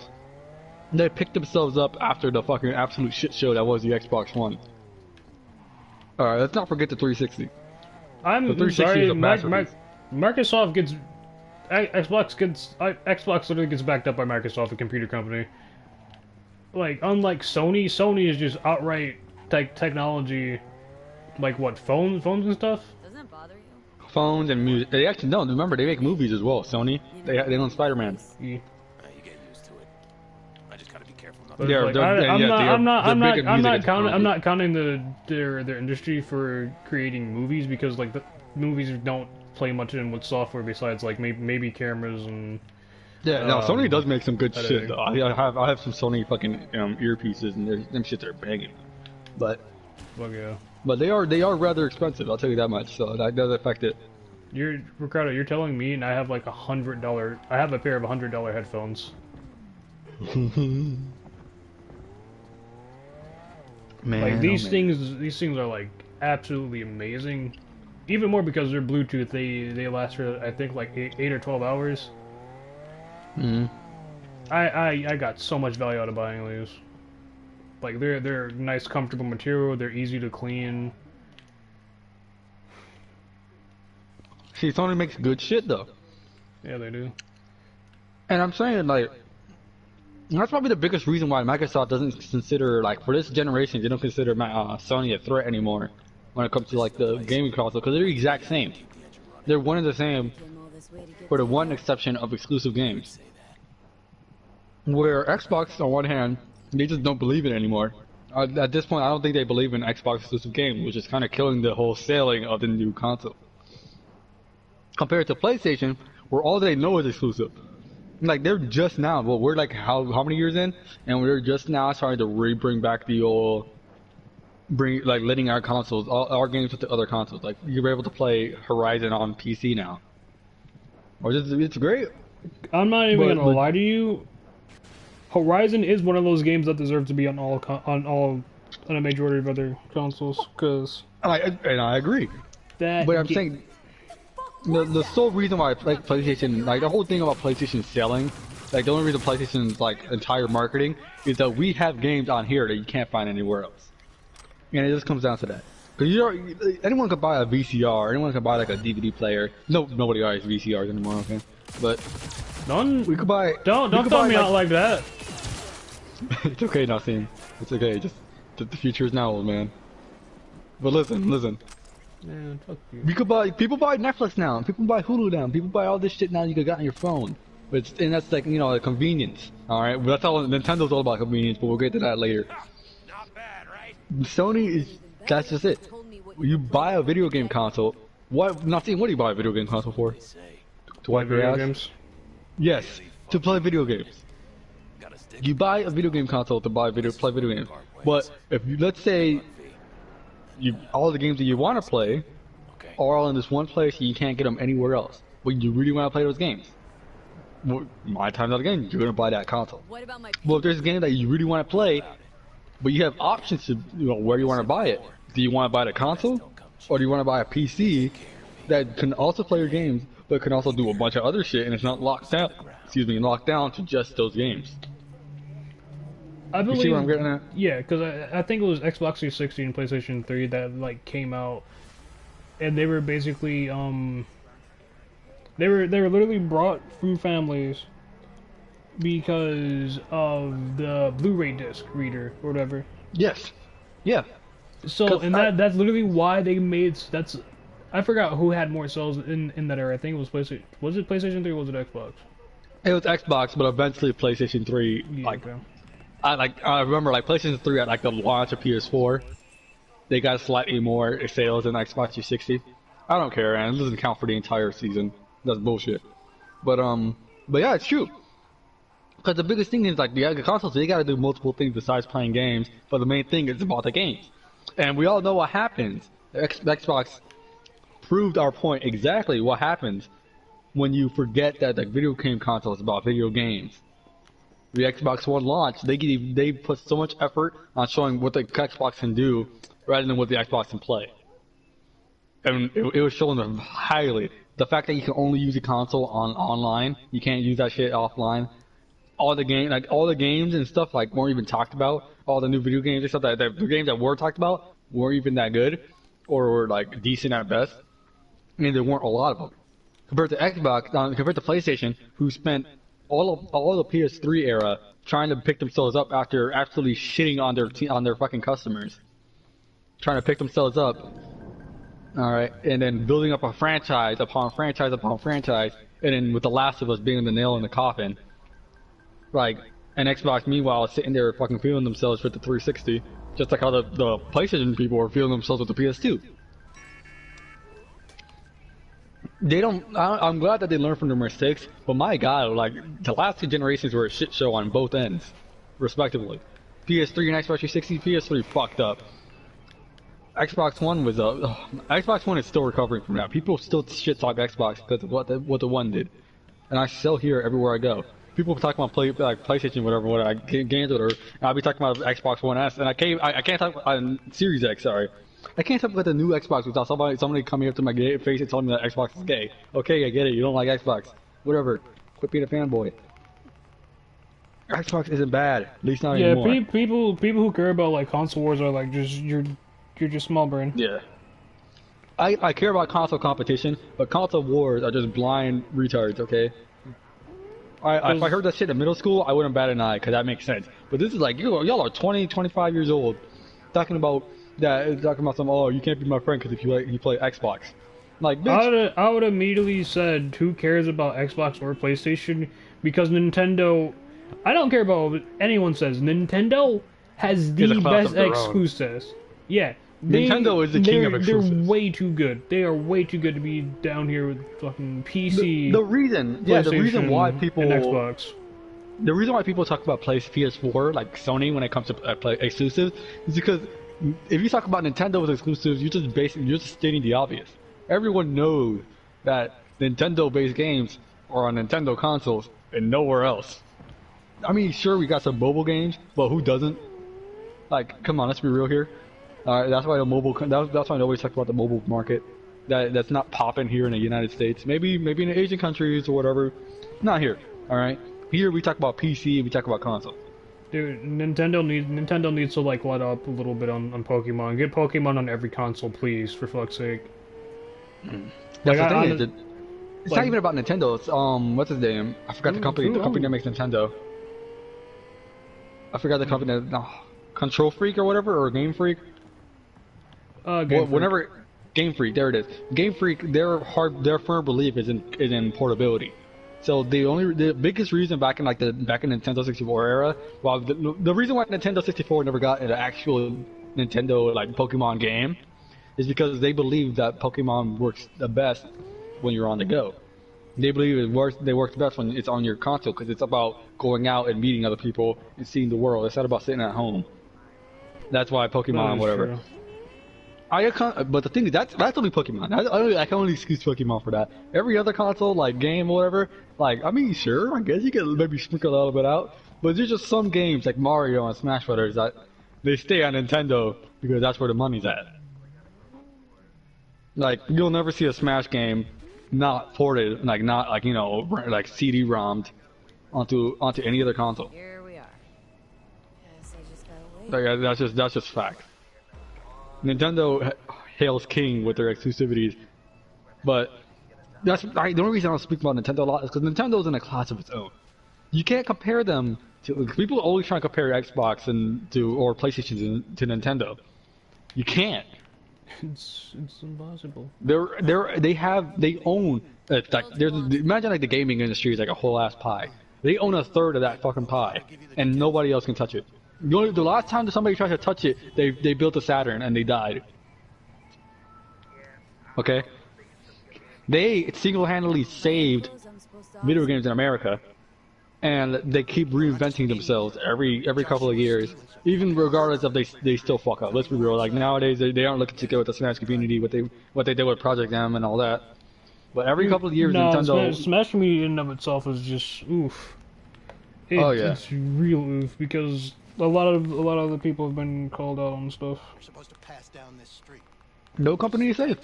They picked themselves up after the fucking absolute shit show that was the Xbox One. Alright, let's not forget the 360. I'm sorry, Microsoft gets... Xbox literally gets backed up by Microsoft, a computer company. Like, unlike Sony, Sony is just outright technology, like what, phones and stuff? Doesn't that bother you? Phones and music. They actually don't. Remember, they make movies as well. Sony. They own Spider-Man. Yeah. You get used to it. I just gotta be careful not I'm not counting their industry for creating movies because like the movies don't play much in with software besides like maybe cameras and Yeah, no, Sony does make some good I shit dig. though. I have some Sony fucking earpieces and them shits are banging. But Fuck yeah. they are rather expensive. I'll tell you that much. So that does affect it. Ricardo, you're telling me, and I have like $100. I have a pair of $100 headphones. Man, Like these oh, man. things are like absolutely amazing. Even more because they're Bluetooth. They last for I think like 8 or 12 hours. Mm-hmm. I got so much value out of buying these. Like they're nice, comfortable material. They're easy to clean. See, Sony makes good shit though. Yeah, they do. And I'm saying like that's probably the biggest reason why Microsoft doesn't consider like for this generation they don't consider Sony a threat anymore when it comes to like the gaming console because they're the exact same. They're one and the same, for the one exception of exclusive games. Where Xbox, on one hand, they just don't believe it anymore. At this point, I don't think they believe in Xbox exclusive games, which is kind of killing the whole selling of the new console. Compared to PlayStation, where all they know is exclusive. Like they're just now, well, we're like how many years in, and we're just now starting to bring back the old, letting our consoles, all our games with the other consoles. Like you're able to play Horizon on PC now, it's great. I'm not even gonna lie to you. Horizon is one of those games that deserves to be on on a majority of other consoles, because I agree. That but I'm saying the sole reason why like PlayStation, like the whole thing about PlayStation selling, like the only reason PlayStation's like entire marketing is that we have games on here that you can't find anywhere else, and it just comes down to that. Because anyone could buy a VCR, anyone could buy like a DVD player. No, nobody buys VCRs anymore, okay? But we could buy. Don't throw me out like that. It's okay, Nassim. It's okay. Just the future is now, old man. But listen. Man, fuck you. People buy Netflix now. People buy Hulu now. People buy all this shit now you got on your phone. And that's like, you know, a convenience. All right, but that's all. Nintendo's all about convenience, but we'll get to that later. Not bad, right? Sony is. That's just it. You buy a video game console. What? Nassim, what do you buy a video game console for? To wipe your ass? Games? Yes, to play video games. You buy a video game console to play video games. But if you, let's say, all the games that you want to play are all in this one place and you can't get them anywhere else, but you really want to play those games, well, 9 times out of game, you're gonna buy that console. Well, if there's a game that you really want to play, but you have options to, where you want to buy it. Do you want to buy the console, or do you want to buy a PC that can also play your games, but can also do a bunch of other shit, and it's not locked down? Locked down to just those games. I believe, you see what I'm getting at? Yeah, because I think it was Xbox 360 and PlayStation 3 that like came out, and they were basically they were literally brought from families because of the Blu-ray disc reader or whatever. Yes. Yeah. So and that's literally why they made that's. I forgot who had more sales in that era. I think it was PlayStation. Was it PlayStation 3 or was it Xbox? It was Xbox, but eventually PlayStation 3. Yeah, like, okay. I remember like PlayStation 3 at like the launch of PS4, they got slightly more sales than Xbox 360. I don't care, man. It doesn't count for the entire season. That's bullshit. But yeah, it's true. Because the biggest thing is like the consoles, they gotta do multiple things besides playing games. But the main thing is about the games, and we all know what happens. Xbox proved our point exactly. What happens when you forget that the video game console is about video games. The Xbox One launch, they put so much effort on showing what the Xbox can do rather than what the Xbox can play. And it was showing them highly. The fact that you can only use a console online, you can't use that shit offline. All the games and stuff like weren't even talked about. All the new video games and stuff the games that were talked about weren't even that good, or were like decent at best. I mean, there weren't a lot of them compared to Xbox, compared to PlayStation, who spent all the PS3 era trying to pick themselves up after absolutely shitting on their fucking customers, trying to pick themselves up. All right, and then building up a franchise upon franchise upon franchise, and then with The Last of Us being the nail in the coffin. Like, and Xbox meanwhile is sitting there fucking feeling themselves with the 360, just like how the PlayStation people were feeling themselves with the PS2. They don't. I'm glad that they learned from their mistakes, but my God, like the last two generations were a shit show on both ends, respectively. PS3 and Xbox 360. PS3 fucked up. Xbox One was Xbox One is still recovering from that. People still shit talk Xbox because of what the one did, and I still hear it everywhere I go. People talk about PlayStation, whatever, games, whatever. And I'll be talking about Xbox One S, and I can't talk on Series X. Sorry, I can't talk about the new Xbox without somebody coming up to my face and telling me that Xbox is gay. Okay, I get it. You don't like Xbox, whatever. Quit being a fanboy. Xbox isn't bad, at least not Yeah, anymore. people who care about like console wars are like just you're just small brain. Yeah. I care about console competition, but console wars are just blind retards, okay? If I heard that shit in middle school, I wouldn't bat an eye, because that makes sense. But this is like, y'all are 20, 25 years old, talking about some, oh, you can't be my friend because if you play Xbox. Like, bitch. I would immediately said, who cares about Xbox or PlayStation? Because Nintendo, I don't care about what anyone says. Nintendo has the best exclusives. Yeah. Nintendo is the king of exclusives. They're way too good. They are way too good to be down here with fucking PC. The reason why people and Xbox. The reason why people talk about PS4 like Sony when it comes to play exclusives is because if you talk about Nintendo's exclusives, you're just stating the obvious. Everyone knows that Nintendo-based games are on Nintendo consoles and nowhere else. I mean, sure, we got some mobile games, but who doesn't? Like, come on, let's be real here. That's why that's why nobody talks about the mobile market. That's not popping here in the United States. Maybe in the Asian countries or whatever. Not here. All right. Here we talk about PC. We talk about console. Dude, Nintendo needs to like let up a little bit on Pokemon. Get Pokemon on every console, please, for fuck's sake. That's the thing. It's not even about Nintendo. It's what's his name? I forgot the company. The company that makes Nintendo. I forgot the company that Control Freak or whatever, or Game Freak. Game Freak, there it is. Game Freak, their firm belief is in portability. So the biggest reason back in Nintendo 64 era, well, the reason why Nintendo 64 never got an actual Nintendo like Pokemon game, is because they believe that Pokemon works the best when you're on the go. They believe they work the best when it's on your console because it's about going out and meeting other people and seeing the world. It's not about sitting at home. That's why Pokemon, whatever. True. But the thing is, that's only Pokemon. I can only excuse Pokemon for that. Every other console, like game or whatever, like I mean, sure, I guess you can maybe sprinkle a little bit out. But there's just some games like Mario and Smash Brothers that they stay on Nintendo because that's where the money's at. Like you'll never see a Smash game not ported, like CD-ROM'd onto any other console. Here we are. Guess I just gotta wait. Like, that's just fact. Nintendo hails king with their exclusivities, but the only reason I don't speak about Nintendo a lot is because Nintendo's in a class of its own. You can't compare them to people always try to compare Xbox or PlayStation to Nintendo. You can't. It's impossible. They own imagine like the gaming industry is like a whole ass pie. They own a third of that fucking pie, and nobody else can touch it. The last time that somebody tried to touch it, they built a Saturn and they died. Okay? They single-handedly saved video games in America, and they keep reinventing themselves every couple of years, even regardless of they still fuck up. Let's be real. Like nowadays, they aren't looking to get with the Smash community what they did with Project M and all that. But every couple of years, Nintendo Smash community in and of itself is just oof. It's real oof because a lot of the people have been called out on stuff. Supposed to pass down this street. No company is safe.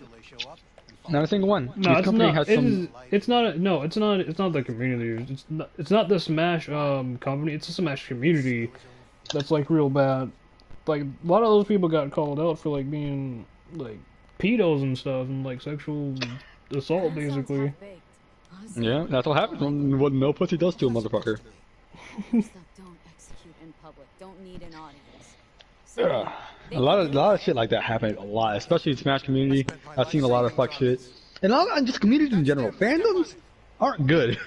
Not a single one. No, Each company has some... It's not the community. It's not the Smash company. It's the Smash community that's like real bad. Like a lot of those people got called out for like being like pedos and stuff and like sexual assault basically. Yeah, that's what happens when what no pussy does to a motherfucker. Don't execute in public. Don't need an audience. A lot of shit like that happens a lot, especially in Smash community. I've seen a lot of fuck shit, and just communities in general. Fandoms aren't good.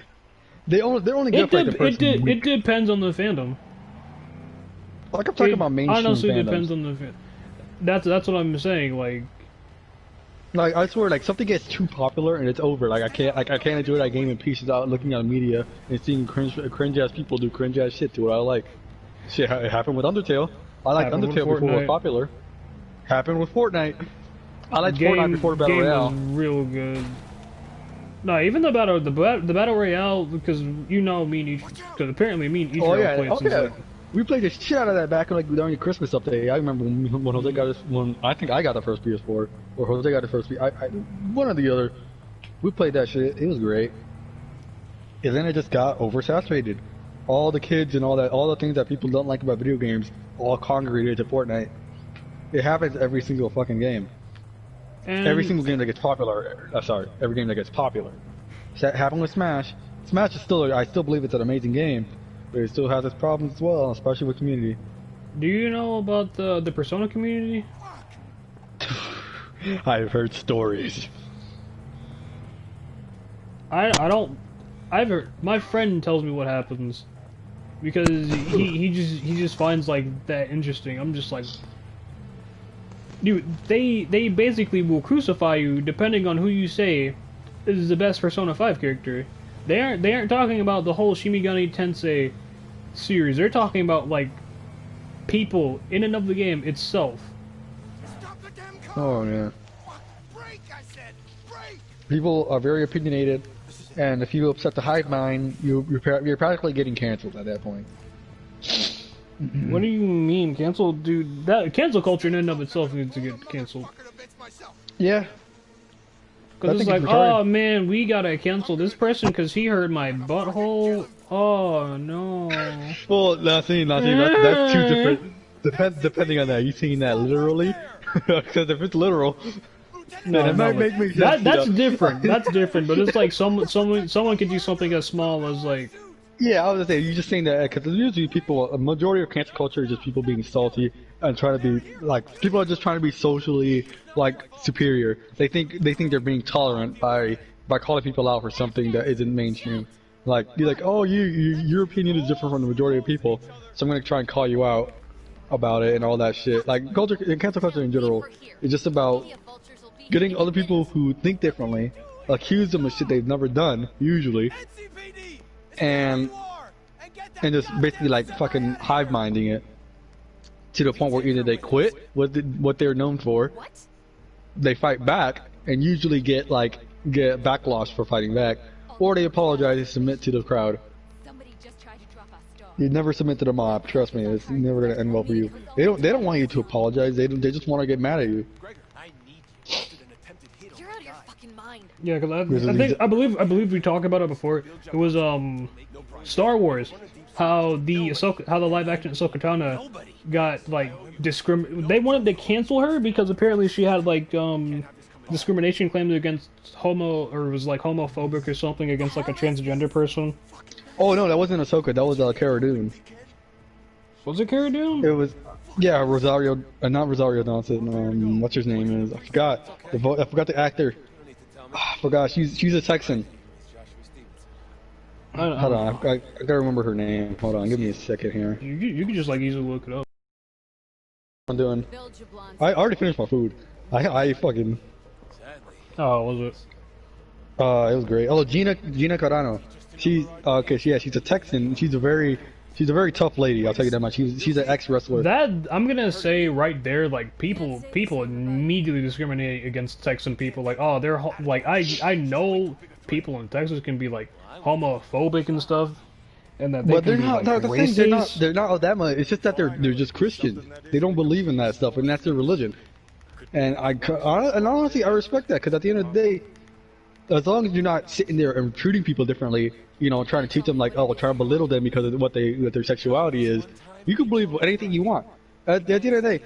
They're only good for like the first week. It depends on the fandom. Like I'm talking about mainstream honestly, fandoms. Depends on the fan. That's what I'm saying. Like Like I swear, like something gets too popular and it's over. Like I can't enjoy that game in pieces out looking at media and seeing cringe ass people do cringe ass shit to what I like. Shit, it happened with Undertale. I liked Happened with Undertale before it was Fortnite. popular. Happened with Fortnite. I liked Fortnite Game before Battle game was Royale. real good. No, even the battle royale, because you know me and because apparently me and Oh Ichiro yeah, played oh since yeah. like We played the shit out of that back in like during the Christmas update. I remember when Jose got his when I think I got the first PS4 or Jose got the first one or the other. We played that shit. It was great. And then it just got oversaturated. All the kids and all the things that people don't like about video games all congregated to Fortnite. It happens every single fucking game. Every single game that gets popular. Sorry, every game that gets popular. That happened with Smash. Smash is still, I still believe it's an amazing game, but it still has its problems as well, especially with community. Do you know about the Persona community? I've heard stories. I don't. I've heard, my friend tells me what happens because he just finds like that interesting. I'm just like, dude, they basically will crucify you depending on who you say is the best Persona 5 character. They aren't talking about the whole Shimigami Tensei series. They're talking about like people in and of the game itself. Oh yeah. People are very opinionated, and if you upset the hive mind, you're practically getting canceled at that point. What do you mean cancel, dude? That cancel culture in and of itself needs to get canceled. Yeah. Because it's like, oh man, we gotta cancel this person because he heard my butthole. Oh no. Well, that's too different. Depending on that, you saying that literally? Because if it's literal, no, it might make me. That's different. That's different. But it's like someone could do something as small as like. Yeah, I was gonna say you're just saying that because usually a majority of cancel culture is just people being salty and trying to be like people are just trying to be socially like superior. They think they're being tolerant by calling people out for something that isn't mainstream. Like you're like, oh, your opinion is different from the majority of people, so I'm gonna try and call you out about it and all that shit. Like culture and cancel culture in general is just about getting other people who think differently, accuse them of shit they've never done usually. And just basically like fucking hive minding it to the point where either they quit what they're known for, they fight back and usually get backlash for fighting back, or they apologize and submit to the crowd. You never submit to the mob. Trust me, it's never gonna end well for you. They don't want you to apologize. They just want to get mad at you. You're out of your fucking mind. Yeah, because I believe we talked about it before. It was Star Wars, how the live action Ahsoka Tano got like They wanted to cancel her because apparently she had like discrimination claims against or was like homophobic or something against like a transgender person. Oh no, that wasn't Ahsoka. That was Cara Dune. Was it Cara Dune? It was. Yeah, Rosario, not Rosario Dawson. What's his name is? I forgot. I forgot the actor. I forgot. She's a Texan. Hold on, I gotta remember her name. Hold on, give me a second here. You can just like easily look it up. I'm doing. I already finished my food. I fucking. Oh, was it? It was great. Oh, Gina Carano. She's okay. She's a Texan. She's a very tough lady. I'll tell you that much. She's an ex-wrestler. That I'm gonna say right there, like people immediately discriminate against Texan people. Like, oh, they're like I know people in Texas can be like homophobic and stuff, and that they but can they're be, not. like, The racist. thing, they're not that much. It's just that they're just Christians. They don't believe in that stuff, and that's their religion. And honestly, I respect that because at the end of the day, as long as you're not sitting there and treating people differently, you know, trying to teach them like, oh, trying to belittle them because of what their sexuality is, you can believe anything you want. At the end of the day,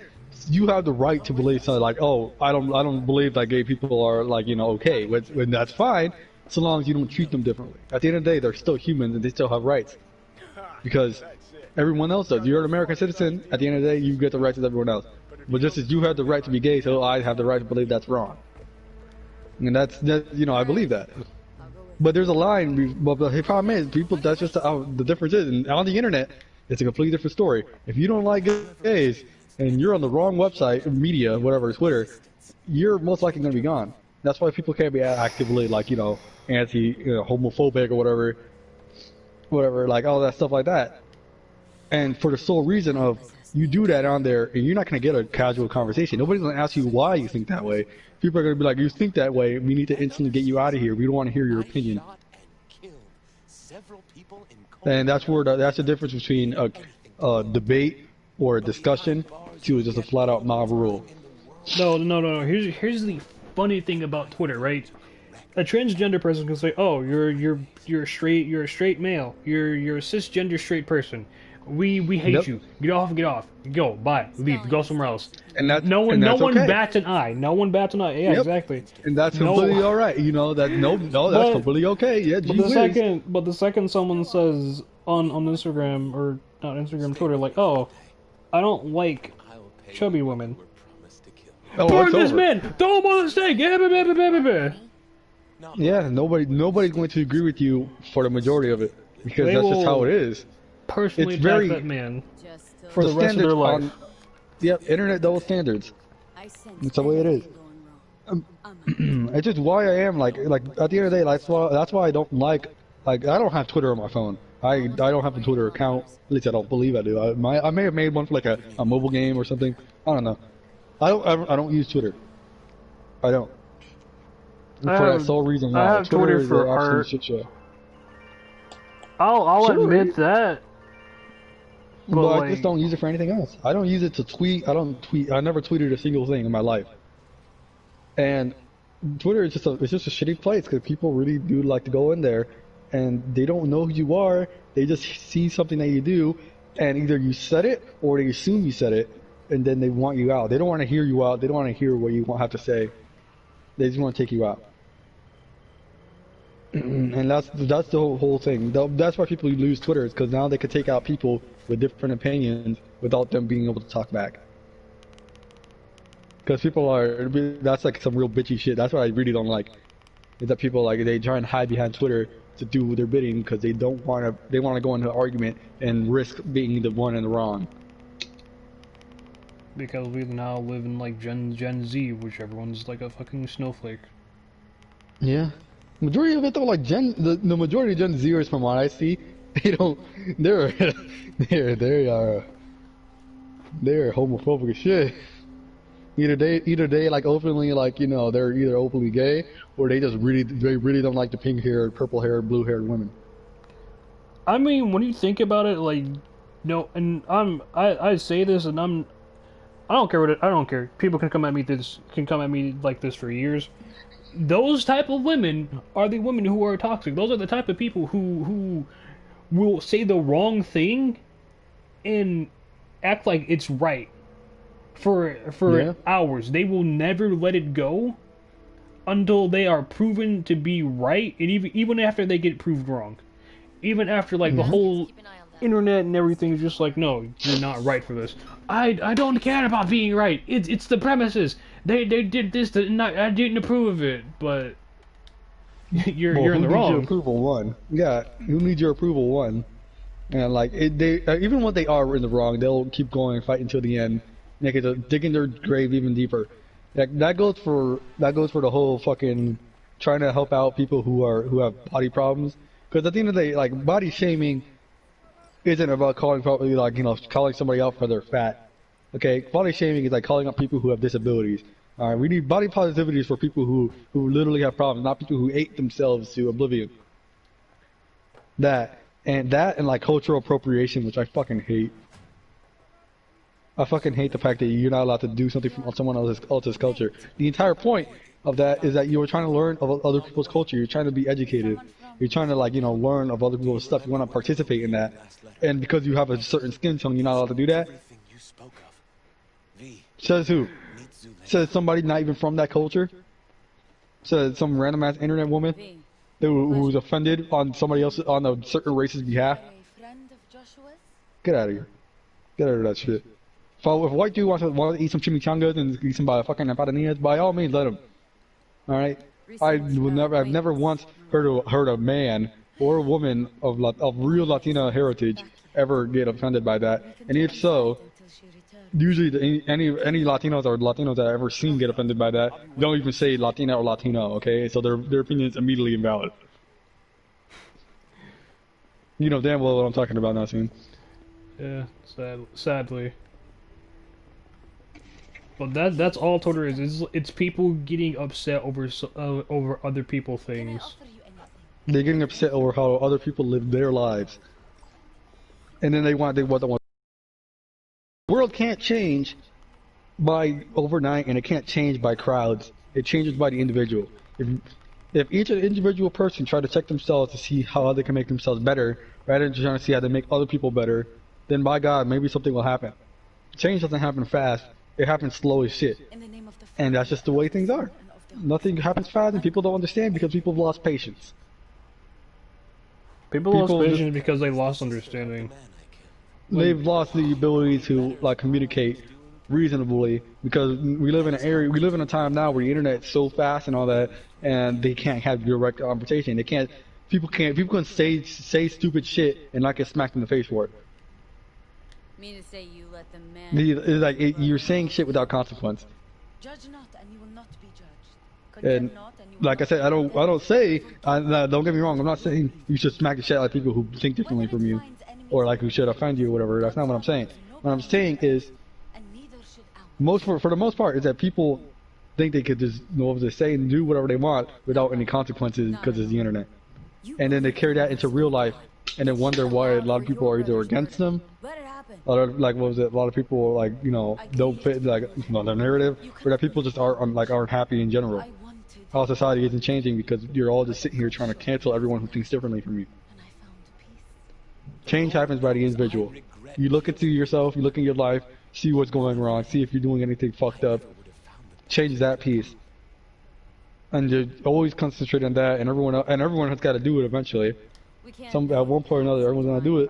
you have the right to believe something like, oh, I don't believe that gay people are like, you know, okay, when that's fine, so long as you don't treat them differently. At the end of the day, they're still humans and they still have rights because everyone else does. You're an American citizen. At the end of the day, you get the rights as everyone else. But just as you have the right to be gay, so I have the right to believe that's wrong. And that's you know, I believe that. But there's a line. But the problem is, people. That's just how the difference is. And on the internet, it's a completely different story. If you don't like gays and you're on the wrong website, media, whatever, Twitter, you're most likely going to be gone. That's why people can't be actively like, homophobic or whatever, like all that stuff like that. And for the sole reason of you do that on there, and you're not going to get a casual conversation. Nobody's going to ask you why you think that way. People are going to be like, you think that way, we need to instantly get you out of here. We don't want to hear your opinion. And that's where that's the difference between a debate or a discussion to just a flat out mob rule. No. Here's the funny thing about Twitter, right? A transgender person can say, "Oh, you're a straight male. You're a cisgender straight person. We hate you. Get off. Go. Bye. Leave. Go somewhere else." And that's no one okay. bats an eye. No one bats an eye. Yeah, exactly. And that's completely all right. You know that that's completely okay. Yeah. But the second someone says on Instagram or not Instagram, Twitter, like, "Oh, I don't like chubby women." Burn this man! Throw him on the stake! Yeah, nobody's going to agree with you for the majority of it because that's just how it is. Personally, it's very that man for the rest of their life. Internet double standards. That's the way it is. It's just why I am like at the end of the day, that's why I don't like I don't have Twitter on my phone. I don't have a Twitter account. At least I don't believe I do. I may have made one for like a mobile game or something. I don't know. I don't use Twitter. I don't. For that sole reason why. I have Twitter for art. Shit show. I'll admit that. But I just don't use it for anything else. I don't use it to tweet. I don't tweet. I never tweeted a single thing in my life. And Twitter is just a shitty place because people really do like to go in there, and they don't know who you are. They just see something that you do, and either you said it or they assume you said it. And then they want you out. They don't want to hear you out. They don't want to hear what you have to say. They just want to take you out. And that's the whole thing. That's why people lose Twitter, is because now they can take out people with different opinions without them being able to talk back. Because that's like some real bitchy shit. That's what I really don't like. Is that people they try and hide behind Twitter to do their bidding because they want to go into an argument and risk being the one in the wrong. Because we now live in Gen Z, which everyone's like a fucking snowflake. Yeah. Majority of it though, the majority of Gen Zers from what I see, they're homophobic as shit. Either they openly they're either openly gay or they really don't like the pink haired, purple haired, blue haired women. I mean, when you think about it, and I say this and I don't care I don't care. People can come at me like this for years. Those type of women are the women who are toxic. Those are the type of people who will say the wrong thing and act like it's right for hours. They will never let it go until they are proven to be right, and even after they get proved wrong. Even after the whole internet and everything is just no, you're not right for this. I don't care about being right. It's the premises. They did this and I didn't approve of it, but you're in the wrong. Your approval one. Yeah, who needs your approval one? And even when they are in the wrong, they'll keep going, fight until the end, digging their grave even deeper. That goes for the whole fucking trying to help out people who have body problems. Because at the end of the day, body shaming isn't about calling somebody out for their fat. Okay, body shaming is calling out people who have disabilities. All right, we need body positivity for people who literally have problems, not people who ate themselves to oblivion. That and cultural appropriation, which I fucking hate. I fucking hate the fact that you're not allowed to do something from someone else's culture. The entire point of that is that you were trying to learn of other people's culture. You're trying to be educated. You're trying to learn of other people's stuff. You want to participate in that. And because you have a certain skin tone, you're not allowed to do that. Says who? Says somebody not even from that culture? Says some random ass internet woman who was offended on somebody else on a certain race's behalf? Get out of here. Get out of that shit. If a white dude wants to eat some chimichangas and eat some fucking empanadillas, by all means let him. Alright? I've never once heard a man or a woman of real Latina heritage ever get offended by that. And if so, usually any Latinos or Latinos that I've ever seen get offended by that don't even say Latina or Latino, okay? So their opinion is immediately invalid. You know damn well what I'm talking about, Nassim. Yeah, sadly. But that's all Twitter is. It's people getting upset over other people things. They're getting upset over how other people live their lives, and then they want the world can't change by overnight, and it can't change by crowds. It changes by the individual. If each individual person try to check themselves to see how they can make themselves better, rather than trying to see how they make other people better, then by God, maybe something will happen. Change doesn't happen fast. It happens slow as shit. And that's just the way things are. Nothing happens fast and people don't understand because people have lost patience. People lost patience because they lost understanding. They've lost the ability to like communicate reasonably because we live in a time now where the internet's so fast and all that, and they can't have direct conversation. People can say stupid shit and not get smacked in the face for it. Mean to say you let the man... It's like you're saying shit without consequence. Judge not, and you will not be judged. And like I said, I don't don't get me wrong. I'm not saying you should smack the shit out of people who think differently from you, or like who should offend you or whatever. That's not what I'm saying. What I'm saying is, for the most part, is that people think they could just know what to say and do whatever they want without any consequences because it's the internet, and then they carry that into real life, and then wonder why a lot of people are either against them. A lot of, like, what was it? A lot of people, like, you know, don't fit, like, you know, their narrative, or that people just aren't happy in general. How society isn't changing because you're all just sitting here trying to cancel everyone who thinks differently from you. Change happens by the individual. You look into yourself, you look in your life, see what's going wrong, see if you're doing anything fucked up, change that piece. And you always concentrate on that, and everyone has got to do it eventually. At one point or another, everyone's gonna do it.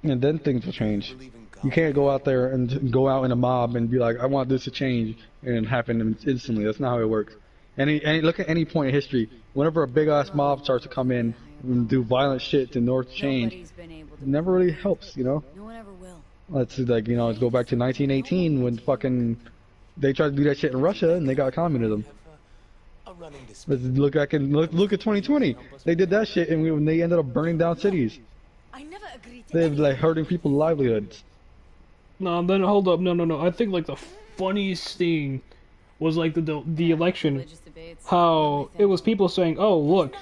And then things will change. You can't go out there and go out in a mob and be like, I want this to change, and happen instantly. That's not how it works. Look at any point in history. Whenever a big ass mob starts to come in and do violent shit in order to change, it never really helps, you know. No one ever will. Let's like, you know, let's go back to 1918 when fucking they tried to do that shit in Russia and they got communism. Let's look back and look at 2020. They did that shit and they ended up burning down cities. They're like hurting people's livelihoods. No, then hold up, no. I think like the funniest thing was like the election, how it was people saying, "Oh look,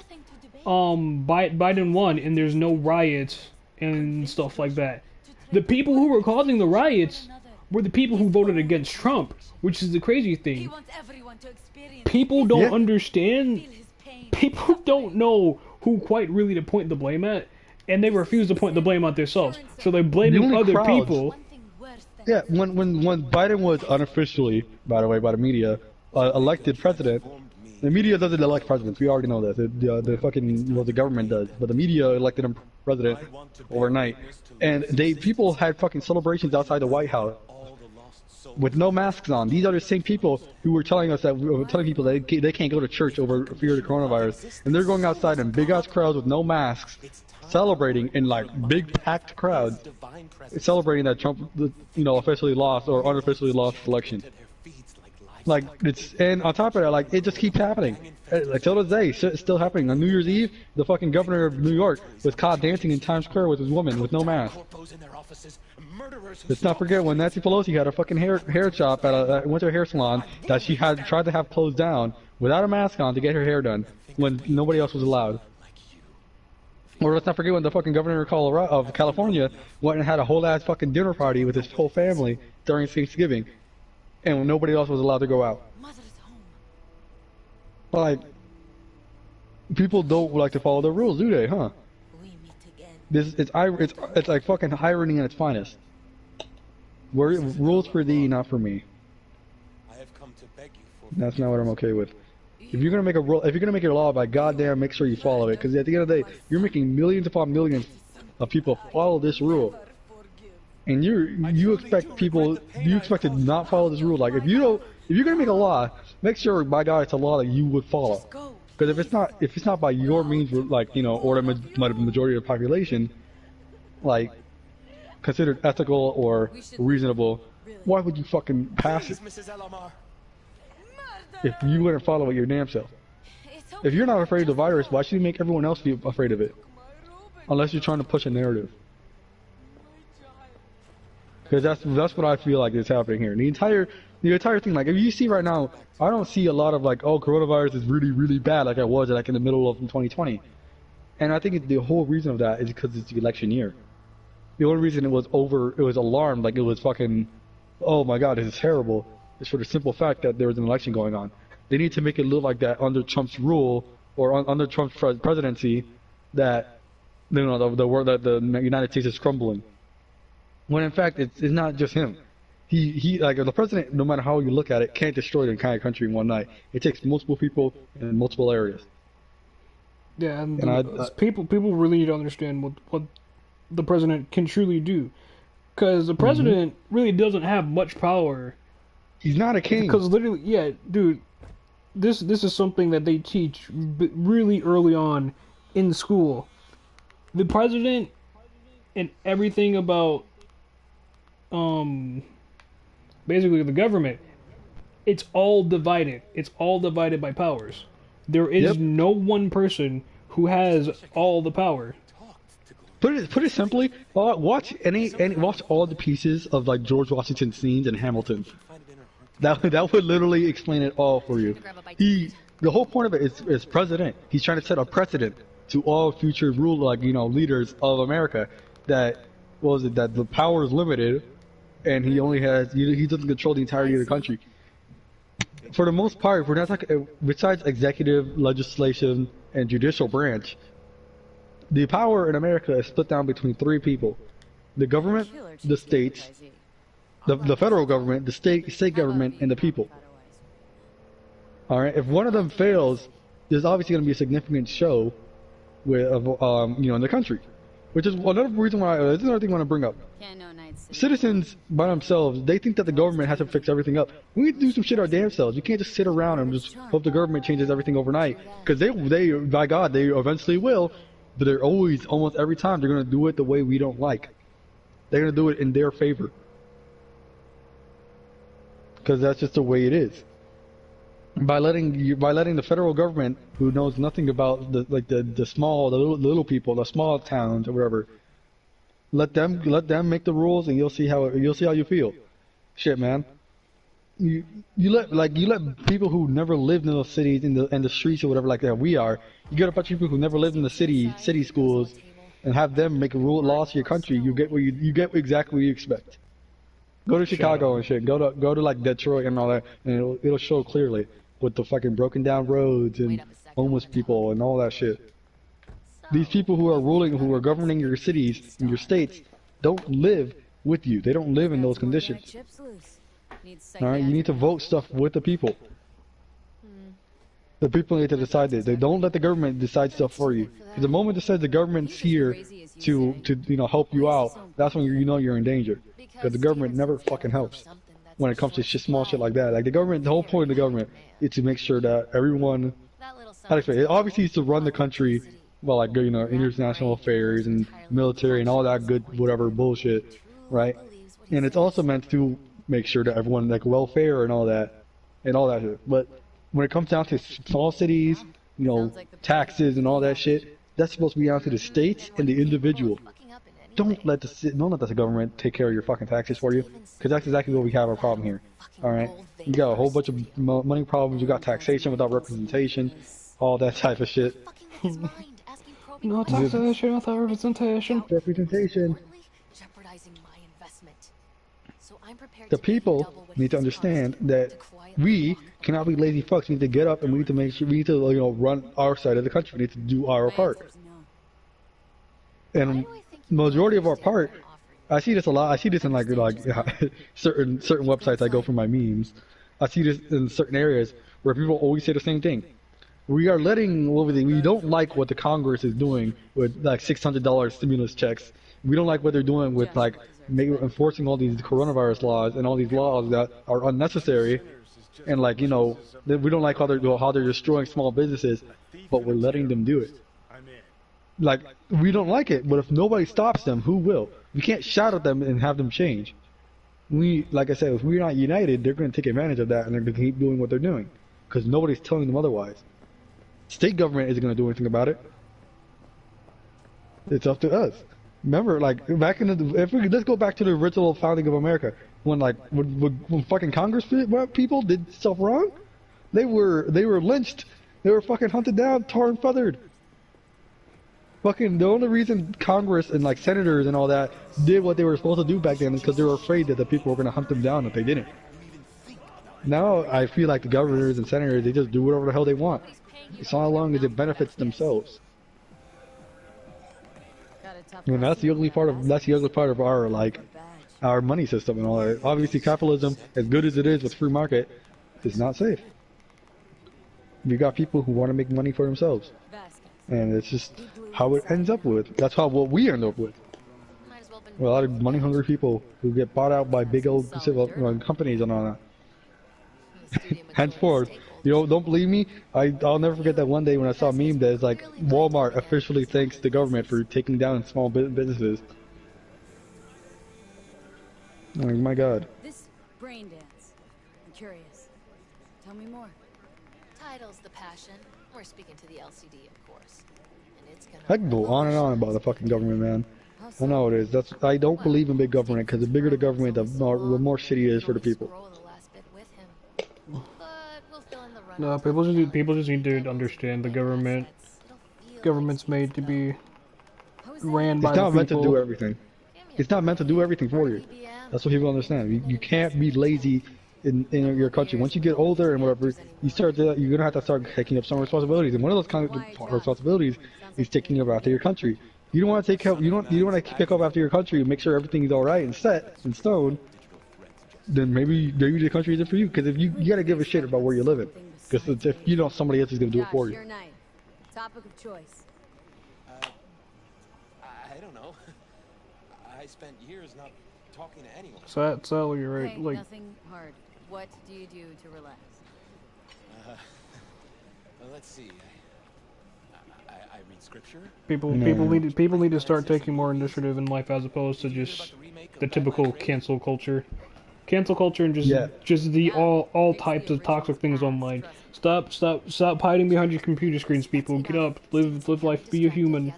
Biden won and there's no riots and stuff like that." The people who were causing the riots were the people who voted against Trump, which is the crazy thing. People don't understand. People don't know who quite really to point the blame at. And they refuse to point the blame at themselves, so they're blaming other people. Yeah, when Biden was unofficially, by the way, by the media, elected president, the media doesn't elect presidents. We already know this. The government does, but the media elected him president overnight, and people had fucking celebrations outside the White House with no masks on. These are the same people who were telling people that they can't go to church over fear of the coronavirus, and they're going outside in big ass crowds with no masks. Celebrating in like big packed crowds, celebrating that Trump, you know, officially lost or unofficially lost the election. Like and on top of that, like it just keeps happening. Like till this day, it's still happening. On New Year's Eve, the fucking governor of New York was caught dancing in Times Square with his woman with no mask. Let's not forget when Nancy Pelosi had a fucking hair shop went to a hair salon that she had tried to have closed down without a mask on to get her hair done when nobody else was allowed. Or let's not forget when the fucking governor of California went and had a whole ass fucking dinner party with his whole family during Thanksgiving, and when nobody else was allowed to go out. Like, people don't like to follow the rules, do they? Huh? It's like fucking irony at its finest. Rules for thee, not for me. That's not what I'm okay with. If you're gonna make a law, by goddamn, make sure you follow it. Because at the end of the day, you're making millions upon millions of people follow this rule, and you expect to not follow this rule. Like if you're gonna make a law, make sure by God it's a law that you would follow. Because if it's not by your means, like, you know, or the majority of the population, like considered ethical or reasonable, why would you fucking pass it if you wouldn't follow it your damn self? If you're not afraid of the virus, why should you make everyone else be afraid of it? Unless you're trying to push a narrative. Because that's what I feel like is happening here. The entire thing, like if you see right now, I don't see a lot of like, oh, coronavirus is really, really bad like I was like in the middle of 2020. And I think the whole reason of that is because it's the election year. The only reason it was alarmed, like it was fucking, oh my god, this is terrible, is for the simple fact that there was an election going on. They need to make it look like that under Trump's rule or under Trump's presidency, that you know the world, that the United States is crumbling. When in fact it's not just him. He like the president, no matter how you look at it, can't destroy the entire country in one night. It takes multiple people in multiple areas. Yeah, and people really need to understand what the president can truly do, because the president really doesn't have much power. He's not a king. Because literally, yeah, dude, this is something that they teach really early on in school. The president and everything about basically the government, it's all divided. It's all divided by powers. There is no one person who has all the power. Put it simply, watch all the pieces of like George Washington scenes in Hamilton. That would literally explain it all for you. The whole point of it is president. He's trying to set a precedent to all future leaders of America that the power is limited, and he doesn't control the entirety of the country. For the most part, we're not talking, besides executive, legislation, and judicial branch, the power in America is split down between three people: the government, the states, the federal government, the state government, and the people. All right. If one of them fails, there's obviously going to be a significant show in the country, which is another reason why. This is another thing I want to bring up. Citizens by themselves, they think that the government has to fix everything up. We need to do some shit our damn selves. You can't just sit around and just hope the government changes everything overnight, because they by God they eventually will. But they're almost every time, they're going to do it the way we don't like. They're going to do it in their favor, because that's just the way it is. By letting the federal government, who knows nothing about the little people, the small towns or whatever, let them make the rules, and you'll see how you feel. Shit, man. You let people who never lived in those cities, in the streets or whatever like that we are. You get a bunch of people who never lived in the city schools, and have them make laws for your country. You get exactly what you expect. Go to Chicago and shit. Go to like Detroit and all that, and it'll show clearly with the fucking broken down roads and homeless people and all that shit. These people who are governing your cities and your states, don't live with you. They don't live in those conditions. Alright, you need to vote stuff with the people. The people need to decide this. They don't let the government decide stuff for you. Because the moment it says the government's here to help you out, that's when you're in danger. Because the government never fucking helps when it comes to small shit like that. Like the whole point of the government is to make sure that everyone, it obviously is to run the country, well, like international affairs and military and all that good whatever bullshit, right? And it's also meant to make sure that everyone welfare and all that shit. But when it comes down to small cities, taxes and all that shit, that's supposed to be down to the states and the individual. Don't let the government take care of your fucking taxes for you, because that's exactly what we have our problem here. All right, you got a whole bunch of money problems. You got taxation without representation, all that type of shit. No taxation without representation. Representation. The people need to understand that we cannot be lazy fucks. We need to get up and we need to make sure we need to run our side of the country. We need to do our part. And majority of our part, I see this a lot. I see this in like certain websites I go for my memes. I see this in certain areas where people always say the same thing. We don't like what the Congress is doing with like $600 stimulus checks. We don't like what they're doing with enforcing all these coronavirus laws and all these laws that are unnecessary, and we don't like how they're destroying small businesses, but we're letting them do it. like we don't like it, but if nobody stops them, who will? We can't shout at them and have them change. Like I said, if we're not united, they're going to take advantage of that and they're going to keep doing what they're doing because nobody's telling them otherwise. State government isn't going to do anything about it. It's up to us. Remember, like back in the let's go back to the original founding of America when when fucking Congress people did stuff wrong, they were lynched. They were fucking hunted down, tar and feathered. Fucking the only reason Congress and like senators and all that did what they were supposed to do back then is because they were afraid that the people were going to hunt them down if they didn't. Now I feel like the governors and senators, they just do whatever the hell they want, as long as it benefits themselves. And that's the ugly part of our money system and all that. Obviously, capitalism, as good as it is with free market, is not safe. You got people who want to make money for themselves, and it's just how it ends up with. That's what we end up with. A lot of money-hungry people who get bought out by big old companies and all that. Henceforth, don't believe me? I'll never forget that one day when I saw a meme that is like, Walmart officially thanks the government for taking down small businesses. Oh my God. This brain dance. I'm curious. Tell me more. Title's the passion. We're speaking to the LCD, of course. And it's gonna I can go on and on about the fucking government, man. I know it is. I don't believe in big government because the bigger the government, the more shitty it is for the people. No, people just need to understand the government. Government's made to be ran by the people. It's not meant to do everything. It's not meant to do everything for you. That's what people understand. You can't be lazy in your country. Once you get older and whatever, you're gonna have to start taking up some responsibilities. And one of those kind of responsibilities is taking up after your country. You don't want to you don't want to pick up after your country and make sure everything's all right and set in stone. Then maybe the country isn't for you. Because if you gotta give a shit about where you're living. Because if you don't, somebody else is gonna do it for you. Your night. Topic of choice. I don't know. I spent years not talking to anyone. So you're right. Okay, Like nothing hard. What do you do to relax? Well, let's see. I read scripture. people need to start taking more initiative in life as opposed to just the typical cancel culture. Cancel culture and just the all types of toxic things online. Stop hiding behind your computer screens, people. Get up, live life, be a human.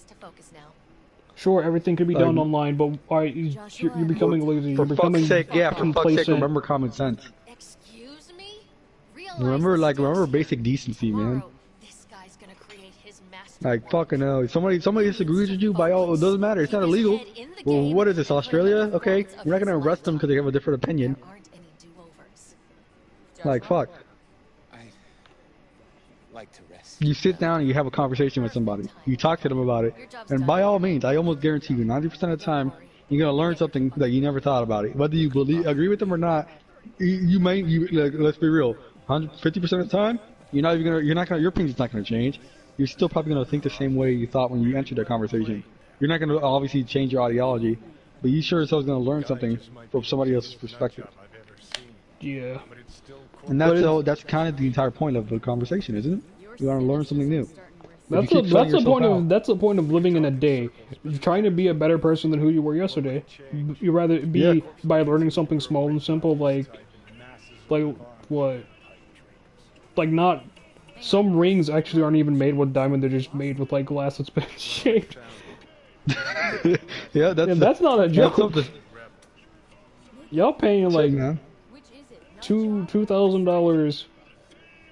Sure, everything could be done online, but you're becoming lazy. You're becoming complacent. For fuck's sake, remember common sense. Excuse me? Remember basic decency, man. Like fucking hell, if somebody disagrees with you, by all, it doesn't matter. It's not illegal. Well, what is this, Australia? Okay, we're not gonna arrest them because they have a different opinion. Like fuck. I like to rest. You sit down and you have a conversation with somebody. You talk to them about it, and by all means, I almost guarantee you, 90% of the time, you're gonna learn something that you never thought about it. Whether you agree with them or not, let's be real. 50% of the time, your opinion's not gonna change. You're still probably gonna think the same way you thought when you entered that conversation. You're not gonna obviously change your ideology, but you sure as hell is gonna learn something from somebody else's perspective. Yeah. And that's kind of the entire point of the conversation, isn't it? You want to learn something new. That's the point of living in a day. You're trying to be a better person than who you were yesterday. You rather be by learning something small and simple, like what? Like not. Some rings actually aren't even made with diamond; they're just made with like glass that's been shaped. That's not a joke. Y'all paying like $2,000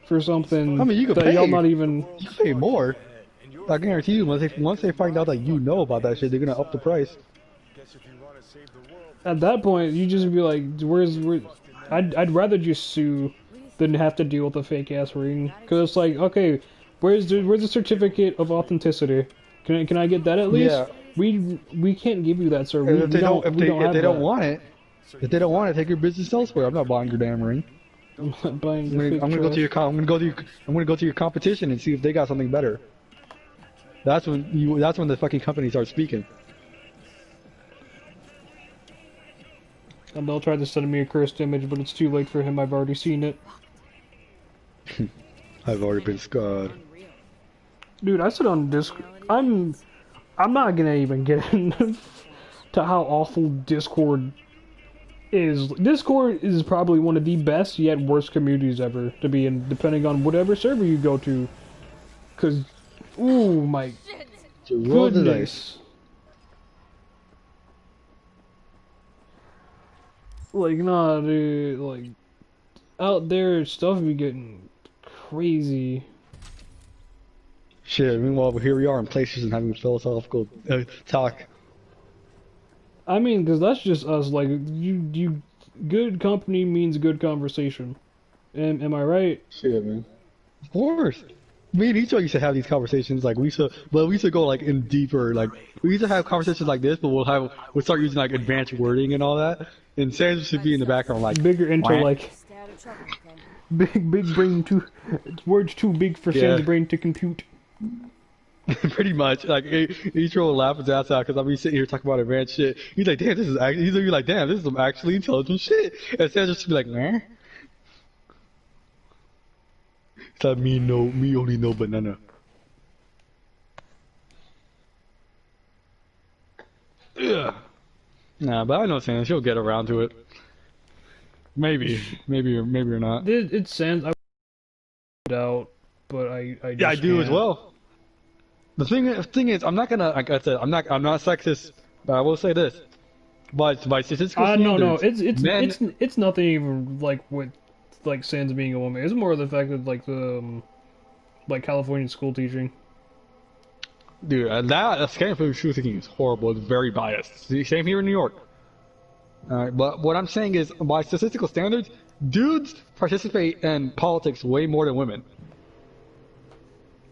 for something that y'all not even. You pay more. I guarantee you, once they find out that you know about that shit, they're gonna up the price. At that point, you just be like, "Where's?" I'd rather just sue than have to deal with a fake ass ring, because it's like, okay, where's the certificate of authenticity? Can I get that at least? Yeah. We can't give you that, sir. If they don't want it, take your business elsewhere. I'm not buying your damn ring. I'm not buying. I'm gonna go to your competition and see if they got something better. That's when the fucking company starts speaking. And they'll try to send me a cursed image, but it's too late for him. I've already seen it. I've already been scarred. Dude, I sit on Discord. I'm not gonna even get into how awful Discord is. Discord is probably one of the best yet worst communities ever to be in, depending on whatever server you go to. Cause, ooh my Roll the dice. goodness. Like, nah, dude, like, out there, stuff be getting crazy. Shit, meanwhile, here we are in places and having philosophical talk. I mean, because that's just us, like, good company means good conversation. Am I right? Shit, man. Of course. Me and Icho used to have these conversations, like, we used to go, like, in deeper, like, we used to have conversations like this, but we'll start using, like, advanced wording and all that. And Sandra should be in the background, like, bigger into, wah. like, big brain words too big for Sam's brain to compute. Pretty much, like, Icho will laugh his ass out, because I'll be sitting here talking about advanced shit. He's like, damn, he's gonna be like, damn, this is some actually intelligent shit. And Sandra should be like, nah. It's like, me only know banana. Yeah. Nah, but I know Sandra, she'll get around to it. Maybe or not. It sounds I doubt, but I just Yeah, I do can't. as well. The thing is, I'm not gonna, like I said, I'm not sexist, but I will say this: by statistical standards, no, men, it's nothing even like with like Sans being a woman. It's more the fact that like the like California school teaching. dude, that scanning for school thinking is horrible. It's very biased. Same here in New York. Alright, but what I'm saying is, by statistical standards, dudes participate in politics way more than women.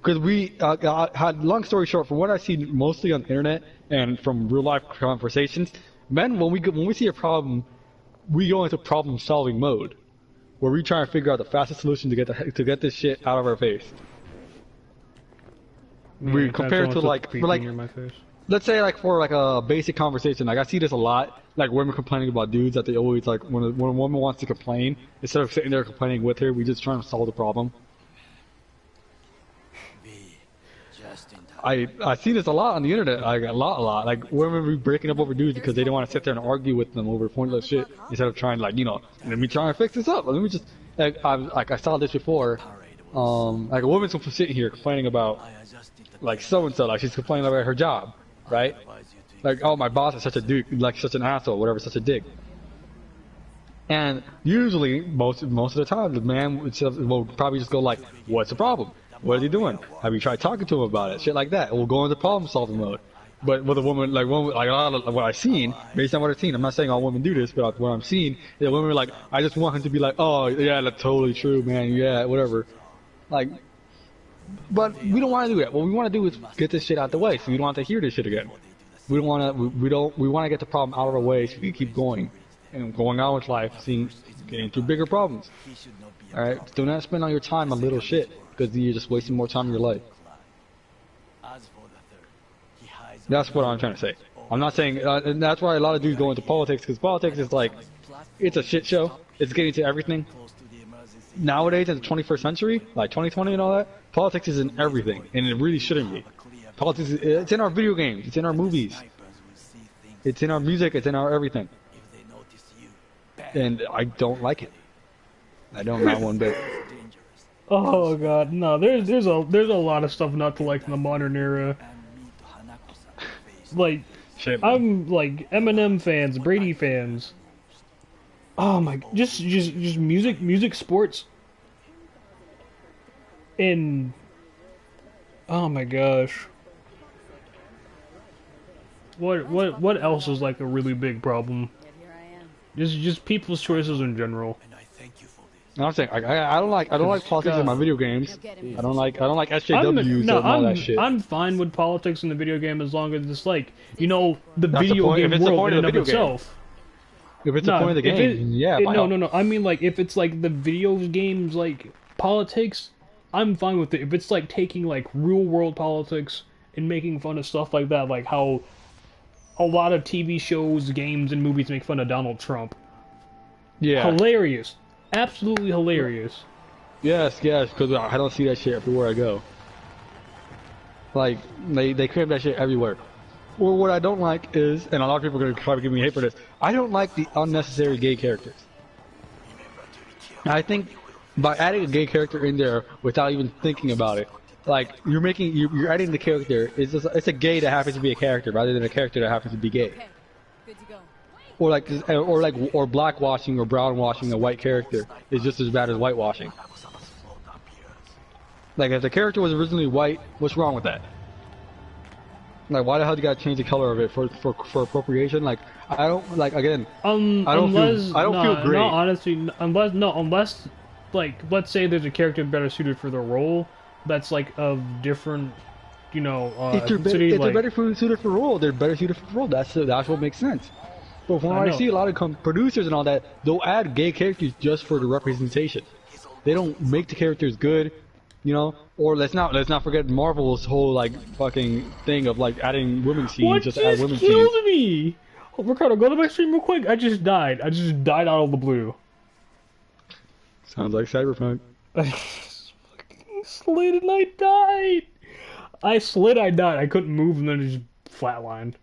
Because we had, long story short, from what I see mostly on the internet and from real life conversations, men, when we see a problem, we go into problem solving mode, where we try and figure out the fastest solution to get this shit out of our face. We compare it to like near my face. let's say like for like a basic conversation, like I see this a lot, like women complaining about dudes that they always like when a woman wants to complain, instead of sitting there complaining with her, we just try to solve the problem. I see this a lot on the internet, like a lot. Like women be breaking up over dudes because they don't want to sit there and argue with them over pointless shit instead of trying like, you know, let me try and fix this up. Let me just I saw this before. Like a woman's sitting here complaining about like so and so, like she's complaining about her job, right? Like, oh, my boss is such a dude, like such an asshole, whatever, such a dick. And usually, most of the time, the man will probably just go like, what's the problem? What is he doing? Have you tried talking to him about it? Shit like that. We'll go into problem solving mode. But with a woman, like a lot of what I've seen, based on what I've seen, I'm not saying all women do this, but what I'm seeing, is women are like, I just want him to be like, oh yeah, that's totally true, man, yeah, whatever. Like, but we don't want to do that. What we want to do is get this shit out the way, so we don't have to hear this shit again. We don't want to. We want to get the problem out of our way, so we can keep going and going on with life, getting through bigger problems. All right, do not spend all your time on little shit, because you're just wasting more time in your life. That's what I'm trying to say. I'm not saying, and that's why a lot of dudes go into politics, because politics is like, it's a shit show. It's getting to everything. Nowadays, in the 21st century, like 2020 and all that, politics is in everything, and it really shouldn't be. Politics, it's in our video games, it's in our movies, it's in our music, it's in our everything. And I don't like it. I don't, not one bit. Oh god, no. There's a lot of stuff not to like in the modern era. Like, I'm like Eminem fans, Brady fans. Oh my, just music, sports, and oh my gosh. What else is like a really big problem? Just people's choices in general. No, I'm saying I don't like politics in my video games. I don't like SJWs and all that shit. I'm fine with politics in the video game as long as it's like, you know, the video game world in and of itself. If it's the point of the game, yeah. No. I mean, like, if it's like the video games, like politics, I'm fine with it. If it's like taking like real world politics and making fun of stuff like that, like how a lot of TV shows, games, and movies make fun of Donald Trump. Yeah. Hilarious. Absolutely hilarious. Yes, because I don't see that shit everywhere I go. Like, they crib that shit everywhere. Or what I don't like is, and a lot of people are going to probably give me hate for this, I don't like the unnecessary gay characters. I think by adding a gay character in there without even thinking about it, like you're adding the character. It's a gay that happens to be a character rather than a character that happens to be gay. Okay, good to go. Or blackwashing or brownwashing a white character is just as bad as whitewashing. Like if the character was originally white, what's wrong with that? Like why the hell do you gotta change the color of it for appropriation? Like I don't like again. I don't feel great. No, honestly, unless like let's say there's a character better suited for the role that's like of different, you know, if they're ethnicity, better suited for the role, they're better suited for the role. That's what makes sense. But when I see a lot of producers and all that, they'll add gay characters just for the representation. They don't make the characters good, you know. Or let's not forget Marvel's whole like fucking thing of like adding women scenes, just add women scenes. What just killed me? Oh, Ricardo, go to my stream real quick. I just died. I just died out of the blue. Sounds like Cyberpunk. I slid and I died. I slid, I died. I couldn't move and then it just flatlined.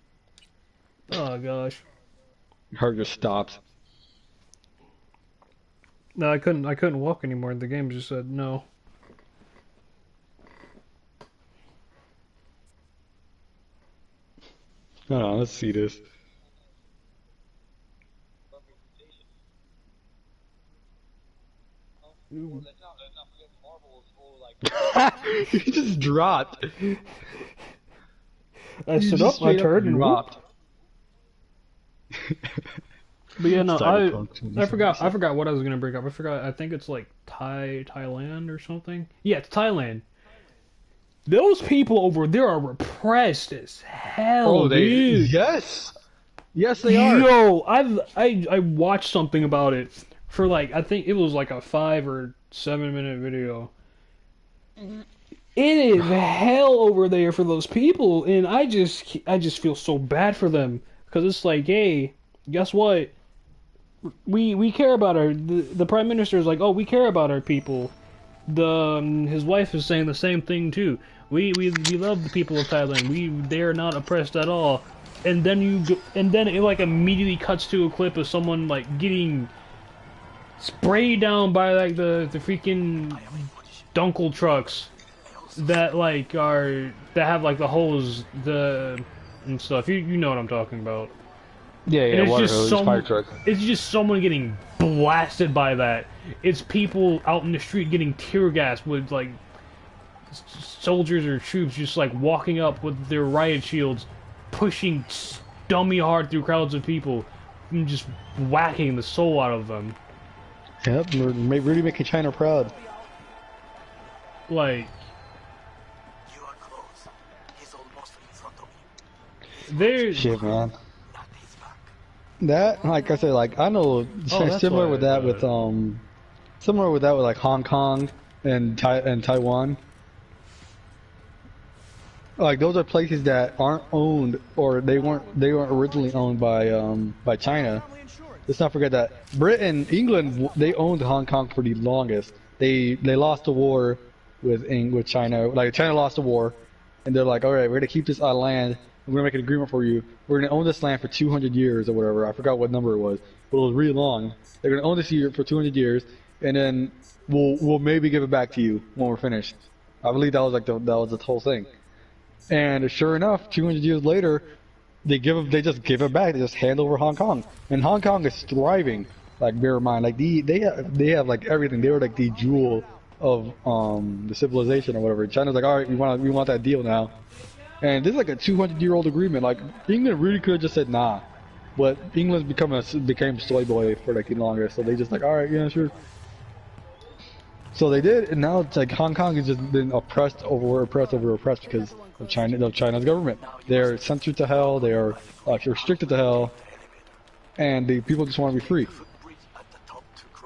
Oh gosh. Heart just stops. No, I couldn't walk anymore. The game just said no. Hold on, let's see this. He just dropped. I stood up, I turned and dropped. But yeah, no, I forgot what I was gonna bring up. I think it's like Thailand or something. Yeah, it's Thailand. Those people over there are repressed as hell, dude. Yes, they are. Yo, I watched something about it for like I think it was like a 5 or 7 minute video. It is hell over there for those people, and I just feel so bad for them because it's like, hey, guess what? We care about the prime minister is like, oh, we care about our people. His wife is saying the same thing too. We love the people of Thailand. They are not oppressed at all. And then it like immediately cuts to a clip of someone like getting sprayed down by like the freaking dunkel trucks that like have like the holes and stuff. You know what I'm talking about. Yeah, and water hose, fire truck. It's just someone getting blasted by that. It's people out in the street getting tear gassed with like soldiers or troops just like walking up with their riot shields, pushing dummy hard through crowds of people, and just whacking the soul out of them. Yep, really making China proud. Like, there's shit, man. That, like I said, like I know similar with that with like Hong Kong and Taiwan. Like those are places that aren't owned, or they weren't originally owned by China. Let's not forget that Britain, England, they owned Hong Kong for the longest. They lost the war with China. Like China lost the war, and they're like, all right, we're gonna keep this land. We're gonna make an agreement for you. We're gonna own this land for 200 years or whatever. I forgot what number it was, but it was really long. They're gonna own this year for 200 years, and then we'll maybe give it back to you when we're finished. I believe that was like that was the whole thing. And sure enough, 200 years later, they just give it back. They just hand over Hong Kong, and Hong Kong is thriving. Like bear in mind, like they have like everything. They were like the jewel of the civilization or whatever. China's like, all right, we want that deal now. And this is like a 200-year-old agreement. Like England really could have just said nah, but England became soy boy for like the longest. So they just like, all right, yeah, sure. So they did, and now it's like Hong Kong has just been oppressed because of China's government. They're censored to hell. They are restricted to hell, and the people just want to be free.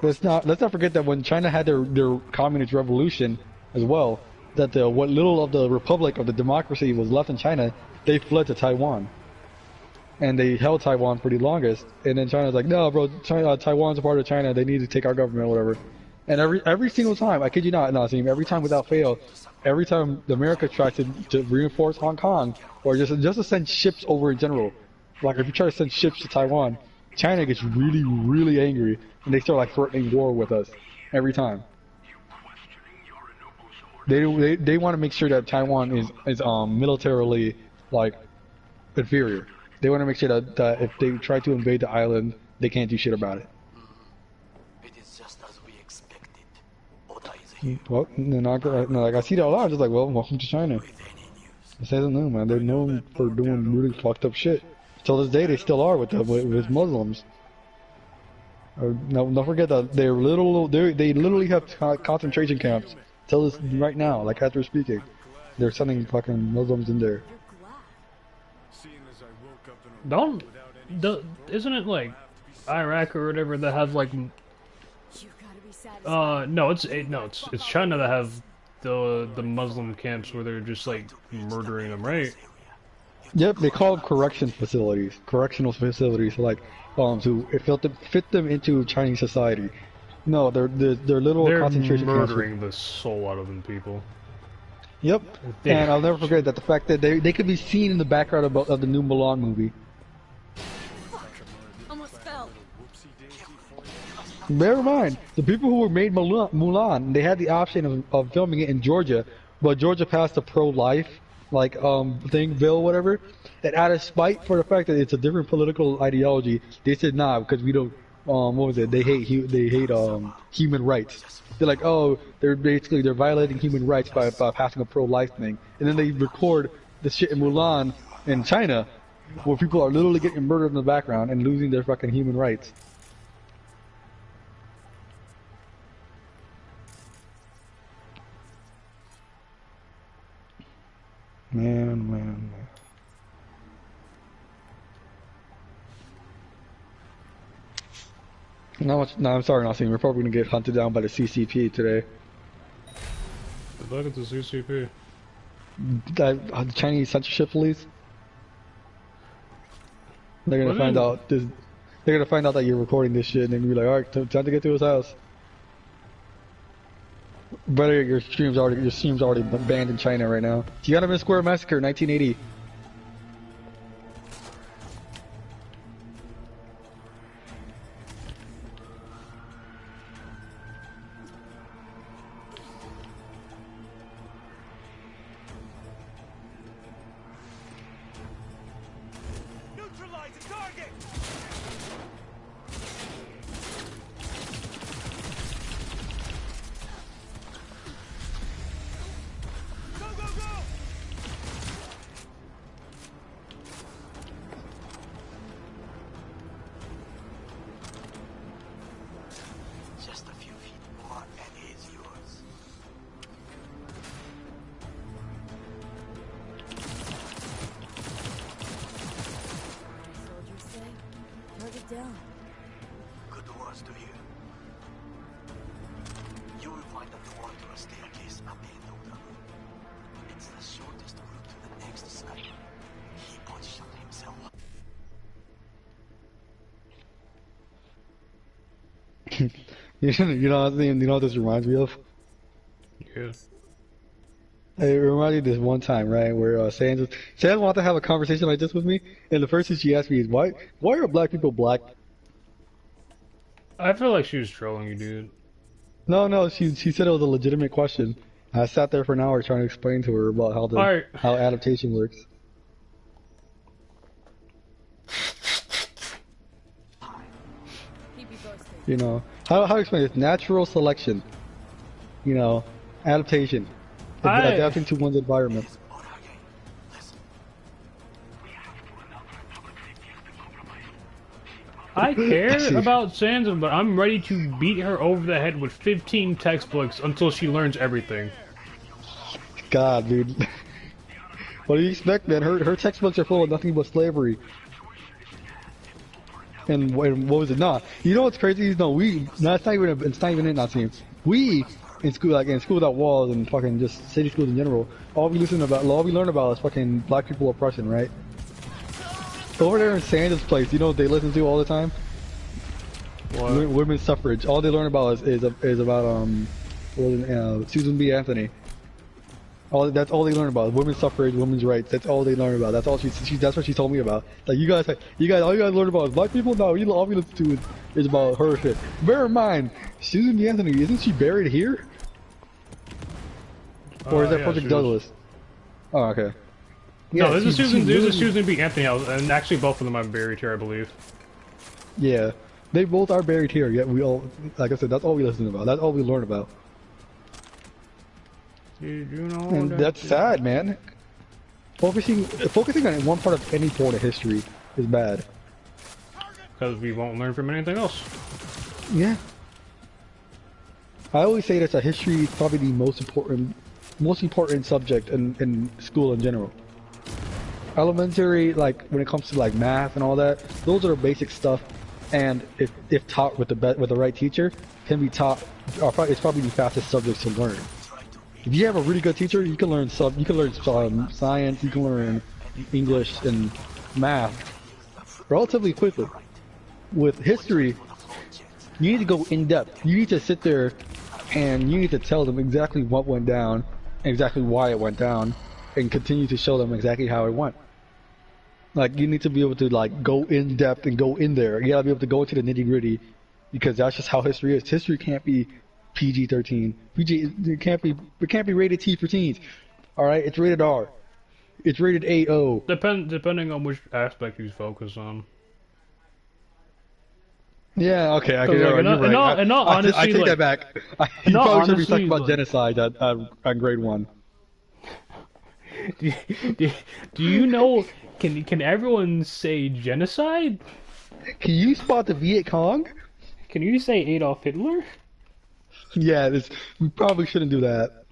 Let's not forget that when China had their communist revolution as well, that what little of the republic of the democracy was left in China, they fled to Taiwan, and they held Taiwan for the longest. And then China's like, no, bro, Taiwan's a part of China. They need to take our government, or whatever. And every single time, I kid you not, Nazim, every time without fail, every time America tries to reinforce Hong Kong or just to send ships over in general, like if you try to send ships to Taiwan, China gets really really angry and they start like threatening war with us every time. They want to make sure that Taiwan is militarily like inferior. They want to make sure that if they try to invade the island, they can't do shit about it. It is just as we expected. Oda is here. Well, like I see that a lot. I'm just like, well, welcome to China. This isn't new, man. They're known for doing really fucked up shit. Till this day, they still are with Muslims. Don't forget that they literally have concentration camps. Till this right now, like as we're speaking, they're sending fucking Muslims in there. Isn't it like Iraq or whatever that have like no, it's China that have the Muslim camps where they're just like murdering them, right? Yep, they call them correctional facilities, like to fit them into Chinese society. No, they're little concentration camps. They're murdering the soul out of them people. Yep, and I'll never forget that the fact that they could be seen in the background of the new Mulan movie. Almost fell. Bear in mind, the people who made Mulan, they had the option of filming it in Georgia, but Georgia passed a pro-life bill, whatever. And out of spite for the fact that it's a different political ideology, they said nah because we don't. What was it? They hate human rights. They're like, oh, they're violating human rights by passing a pro-life thing, and then they record the shit in Mulan in China, where people are literally getting murdered in the background and losing their fucking human rights. Man. No, I'm sorry, Nassim. We're probably gonna get hunted down by the CCP today. Look at the CCP. The Chinese censorship police. They're gonna find out this. They're gonna find out that you're recording this shit, and they're gonna be like, "All right, time to get to his house." Brother, your stream's already banned in China right now. Tiananmen Square Massacre, 1980. Neutralize the target! Go, go, go! Just a few feet more and it is yours. Soldiers say, target down. Good words to hear. You will find a door to a staircase at the end of the room. It's the shortest route to the next site. He positioned himself. You know what this reminds me of? Yeah. It reminded me of this one time, right, where Sans wanted to have a conversation like this with me, and the first thing she asked me is, why are black people black? I feel like she was trolling you, dude. No, she said it was a legitimate question. I sat there for an hour trying to explain to her about how adaptation works. Keep you posted. You know, how to explain this? Natural selection. You know, adaptation. Adapting to one's environment. I care about Sansa, but I'm ready to beat her over the head with 15 textbooks until she learns everything. God, dude. What do you expect, man? Her textbooks are full of nothing but slavery. And what was it? Nah. You know what's crazy? No, it's not even it, not team. We in school without walls and fucking just city schools in general, all we learn about is fucking black people oppression, right? Over there in Sanda's place, you know what they listen to all the time? What? Women's suffrage. All they learn about is about Susan B. Anthony. That's all they learn about. Women's suffrage, women's rights. That's all they learn about. That's all that's what she told me about. Like all you guys learn about is black people. No, all we listen to is about her shit. Bear in mind, Susan B. Anthony, isn't she buried here? Or is that Frederick Douglass? Oh, okay. Yeah, no, this is Susan B. Anthony House, and actually both of them are buried here, I believe. Yeah, they both are buried here. Yet we all, like I said, that's all we listen about. That's all we learn about. Did you know And that's sad, man. Focusing on one part of any part of history is bad. Because we won't learn from anything else. Yeah. I always say that history is probably the most important subject in school in general. Elementary, like when it comes to like math and all that, those are basic stuff, and if taught with the right teacher, can be taught. It's probably the fastest subjects to learn. If you have a really good teacher, you can learn science, you can learn English and math relatively quickly. With history, you need to go in depth. You need to sit there and you need to tell them exactly what went down, exactly why it went down, and continue to show them exactly how it went. Like, you need to be able to like go in depth and go in there. You gotta be able to go into the nitty gritty, because that's just how history is. History can't be PG-13. It can't be rated T for teens. All right, it's rated R. It's rated AO. Depending on which aspect you focus on. Yeah, okay, I can. Right. I take that back. You probably should be talking about genocide at grade 1. Do you know? Can everyone say genocide? Can you spot the Viet Cong? Can you say Adolf Hitler? Yeah, we probably shouldn't do that.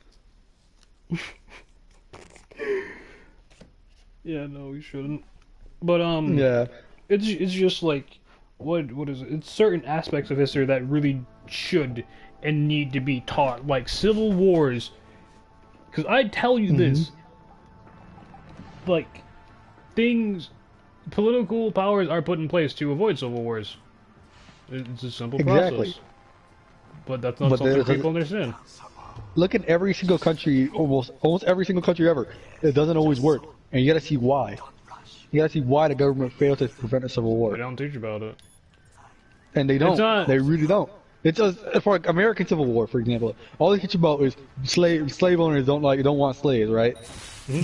Yeah, no, we shouldn't. But yeah, it's just like what is it? It's certain aspects of history that really should and need to be taught, like civil wars. Because I tell you this, like political powers are put in place to avoid civil wars. It's a simple process. But that's not something people understand. Look at every single country, almost every single country ever. It doesn't always work, and you gotta see why. You gotta see why the government failed to prevent a civil war. They don't teach about it. And they don't. They really don't. It's just for like American Civil War, for example. All they teach about is slave owners don't want slaves, right?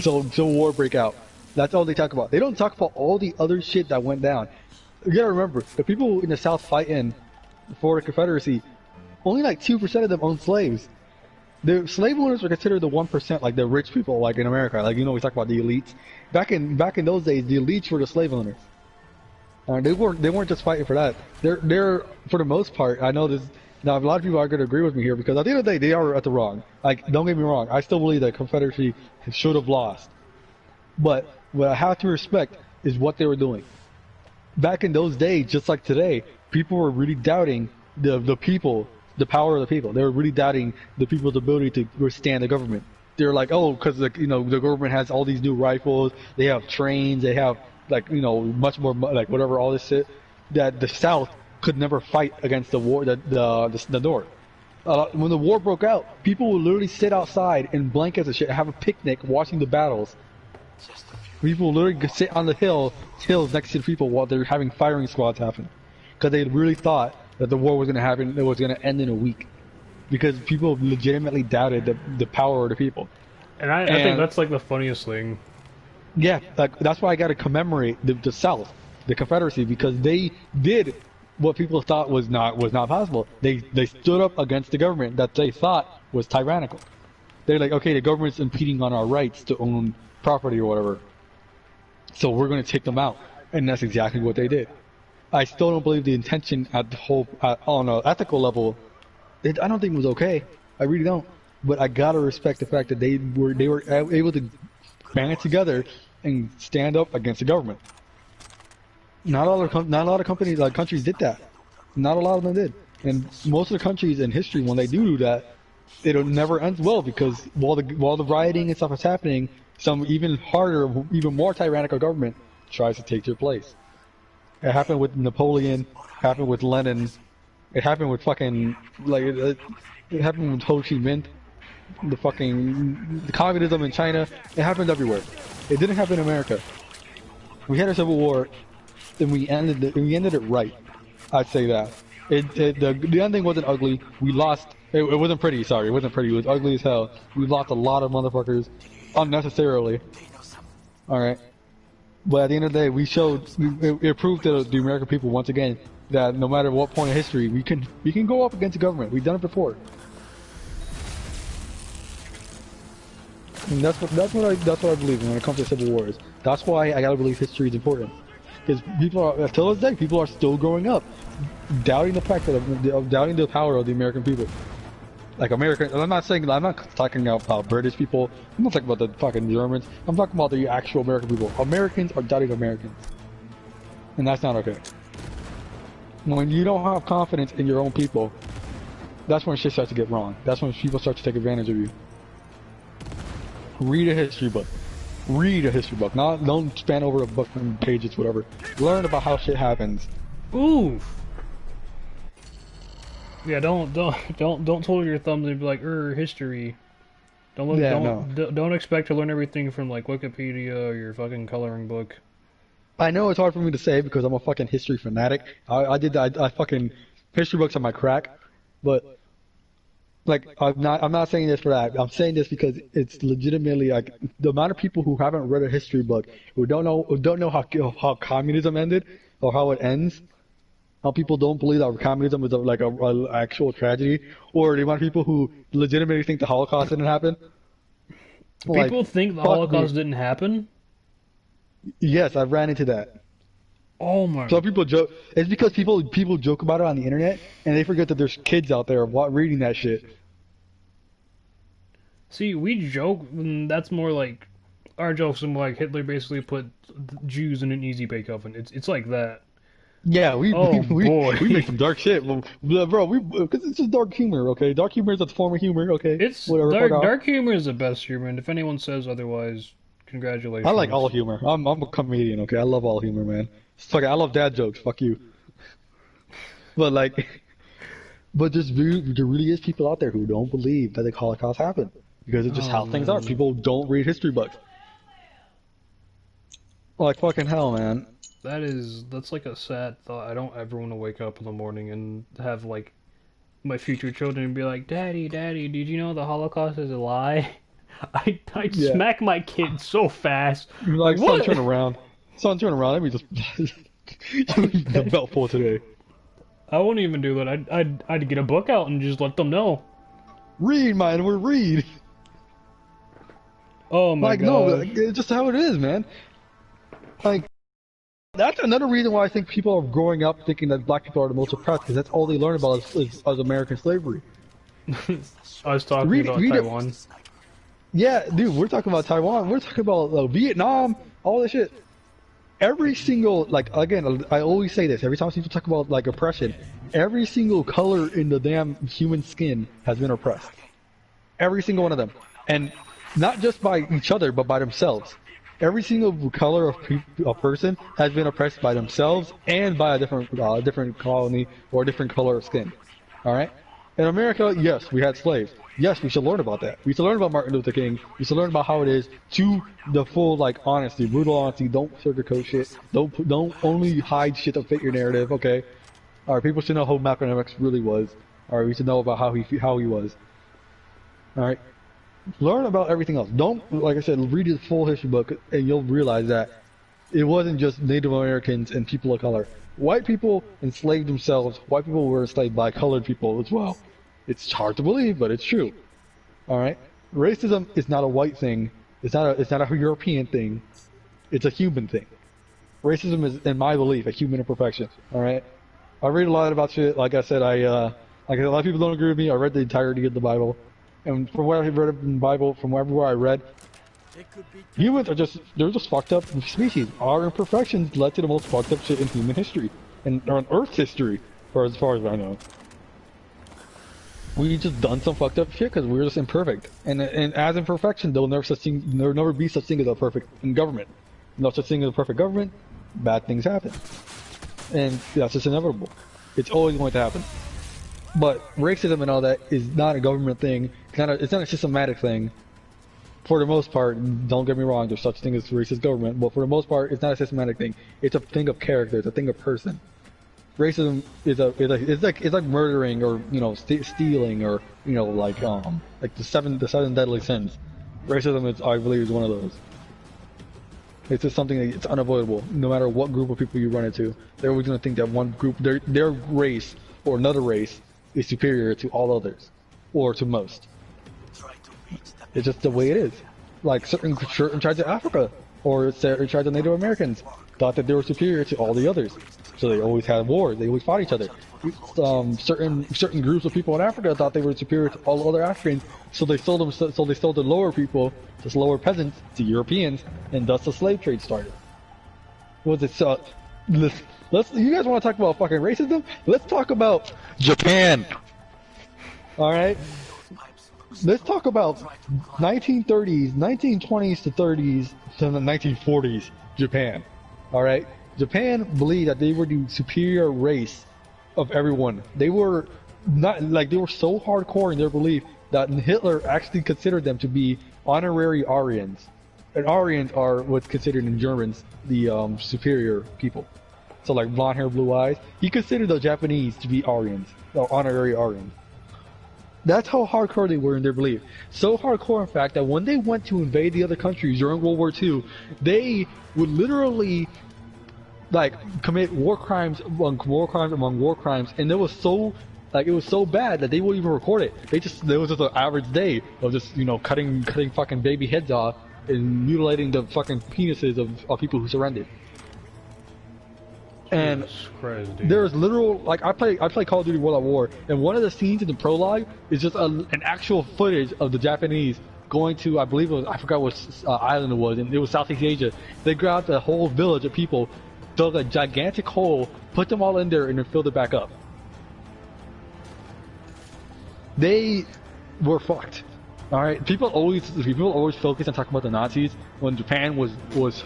So Civil War break out. That's all they talk about. They don't talk about all the other shit that went down. You gotta remember, the people in the South fighting for the Confederacy, only like 2% of them owned slaves. The slave owners were considered the 1%, like the rich people, like in America. Like, we talk about the elites. Back in those days, the elites were the slave owners. They weren't just fighting for that. They're for the most part. I know this. Now a lot of people are going to agree with me here, because at the end of the day, they are at the wrong. Like, don't get me wrong. I still believe that Confederacy should have lost. But what I have to respect is what they were doing. Back in those days, just like today, people were really doubting the people. The power of the people. They were really doubting the people's ability to withstand the government. They were like, oh, because the government has all these new rifles, they have trains, they have much more like whatever, all this shit that the South could never fight against the war, the North. When the war broke out, people would literally sit outside in blankets and shit, have a picnic, watching the battles. People would literally sit on the hills next to the people while they're having firing squads happen, because they really thought that the war was going to happen, it was going to end in a week, because people legitimately doubted the power of the people. And I think that's like the funniest thing. Yeah, that's why I got to commemorate the South, the Confederacy, because they did what people thought was not possible. They stood up against the government that they thought was tyrannical. They're like, okay, the government's impeding on our rights to own property or whatever, so we're going to take them out, and that's exactly what they did. I still don't believe the intention on an ethical level. I don't think it was okay. I really don't. But I gotta respect the fact that they were able to band together and stand up against the government. Not a lot of countries did that. Not a lot of them did. And most of the countries in history, when they do that, it never ends well, because while the rioting and stuff is happening, some even more tyrannical government tries to take their place. It happened with Napoleon, happened with Lenin, It happened with fucking like it happened with Ho Chi Minh, the communism in China. It happened everywhere. It didn't happen in America. We had a civil war, and we ended it right. I'd say that. The ending wasn't ugly. We lost. It wasn't pretty. Sorry, it wasn't pretty. It was ugly as hell. We lost a lot of motherfuckers unnecessarily. All right. But at the end of the day, it proved to the American people once again that no matter what point of history, we can go up against the government. We've done it before. And that's what I believe in when it comes to civil wars. That's why I gotta believe history is important. Because till this day, people are still growing up, doubting the fact that doubting the power of the American people. Like American, I'm not talking about British people. I'm not talking about the fucking Germans. I'm talking about the actual American people. Americans are doubting Americans, and that's not okay. When you don't have confidence in your own people, that's when shit starts to get wrong. That's when people start to take advantage of you. Read a history book. Read a history book. Don't span over a book and pages, whatever. Learn about how shit happens. Ooh. Yeah, don't twiddle your thumbs and be like, history. Don't expect to learn everything from like Wikipedia or your fucking coloring book. I know it's hard for me to say because I'm a fucking history fanatic. I fucking history books are my crack, but like I'm not saying this for that. I'm saying this because it's legitimately like the amount of people who haven't read a history book, who don't know how communism ended or how it ends. How people don't believe that communism is like a actual tragedy, or the amount of people who legitimately think the Holocaust didn't happen. People think the Holocaust didn't happen? Yes, I've ran into that. Oh my. Some people joke. It's because people joke about it on the internet, and they forget that there's kids out there reading that shit. See, we joke, and that's more like our jokes are more like Hitler basically put Jews in an easy bake oven. It's like that. Yeah, we make some dark shit, bro. Because it's just dark humor, okay? Dark humor is a form of humor, okay? It's whatever. Dark humor is the best humor, and if anyone says otherwise, congratulations. I like all humor. I'm a comedian, okay? I love all humor, man. I love dad jokes. Fuck you. But there really is people out there who don't believe that the Holocaust happened because it's just how things are. People don't read history books. Like fucking hell, man. That's like a sad thought. I don't ever want to wake up in the morning and have like my future children be like, Daddy, did you know the Holocaust is a lie? I'd smack my kid so fast. Like, son, turn around. Son, turn around. Let me just the belt full today. I wouldn't even do that. I'd get a book out and just let them know. Read, man. We're read. Oh my god. No, it's just how it is, man. Like. That's another reason why I think people are growing up thinking that black people are the most oppressed, because that's all they learn about is American slavery. I was talking about Taiwan. Yeah, dude, we're talking about Taiwan. We're talking about Vietnam, all this shit. Every single, like, again, I always say this, every time people talk about, like, oppression, every single color in the damn human skin has been oppressed. Every single one of them. And not just by each other, but by themselves. Every single color of a person has been oppressed by themselves and by a different colony or a different color of skin. All right. In America, yes, we had slaves. Yes, we should learn about that. We should learn about Martin Luther King. We should learn about how it is to the full like honesty, brutal honesty. Don't sugarcoat shit. Don't only hide shit to fit your narrative. Okay. All right. People should know who Malcolm X really was. All right. We should know about how he was. All right. Learn about everything else. Don't, like I said, read the full history book and you'll realize that it wasn't just Native Americans and people of color. White people enslaved themselves. White people were enslaved by colored people as well. It's hard to believe, but it's true. All right? Racism is not a white thing. It's not a European thing. It's a human thing. Racism is, in my belief, a human imperfection. All right? I read a lot about shit. Like I said, like a lot of people don't agree with me. I read the entirety of the Bible. And from what I've read in the Bible, from everywhere I read, humans they're just fucked up species. Our imperfections led to the most fucked up shit in human history. And on Earth's history, as far as I know. We just done some fucked up shit because we're just imperfect. And as imperfection, there'll never be such thing as a perfect government. No such thing as a perfect government, bad things happen. And that's just inevitable. It's always going to happen. But racism and all that is not a government thing. It's not a systematic thing. For the most part, don't get me wrong, there's such thing as racist government, but for the most part, it's not a systematic thing. It's a thing of character. It's a thing of person. Racism is it's like murdering or stealing or like the seven deadly sins. Racism is, I believe, is one of those. It's just something that it's unavoidable. No matter what group of people you run into, they're always going to think that one group, their race or another race, is superior to all others, or to most. It's just the way it is. Like certain tribes of Africa or certain tribes of Native Americans thought that they were superior to all the others, so they always had wars. They always fought each other. Certain groups of people in Africa thought they were superior to all other Africans, so they sold them. So they sold the lower people, just lower peasants, to Europeans, and thus the slave trade started. Was it so? Let's. You guys want to talk about fucking racism? Let's talk about Japan. All right. Let's talk about 1930s, 1920s to 30s to the 1940s Japan. All right. Japan believed that they were the superior race of everyone. They were not like they were so hardcore in their belief that Hitler actually considered them to be honorary Aryans. And Aryans are what's considered in Germans the superior people. So like blonde hair, blue eyes. He considered the Japanese to be Aryans, or honorary Aryans. That's how hardcore they were in their belief. So hardcore, in fact, that when they went to invade the other countries during World War II, they would literally like commit war crimes among war crimes, and it was so bad that they wouldn't even record it. There was just an average day of just cutting fucking baby heads off and mutilating the fucking penises of people who surrendered. And there's literal I play Call of Duty World at War, and one of the scenes in the prologue is just an actual footage of the Japanese going to, I believe it was, I forgot what island it was, and it was Southeast Asia. They grabbed a whole village of people, dug a gigantic hole, put them all in there, and then filled it back up. They were fucked. All right, people always focus on talking about the Nazis when Japan was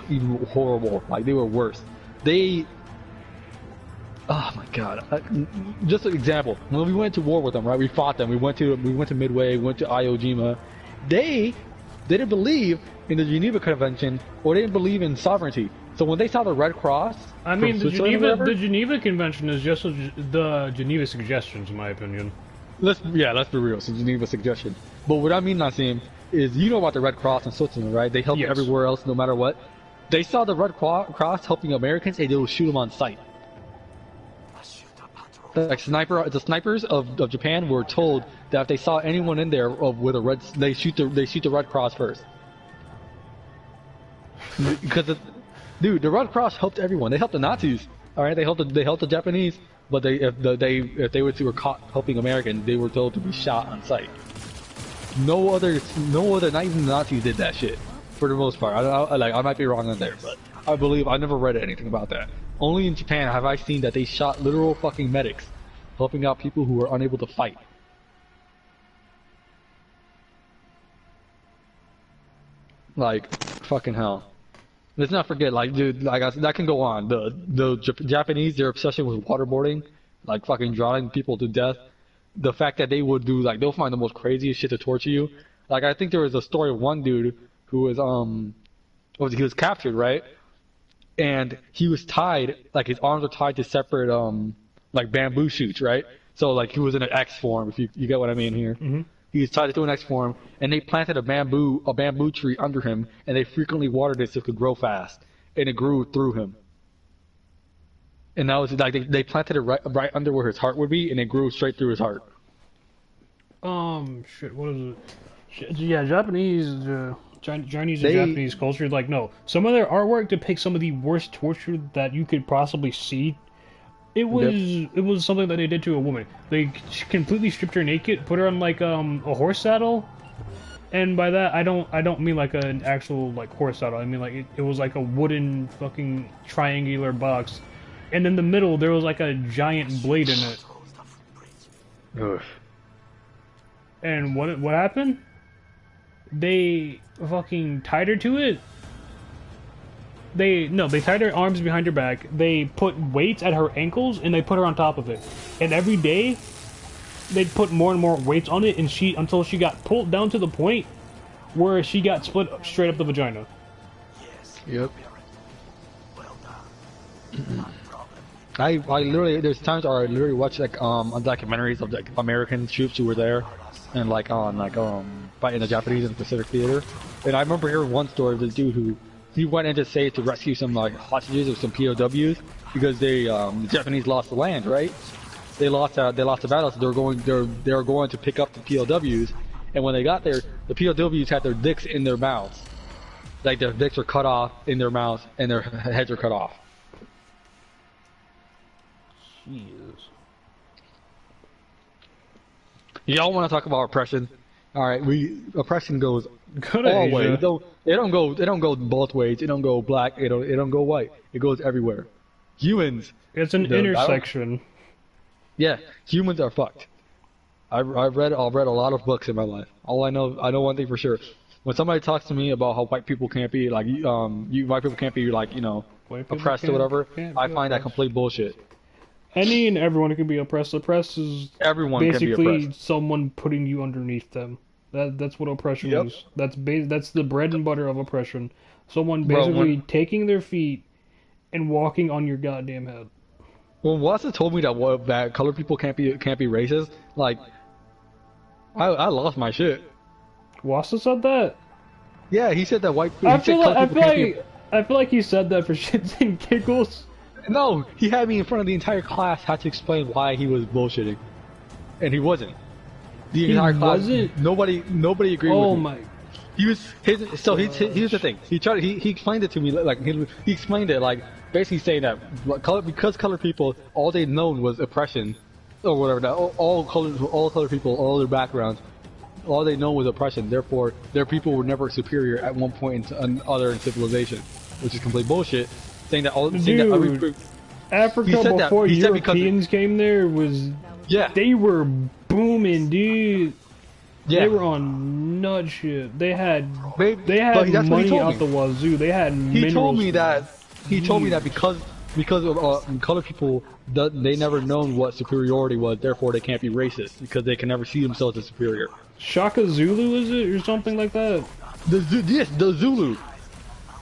even horrible. Like they were worse. Oh my god! Just an example. When we went to war with them, right? We fought them. We went to Midway. We went to Iwo Jima. They didn't believe in the Geneva Convention, or they didn't believe in sovereignty. So when they saw the Red Cross, I mean, the Geneva Convention is just the Geneva Suggestions, in my opinion. Let's be real. It's a Geneva Suggestion. But what I mean, Nassim, is about the Red Cross in Switzerland, right? They help everywhere else, no matter what. They saw the Red Cross helping Americans, and they would shoot them on sight. Like the snipers of Japan were told that if they saw anyone in there with a red, they shoot the Red Cross first. Because the Red Cross helped everyone. They helped the Nazis. All right, they helped the Japanese, but if they were caught helping Americans, they were told to be shot on sight. No other, not even the Nazis did that shit. For the most part, I might be wrong on there, but I believe I never read anything about that. Only in Japan have I seen that they shot literal fucking medics, helping out people who were unable to fight. Like, fucking hell. Let's not forget, like, dude, like, that can go on. The Japanese, their obsession with waterboarding, like fucking drowning people to death. The fact that they would do, like, they'll find the most craziest shit to torture you. Like, I think there was a story of one dude who was, he was captured, right? And he was tied, like his arms were tied to separate, like bamboo shoots, right? So like he was in an X form, if you get what I mean here. Mm-hmm. He was tied to an X form, and they planted a bamboo tree under him, and they frequently watered it so it could grow fast, and it grew through him. And that was like they planted it right under where his heart would be, and it grew straight through his heart. Shit, what is it? Yeah, Japanese. Chinese and Japanese culture, like, no. Some of their artwork depicts some of the worst torture that you could possibly see. It was something that they did to a woman. They completely stripped her naked, put her on like a horse saddle, and by that I don't mean like an actual like horse saddle. I mean like it was like a wooden fucking triangular box, and in the middle there was like a giant blade in it. Ugh. And what happened? They fucking tied her to it. They tied her arms behind her back. They put weights at her ankles and they put her on top of it. And every day, they'd put more and more weights on it, and until she got pulled down to the point where she got split straight up the vagina. Yep. I literally, there's times where I literally watch like documentaries of like American troops who were there and like fighting the Japanese in the Pacific Theater. And I remember hearing one story of this dude who he went in to say to rescue some like hostages or some POWs because the Japanese lost the land, right? They lost the battle, so they were going to pick up the POWs, and when they got there, the POWs had their dicks in their mouths, like their dicks were cut off in their mouths and their heads were cut off. Jesus. Y'all want to talk about oppression? All right, oppression goes Go to all Asia. ways. It don't go both ways. It don't go black. It don't go white. It goes everywhere. Humans. It's an intersection. Yeah, humans are fucked. I've read a lot of books in my life. I know one thing for sure. When somebody talks to me about how white people can't be like white people can't be like oppressed or whatever, I find that complete bullshit. Any and everyone can be oppressed. Oppressed is Everyone can be basically oppressed. someone putting you underneath them. That's what oppression Yep. is. That's the bread and butter of oppression. Someone Bro, basically taking their feet and walking on your goddamn head. When Watson told me that colored people can't be racist, like I lost my shit. Watson said that? Yeah, he said that white I he said feel colored people can't be- I feel like he said that for shits and giggles. No, he had me in front of the entire class, had to explain why he was bullshitting, and he wasn't. The entire class, wasn't? nobody agreed with me. Oh my! He was here's the thing. He explained it to me like he explained it like basically saying that because colored people all they known was oppression or whatever. That all colored people, all their backgrounds, all they know was oppression. Therefore, their people were never superior at one point in other civilization, which is complete bullshit. Saying that Africa before Europeans came there was they were booming, dude. Yeah. They were on nut shit. They had But that's what he money told out me. the wazoo. They had He minerals. told me that because of colored people, they never known what superiority was. Therefore, they can't be racist because they can never see themselves as superior. Shaka Zulu, is it, or something like that? The Zulu.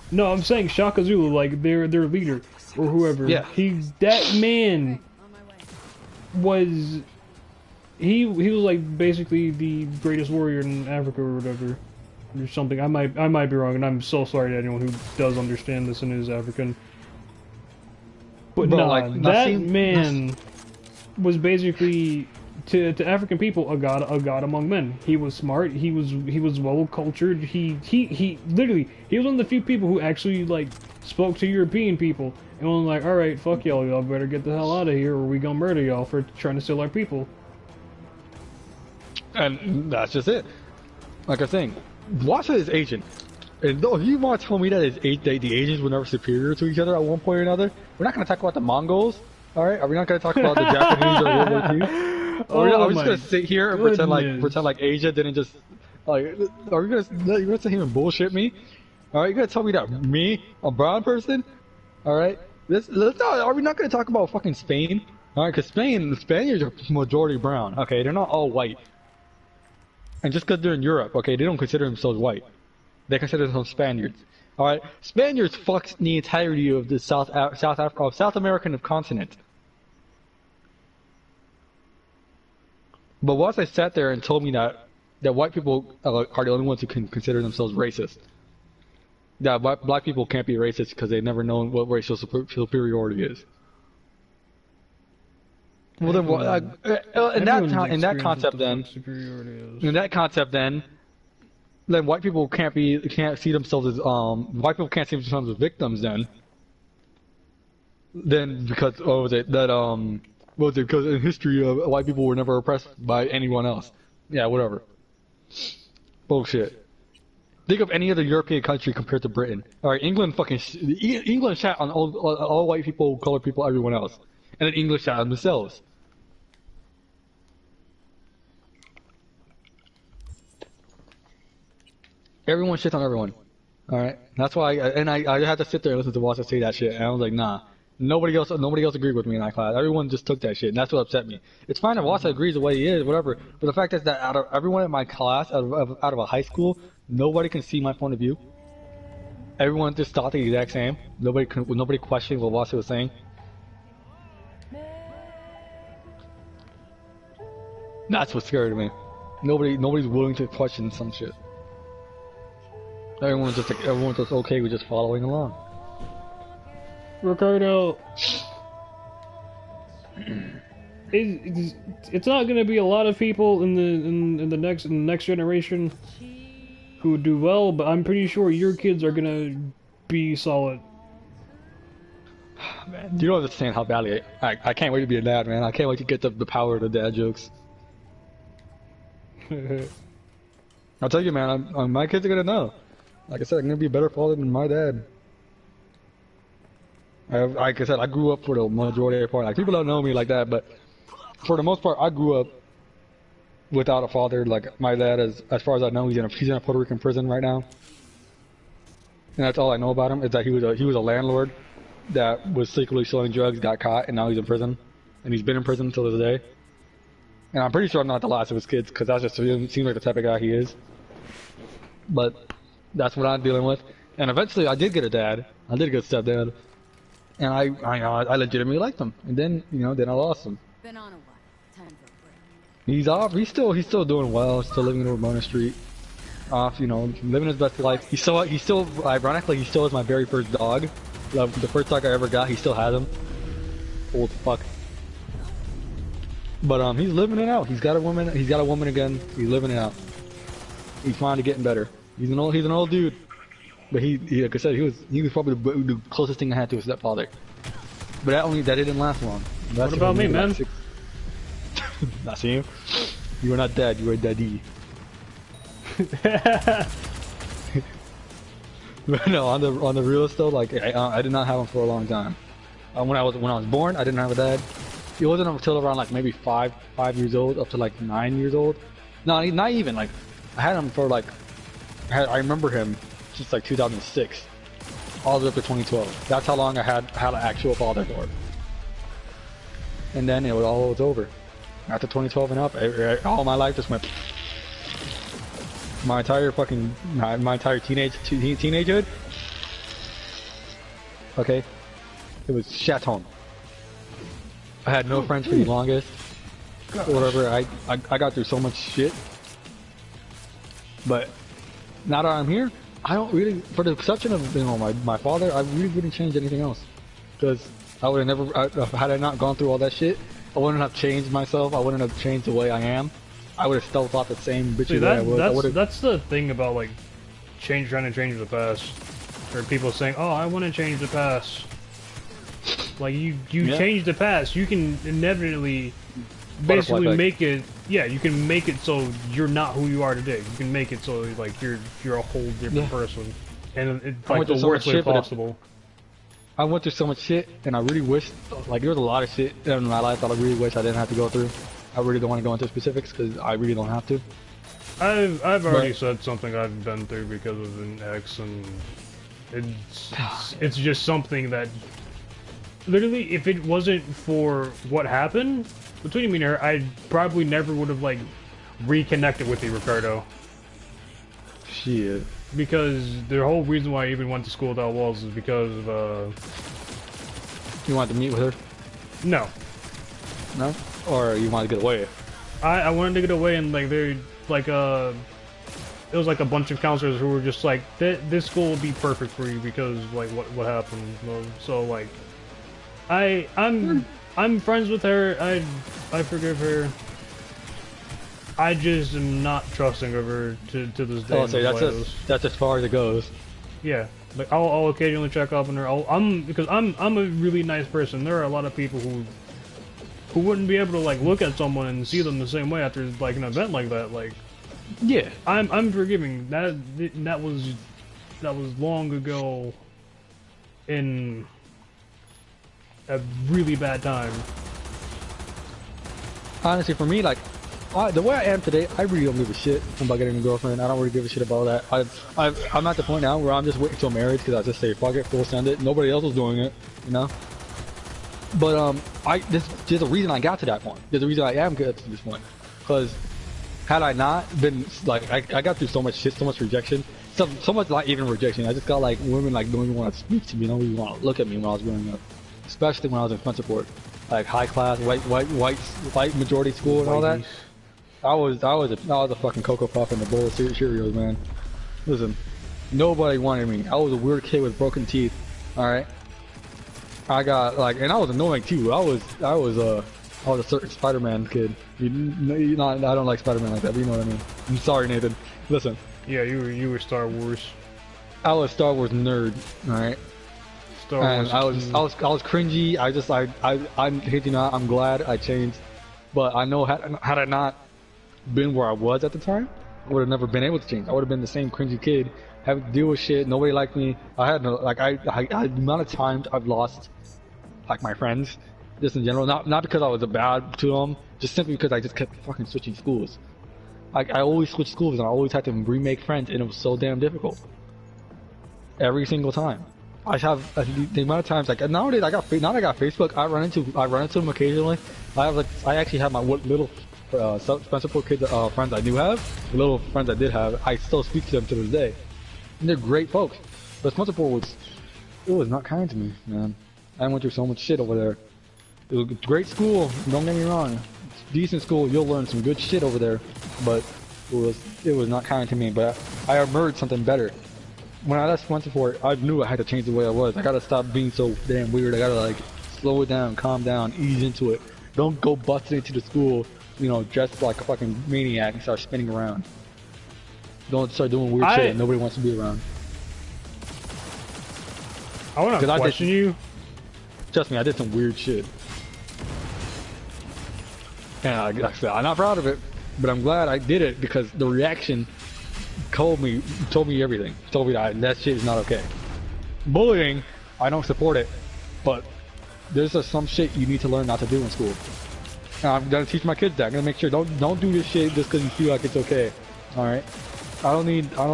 No, I'm saying Shaka Zulu, like their leader or whoever. Yeah. That man was he was like basically the greatest warrior in Africa or whatever, or something. I might be wrong, and I'm so sorry to anyone who does understand this and is African. But Bro, no, like, that man was basically to African people a god among men. He was smart. He was well cultured. He literally he was one of the few people who actually like spoke to European people and was like, all right, fuck y'all better get the hell out of here, or we gonna murder y'all for trying to steal our people. And that's just it. Like I'm saying, Washa is Asian. And though you want to tell me that the Asians were never superior to each other at one point or another, we're not going to talk about the Mongols, alright? Are we not going to talk about the Japanese or World War II? Are we just going to sit here and pretend like Asia didn't just, like, are we going to sit here and bullshit me? Alright, you're going to tell me that me, a brown person? Alright? Are we not going to talk about fucking Spain? Alright, because the Spaniards are majority brown. Okay, they're not all white. And just because they're in Europe, okay, they don't consider themselves white. They consider themselves Spaniards. Alright? Spaniards fucked the entirety of the South American continent. But once I sat there and told me that white people are the only ones who can consider themselves racist. That black people can't be racist because they've never known what racial superiority is. Well, then, in that concept, then white people can't see themselves as white people can't see themselves as victims. Then because because in history white people were never oppressed by anyone else. Yeah, whatever. Bullshit. Think of any other European country compared to Britain. All right, England England shat on all white people, colored people, everyone else, and then English shat on themselves. Everyone shits on everyone. Alright? That's why I had to sit there and listen to Watson say that shit, and I was like, nah. Nobody else agreed with me in that class. Everyone just took that shit, and that's what upset me. It's fine if Wasa agrees the way he is, whatever. But the fact is that out of everyone in my class, out of a high school, nobody can see my point of view. Everyone just thought the exact same. Nobody questioned what Wasa was saying. That's what scared me. Nobody's willing to question some shit. Everyone's just okay with just following along. Ricardo, it's not gonna be a lot of people in the next generation who do well, but I'm pretty sure your kids are gonna be solid. Man, you don't understand how badly I can't wait to be a dad, man. I can't wait to get the power of the dad jokes. I'll tell you, man, my kids are gonna know. Like I said, I'm gonna be a better father than my dad. Like I said, I grew up for the majority of the part. Like, people don't know me like that, but for the most part, I grew up without a father. Like, my dad, as far as I know, he's in a Puerto Rican prison right now, and that's all I know about him. Is that he was a landlord that was secretly selling drugs, got caught, and now he's in prison, and he's been in prison until this day. And I'm pretty sure I'm not the last of his kids, because that just seems like the type of guy he is. But that's what I'm dealing with. And eventually, I did get a dad. I did get a stepdad. And I legitimately liked him, and then then I lost him. Been on a while. Time for a break. He's off. He's still doing well. Still living in Ramona Street. Off, living his best life. He still ironically he still has my very first dog. The first dog I ever got. He still has him. Old fuck. But he's living it out. He's got a woman. He's got a woman again. He's living it out. He's finally getting better. He's an old dude. But he like I said, he was probably the closest thing I had to a stepfather. But that didn't last long. What about me, man? Not seeing you. You were not dead. You were daddy. But no, on the realist though, like I did not have him for a long time. When I was born, I didn't have a dad. It wasn't until around like maybe 5 years old, up to like 9 years old. No, not even. Like I had him for like I remember him. Since like 2006, all the way up to 2012. That's how long I had an actual father for. And then it was over. After 2012 and up, all my life just went. My entire teenagehood. Okay, it was chaton. I had no friends for the longest. Whatever. I got through so much shit. But now that I'm here. I don't really, for the exception of my father, I really wouldn't change anything else, because I would have never, had I not gone through all that shit, I wouldn't have changed myself. I wouldn't have changed the way I am. I would have still thought the same bitchy way I was. That's the thing about like trying to change the past, or people saying, "Oh, I want to change the past." Like you change the past, you can inevitably basically make it. Yeah, you can make it so you're not who you are today. You can make it so like you're a whole different person, and it's like the worst way possible. I went through so much shit, and I really wish, like, there was a lot of shit in my life that I really wish I didn't have to go through. I really don't want to go into specifics because I really don't have to. I've already said something I've been through because of an ex, and it's just something that literally, if it wasn't for what happened between me and her, I probably never would have like reconnected with you, Ricardo. Shit. Because the whole reason why I even went to school without walls is because of You wanted to meet with her? No. No? Or you wanted to get away? I wanted to get away, and like it was like a bunch of counselors who were just like, this school will be perfect for you because like what happened. So like I'm friends with her. I forgive her. I just am not trusting of her to this day. Oh, so that's as far as it goes. Yeah, like I'll occasionally check up on her. Because I'm a really nice person. There are a lot of people who wouldn't be able to like look at someone and see them the same way after like an event like that. Like, yeah, I'm forgiving. That was long ago in a really bad time. Honestly, for me, like, the way I am today, I really don't give a shit about getting a girlfriend. I don't really give a shit about that. I'm at the point now where I'm just waiting till marriage because I just say fuck it, full send it. Nobody else is doing it, you know. But there's a reason I got to that point. There's a reason I am good to this point. Because had I not been like I got through so much shit, so much rejection, so much not even rejection. I just got like women like don't even want to speak to me, don't even want to look at me when I was growing up, especially when I was in front support, like high class white majority school and all that. I was a fucking Cocoa Puff in the bowl of Cheerios, man. Listen, nobody wanted me. I was a weird kid with broken teeth. All right. I got like, and I was annoying too. I was a certain Spider-Man kid. I don't like Spider-Man like that, but you know what I mean. I'm sorry, Nathan. Listen. Yeah, you were Star Wars. I was a Star Wars nerd. All right. Star Wars. I was cringy. I'm hating out. I'm glad I changed, but I know had I not been where I was at the time, I would have never been able to change. I would have been the same cringy kid, having to deal with shit. Nobody liked me. I had no like the amount of times I've lost like my friends, just in general. Not because I was bad to them, just simply because I just kept fucking switching schools. Like I always switched schools and I always had to remake friends, and it was so damn difficult. Every single time. I have the amount of times like nowadays I got Facebook. I run into them occasionally. I actually have my little Spencer Port kids friends I do have, the little friends I did have. I still speak to them to this day. And they're great folks. But Spencer Port was not kind to me, man. I went through so much shit over there. It was a great school, don't get me wrong. It's a decent school, you'll learn some good shit over there. But it was not kind to me. But I emerged something better. When I left Spencer Port, I knew I had to change the way I was. I gotta stop being so damn weird. I gotta like slow it down, calm down, ease into it. Don't go busting into the school, you know, dressed like a fucking maniac and start spinning around. Don't start doing weird shit that nobody wants to be around. I want to question you. Trust me, I did some weird shit. And like I said, I'm not proud of it, but I'm glad I did it because the reaction told me everything. Told me that shit is not okay. Bullying, I don't support it, but there's just some shit you need to learn not to do in school. And I'm gonna teach my kids that. I'm gonna make sure don't do this shit just because you feel like it's okay. All right. I don't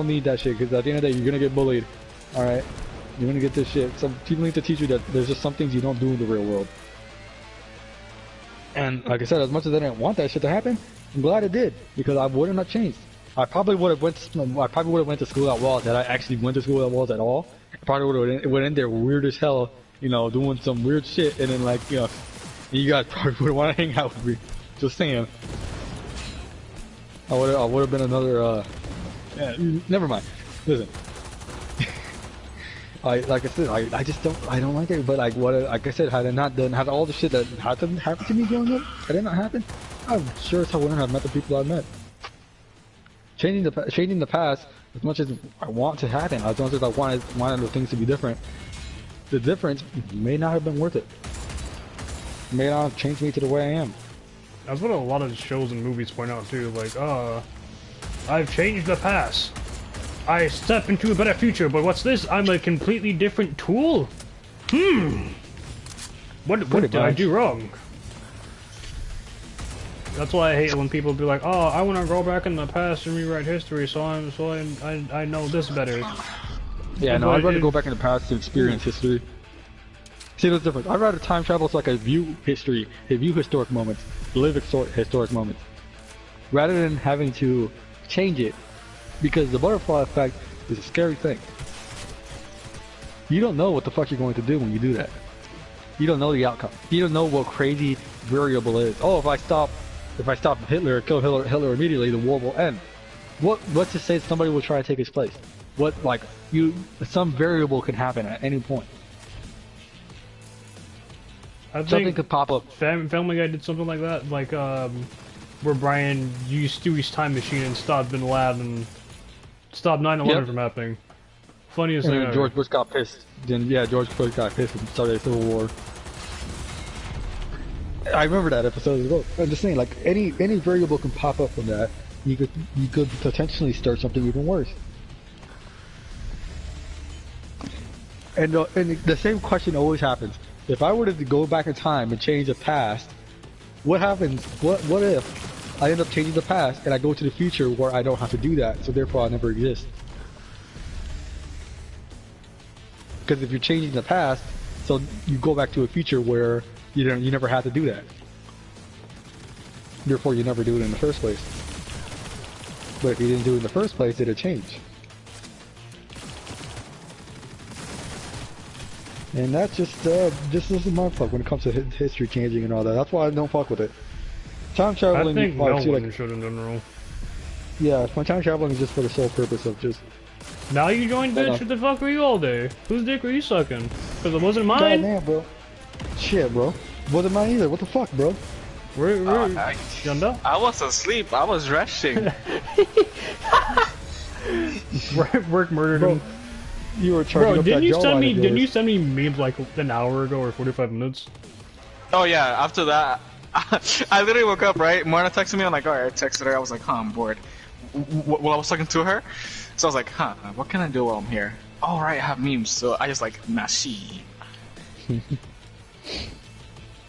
need that shit because at the end of the day you're gonna get bullied. All right. You're gonna get this shit. Some people need to teach you that there's just some things you don't do in the real world. And like I said, as much as I didn't want that shit to happen, I'm glad it did because I wouldn't have changed. I probably would have went to school at Walls that I actually went to school at Walls at all. I probably would have went in there weird as hell, you know, doing some weird shit, and then like, you know, you guys probably would want to hang out with me. Just saying. I would have been another. Yeah, never mind. Listen. Like I said, I don't like it. But like like I said, had all the shit that happened to me growing up, had it not happened, I'm sure as hell wouldn't have met the people I met. Changing the past, as much as I want to happen, as much as I wanted the things to be different, the difference may not have been worth it. It may not have changed me to the way I am. That's what a lot of shows and movies point out too. Like, I've changed the past. I step into a better future, but what's this? I'm a completely different tool? What did I do wrong? That's why I hate when people be like, oh, I want to go back in the past and rewrite history so I know this better. Yeah, no, I'd rather go back in the past to experience history. See, there's difference. I'd rather time travel so I can view history, view historic moments, live historic moments, rather than having to change it, because the butterfly effect is a scary thing. You don't know what the fuck you're going to do when you do that. You don't know the outcome. You don't know what crazy variable is. Oh, if I stop Hitler, kill Hitler immediately, the war will end. What's to say somebody will try to take his place? Some variable can happen at any point. Something could pop up. Family Guy did something like that, like where Brian used Stewie's time machine and stopped Bin Laden, stopped 9/11 from happening. Funniest thing ever. George Bush got pissed. Then yeah, George Bush got pissed and started a civil war. I remember that episode as well. I'm just saying, like any variable can pop up from that. You could potentially start something even worse. And the same question always happens. If I were to go back in time and change the past, what happens? What if I end up changing the past and I go to the future where I don't have to do that, so therefore I'll never exist? Because if you're changing the past, So you go back to a future where you never had to do that. Therefore, you never do it in the first place. But if you didn't do it in the first place, it'd change. And that's just this is my fuck when it comes to history changing and all that. That's why I don't fuck with it. Time traveling. I think no too, one like, should in general. yeah, my time traveling is just for the sole purpose of just. Now you joined, bitch. What the fuck were you all day? Whose dick were you sucking? Because it wasn't mine. Goddamn, bro. Shit, bro. Wasn't mine either. What the fuck, bro? Where Yanda? I was asleep. I was resting. Work murdered bro, him. You were charging up that jawline. Didn't you send me memes like an hour ago or 45 minutes? Oh yeah. After that, I literally woke up, right? Marna texted me. I'm like, alright. I texted her. I was like, huh, I'm bored. Well, I was talking to her, so I was like, huh, what can I do while I'm here? Oh right, I have memes. So I just like mashi.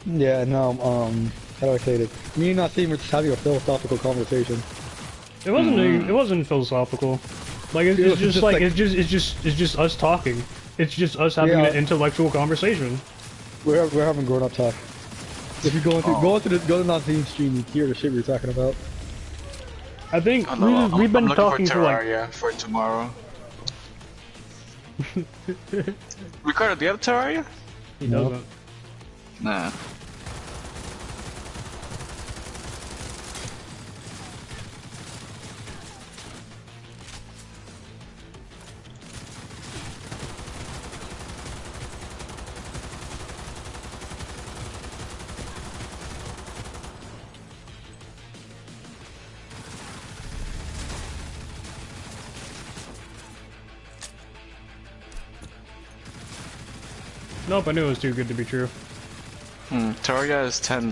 Yeah, no, how do I say this? Me and Nassim were just having a philosophical conversation. It wasn't. It wasn't philosophical. Like it's just us talking. It's just us having an intellectual conversation. We're having grown up talk. If you go to Nassim's stream, you hear the shit we're talking about. I think we've been talking for Terraria for tomorrow. Ricardo, do you have Terraria? He doesn't. Nah. Nope, I knew it was too good to be true. Terraria is $10.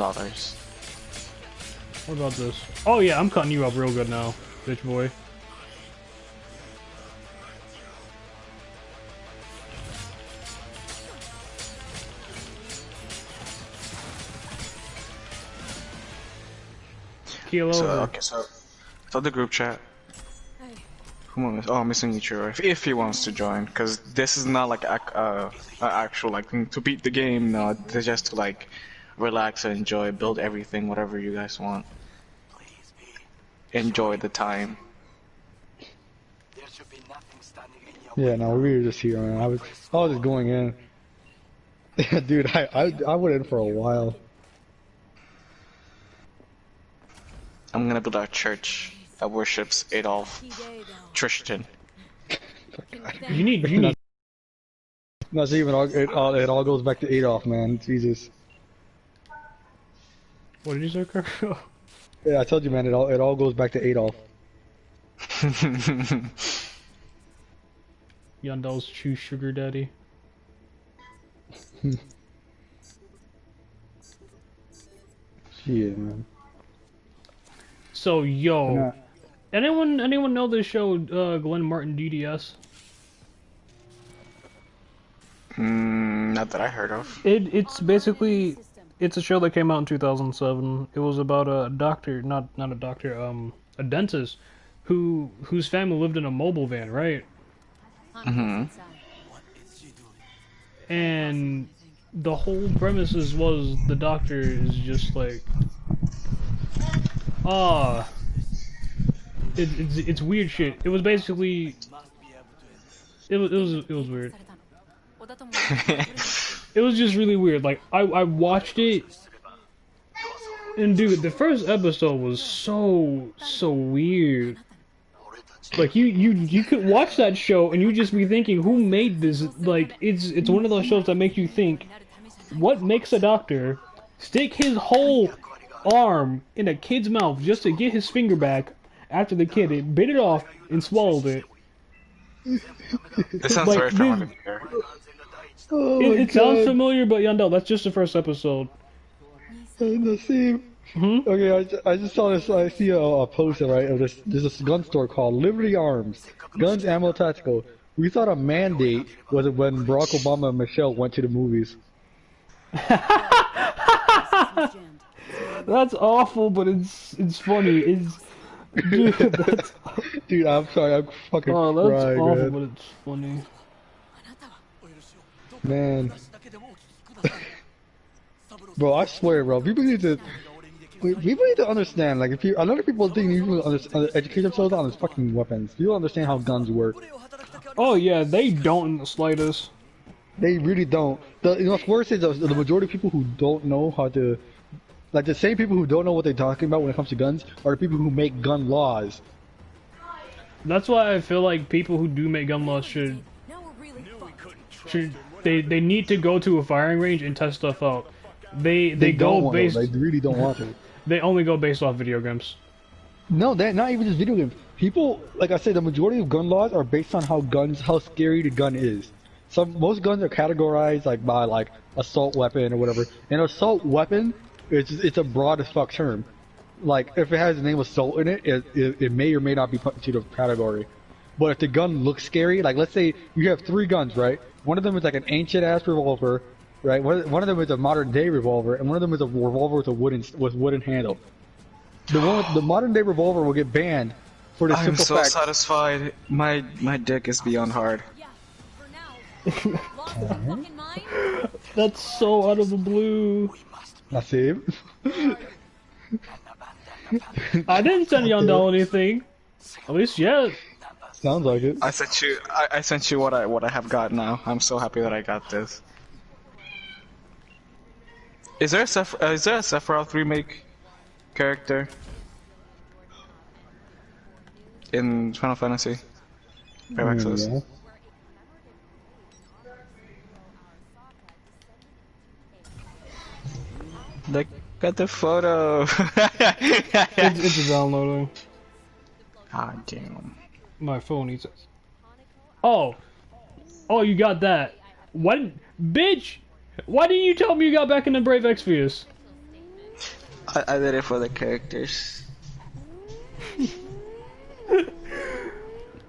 What about this? Oh yeah, I'm cutting you up real good now, bitch boy. Keel over. Okay, so the group chat. Come on, oh, missing Ichiro if he wants to join, because this is not like actual like thing to beat the game. No, it's just to like relax and enjoy, build everything, whatever you guys want. Enjoy the time. Yeah, no, we were just here, man. I was just going in. Dude, I went in for a while. I'm gonna build our church that worships Adolf Tristan. You need. No, so even it all goes back to Adolf, man. Jesus. What did you say, Kirk? Yeah, I told you, man. It all goes back to Adolf. Yandal's true sugar daddy. Shit, man. So yo, anyone know this show, Glenn Martin DDS? Not that I heard of. It's basically a show that came out in 2007. It was about a doctor, not a doctor, a dentist, whose family lived in a mobile van, right? Mm-hmm. And the whole premises was the doctor is just like, it's weird shit. It was basically, it was weird. It was just really weird. Like I watched it, and dude, the first episode was so weird. Like you could watch that show and you just be thinking, who made this? Like it's one of those shows that make you think, what makes a doctor stick his whole arm in a kid's mouth just to get his finger back after the kid bit it off and swallowed it? This sounds like, very familiar. It sounds familiar, but Yandel, that's just the first episode. Nassim. Okay, I just saw this. I see a poster, right, of this. There's this gun store called Liberty Arms, Guns, Ammo, Tactical. We thought a mandate was when Barack Obama and Michelle went to the movies. That's awful, but it's funny. Dude, that's... Dude, I'm sorry, I'm fucking crying, awful, man. But it's funny. Man, Bro, I swear, bro. People need to understand. Like, if you, a lot of people think you educate themselves on these fucking weapons. People understand how guns work. Oh yeah, they don't in the slightest. They really don't. What's worse is the majority of people who don't know how to, like the same people who don't know what they're talking about when it comes to guns are the people who make gun laws. That's why I feel like people who do make gun laws should they need to go to a firing range and test stuff out. They don't go want to. based. They really don't want to. They only go based off video games. No, they're not even just video games. People, like I said, the majority of gun laws are based on how scary the gun is. Most guns are categorized like by like assault weapon or whatever. An assault weapon, it's a broad as fuck term. Like if it has the name assault in it, it may or may not be put into the category. But if the gun looks scary, like let's say you have 3 guns, right? One of them is like an ancient ass revolver, right? One of them is a modern day revolver, and one of them is a revolver with a wooden handle. The modern day revolver will get banned for the I'm simple so fact. satisfied. My dick is beyond hard. That's so out of the blue. That's it. I didn't send y'all anything. At least yet. Sounds like it. I sent you what I have got now. I'm so happy that I got this. Is there a Sephiroth remake character in Final Fantasy? Yeah. Look at the photo. It's downloading. Ah, damn. My phone needs it. Oh, you got that? What, bitch? Why didn't you tell me you got back into Brave Exvius? I did it for the characters.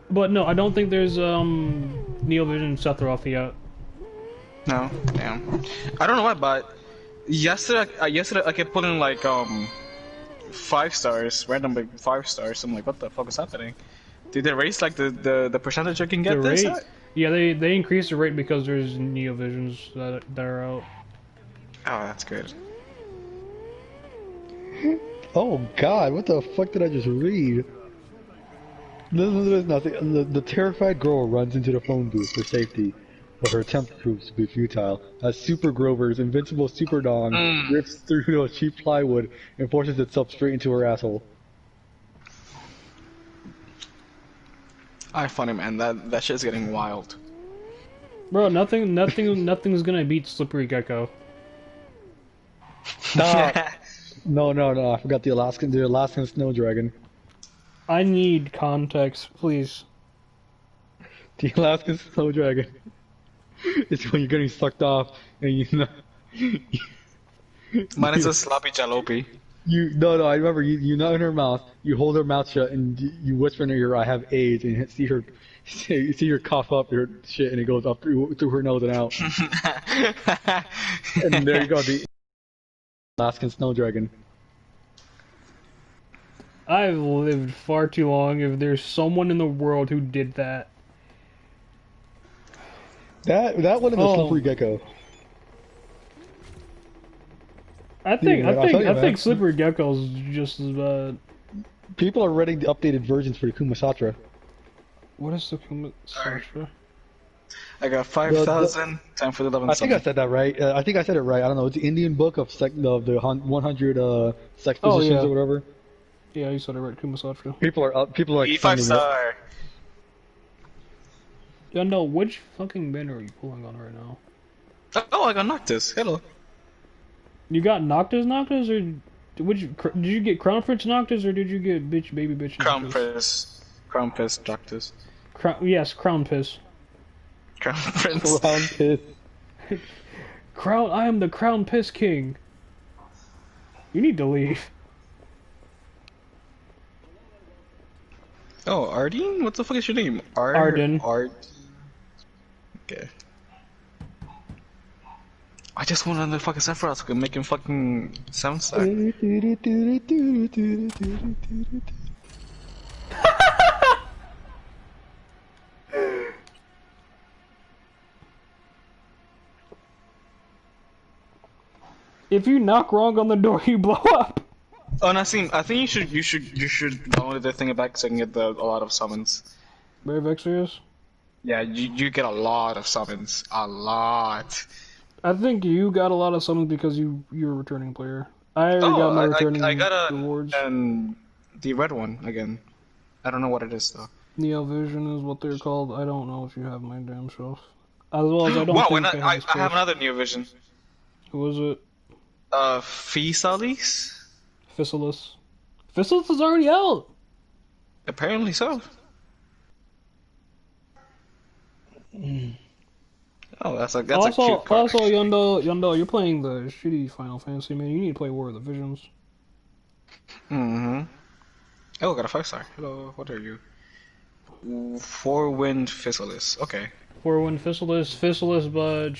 But no, I don't think there's Neo Vision Sephiroth yet. No, damn. I don't know why, but yesterday I kept putting like 5 stars, random like 5 stars. I'm like, what the fuck is happening? Did they raise like the percentage you can get The this rate? at? Yeah, they increased the rate because there's Neo Visions that are out. Oh, that's good. Oh God, what the fuck did I just read? There's nothing. The terrified girl runs into the phone booth for safety, but her attempt proves to be futile. As Super Grover's invincible Super Dong rips through the cheap plywood and forces itself straight into her asshole. I funny man, that shit's getting wild. Bro, nothing's gonna beat Slippery Gecko. Stop. No, I forgot the Alaskan snow dragon. I need context, please. The Alaskan snow dragon. It's when you're getting sucked off and you know. Mine is a sloppy jalopy. No, I remember you nut in her mouth, you hold her mouth shut, and you whisper in her ear, "I have AIDS," and you see her cough up her shit, and it goes up through her nose and out. And there you go, the Alaskan snow dragon. I've lived far too long if there's someone in the world who did that. That one in the Slippery Gecko. I think Slippery Gecko's just as bad. People are reading the updated versions for the Kumasatra. What is the Kumasatra? I got 5,000. Time for the 11. I think I said that right. I think I said it right. I don't know. It's the Indian book of the 100 sex positions or whatever. Yeah, you said it right. Kumasatra. People are E5 star. Yeah, no. Which fucking banner are you pulling on right now? Oh, I got Noctis. Hello. You got Noctis, or did you get Crown Prince Noctis, or did you get baby bitch Noctis? Crown Piss Noctis. Yes, Crown Piss. Crown Prince. Crown Piss. Crown. I am the Crown Piss King. You need to leave. Oh, Ardeen? What the fuck is your name? Arden. Okay. I just want another fucking Sephiroth so I can make him fucking sound stack. If you knock wrong on the door, you blow up. Oh, Nassim, I think you should download the thing back so I can get a lot of summons. Brave Exodus? Yeah, you get a lot of summons. A lot. I think you got a lot of summons because you're a returning player. I already Oh, got my returning I got rewards. the red one again. I don't know what it is though. Neo Vision is what they're called. I don't know if you have my damn self. As well as I don't Wow, think they have I this have stuff. another Neo Vision. Who is it? Physalis? Physalis. Physalis is already out! Apparently so. Oh, that's a cute card. Also, Yondo, you're playing the shitty Final Fantasy, man. You need to play War of the Visions. Mm-hmm. Oh, got a 5-star. Hello, what are you? 4-wind Physalis. Okay. 4-wind Physalis, but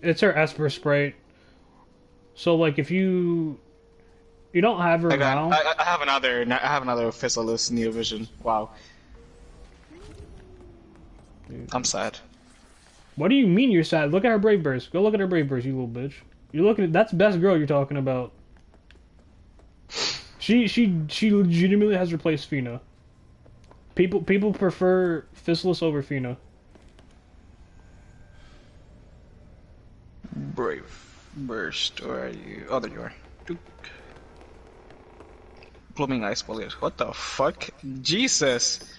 it's her Esper Sprite. So, like, if you don't have her now... I have another Physalis Neo Vision. Wow. I'm sad. What do you mean you're sad? Look at her Brave Burst. Go look at her Brave Burst, you little bitch. You're looking at... That's best girl you're talking about. She legitimately has replaced Fina. People prefer Physalis over Fina. Brave Burst, where are you? Oh, there you are. Duke. Blooming Ice Foliage. What the fuck? Jesus!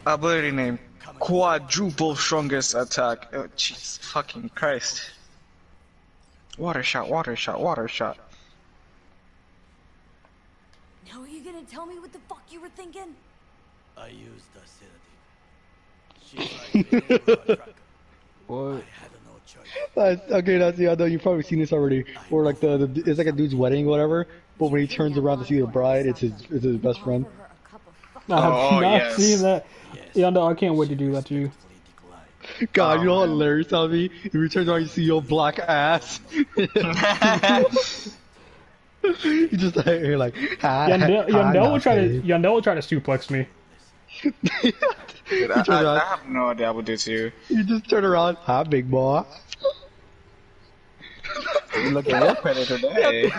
Ability name. Quadruple strongest attack. Oh, Jesus fucking Christ. Water shot, water shot, water shot. Now are you gonna tell me what the fuck you were thinking? I used a sedative. She's like What? I had no choice. Okay, that's I know you've probably seen this already. Or like it's like a dude's wedding, or whatever. But when he turns around to see the bride, it's his best friend. I have Oh, not yes. seen that. Yondo, I can't wait to do that to you. God, you know how hilarious that'll be? If you turn around, you see your black ass. You just you're like, hi, Yandel will try to suplex me. Dude, I have no idea what to do to you. You just turn around, hi, big boy. Look at your predator today.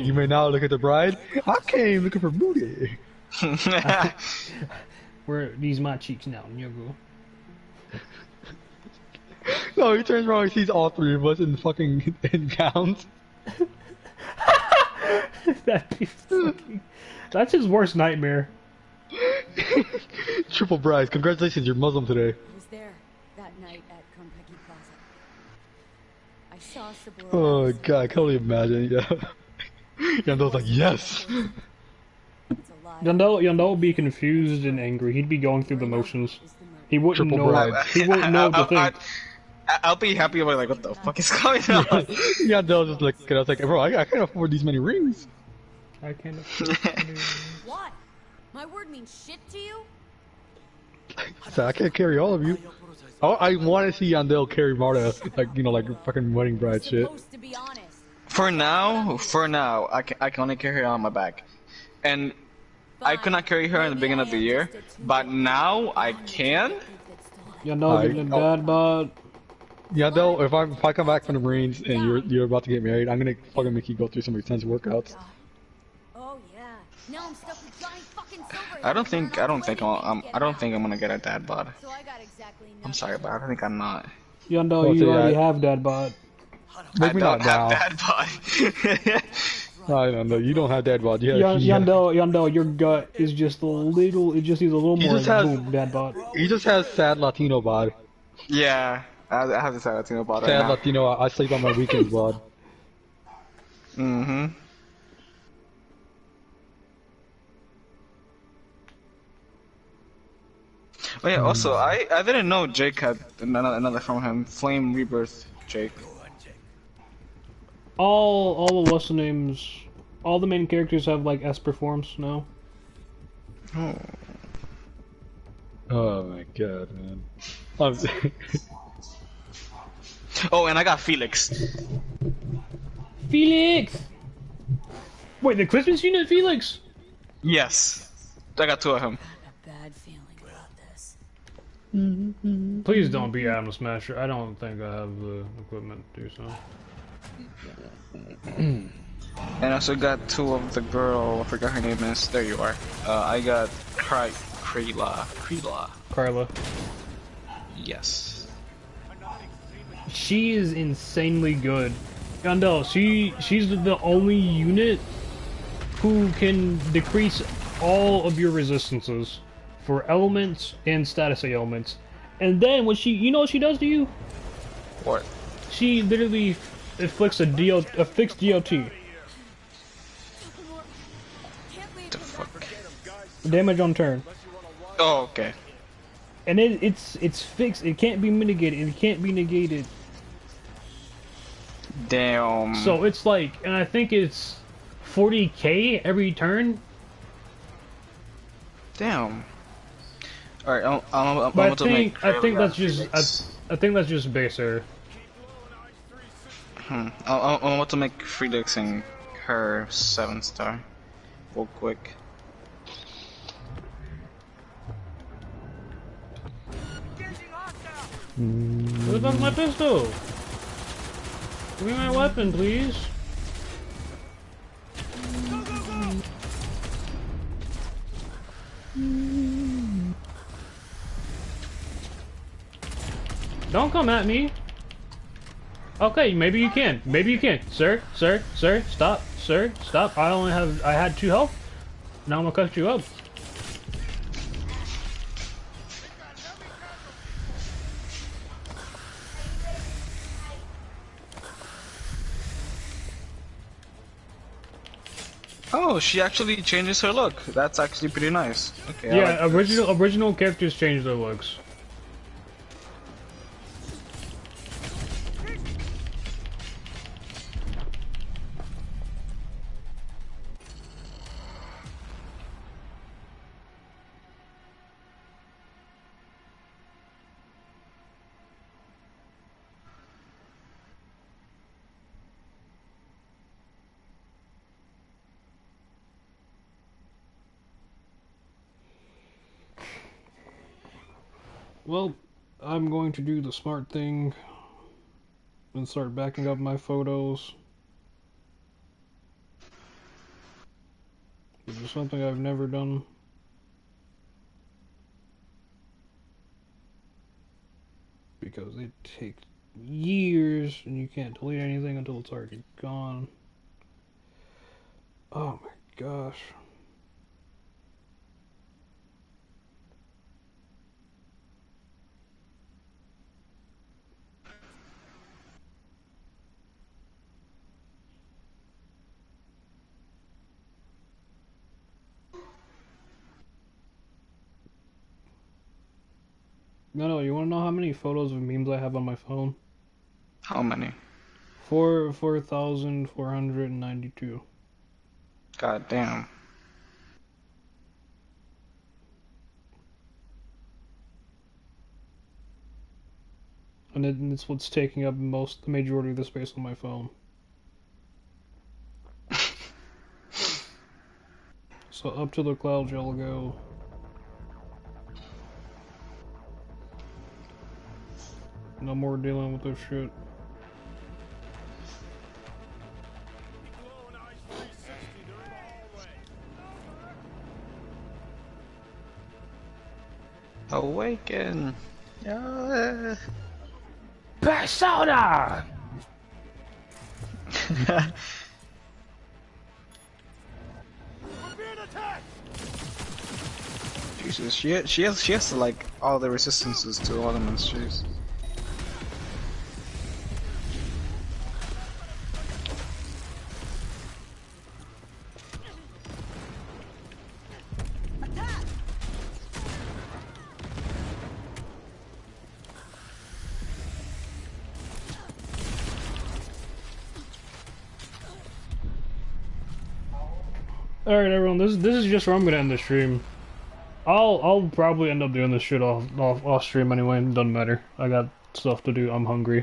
You may now look at the bride. I came looking for booty. Where these my cheeks now, nigga. No, he turns around, he sees all three of us in fucking gowns. That'd be fucking... That's his worst nightmare. Triple brides, congratulations, you're Muslim today. I was there that night at Konpeki Plaza. I saw Saburo. Oh god, I can only imagine, yeah. Yando's like, yes! Yandel would be confused and angry. He'd be going through the motions. He wouldn't Triple know. brides. He wouldn't know what to think. I'll be happy about like, what the fuck is going on? Yandel's just like, I was like, bro, I can't afford these many rings. I can't afford What? My word means shit to you? So I can't carry all of you. I want to see Yandel carry Marta, like, you know, like fucking wedding bride shit. To be honest. For now, I can only carry her on my back. And I could not carry her in the beginning of the year, but now I can. Yandel getting a dad bod. Yandel, if I come back from the Marines and you're about to get married, I'm gonna fucking make you go through some intense workouts. Oh yeah. Now I'm stuck with giant fucking silver. I don't think I'm gonna get a dad bod. I'm sorry, but I think I'm not. Yandel, you already have dad bod. Make me not now. Dad bod. I don't know. You don't have dad bod. Yeah. Yandel, your gut is just a little. It just needs a little more. Boom, dad bod. He just has sad Latino bod. Yeah, I have the sad Latino bod. Sad right now. Latino. I sleep on my weekends bod. Mm-hmm. Oh yeah. Also, I didn't know Jake had another from him. Flame Rebirth, Jake. All the lesson names, all the main characters have like Esper forms now. Oh my god, man. Oh, and I got Felix. Felix! Wait, the Christmas unit Felix? Yes. I got 2 of him. A bad feeling about this. Please don't be Adam Smasher. I don't think I have the equipment to do so. And I also got two of the girl, I forgot her name is, there you are. I got Carla. Yes. She is insanely good. Gondel, she's the only unit who can decrease all of your resistances for elements and status ailments. And then what you know what she does to you? What? She literally inflicts a fixed DOT. The fuck? Damage on turn. Oh, okay. And it's fixed. It can't be mitigated. It can't be negated. Damn. So it's like, and I think it's 40k every turn. Damn. Alright, I'm But about to make. I think that's just I think that's just baser. I'm about to make Freelixing her 7-star. Real quick. What about my pistol? Give me my weapon, please. Don't come at me. Okay, maybe you can. Maybe you can. Sir, stop. Sir, stop. I had 2 health. Now I'm gonna cut you up. Oh, she actually changes her look. That's actually pretty nice. Okay. Yeah, I like original characters change their looks. Well, I'm going to do the smart thing and start backing up my photos. Which is something I've never done. Because it takes years and you can't delete anything until it's already gone. Oh my gosh. No, you wanna know how many photos of memes I have on my phone? How many? 4,492. God damn. And it's what's taking up the majority of the space on my phone. So up to the clouds y'all go. No more dealing with this shit. Awaken. Persona! Jesus, she has like all the resistances to elements. Jeez. Alright everyone, this is just where I'm gonna end the stream. I'll probably end up doing this shit off stream anyway, it doesn't matter. I got stuff to do, I'm hungry.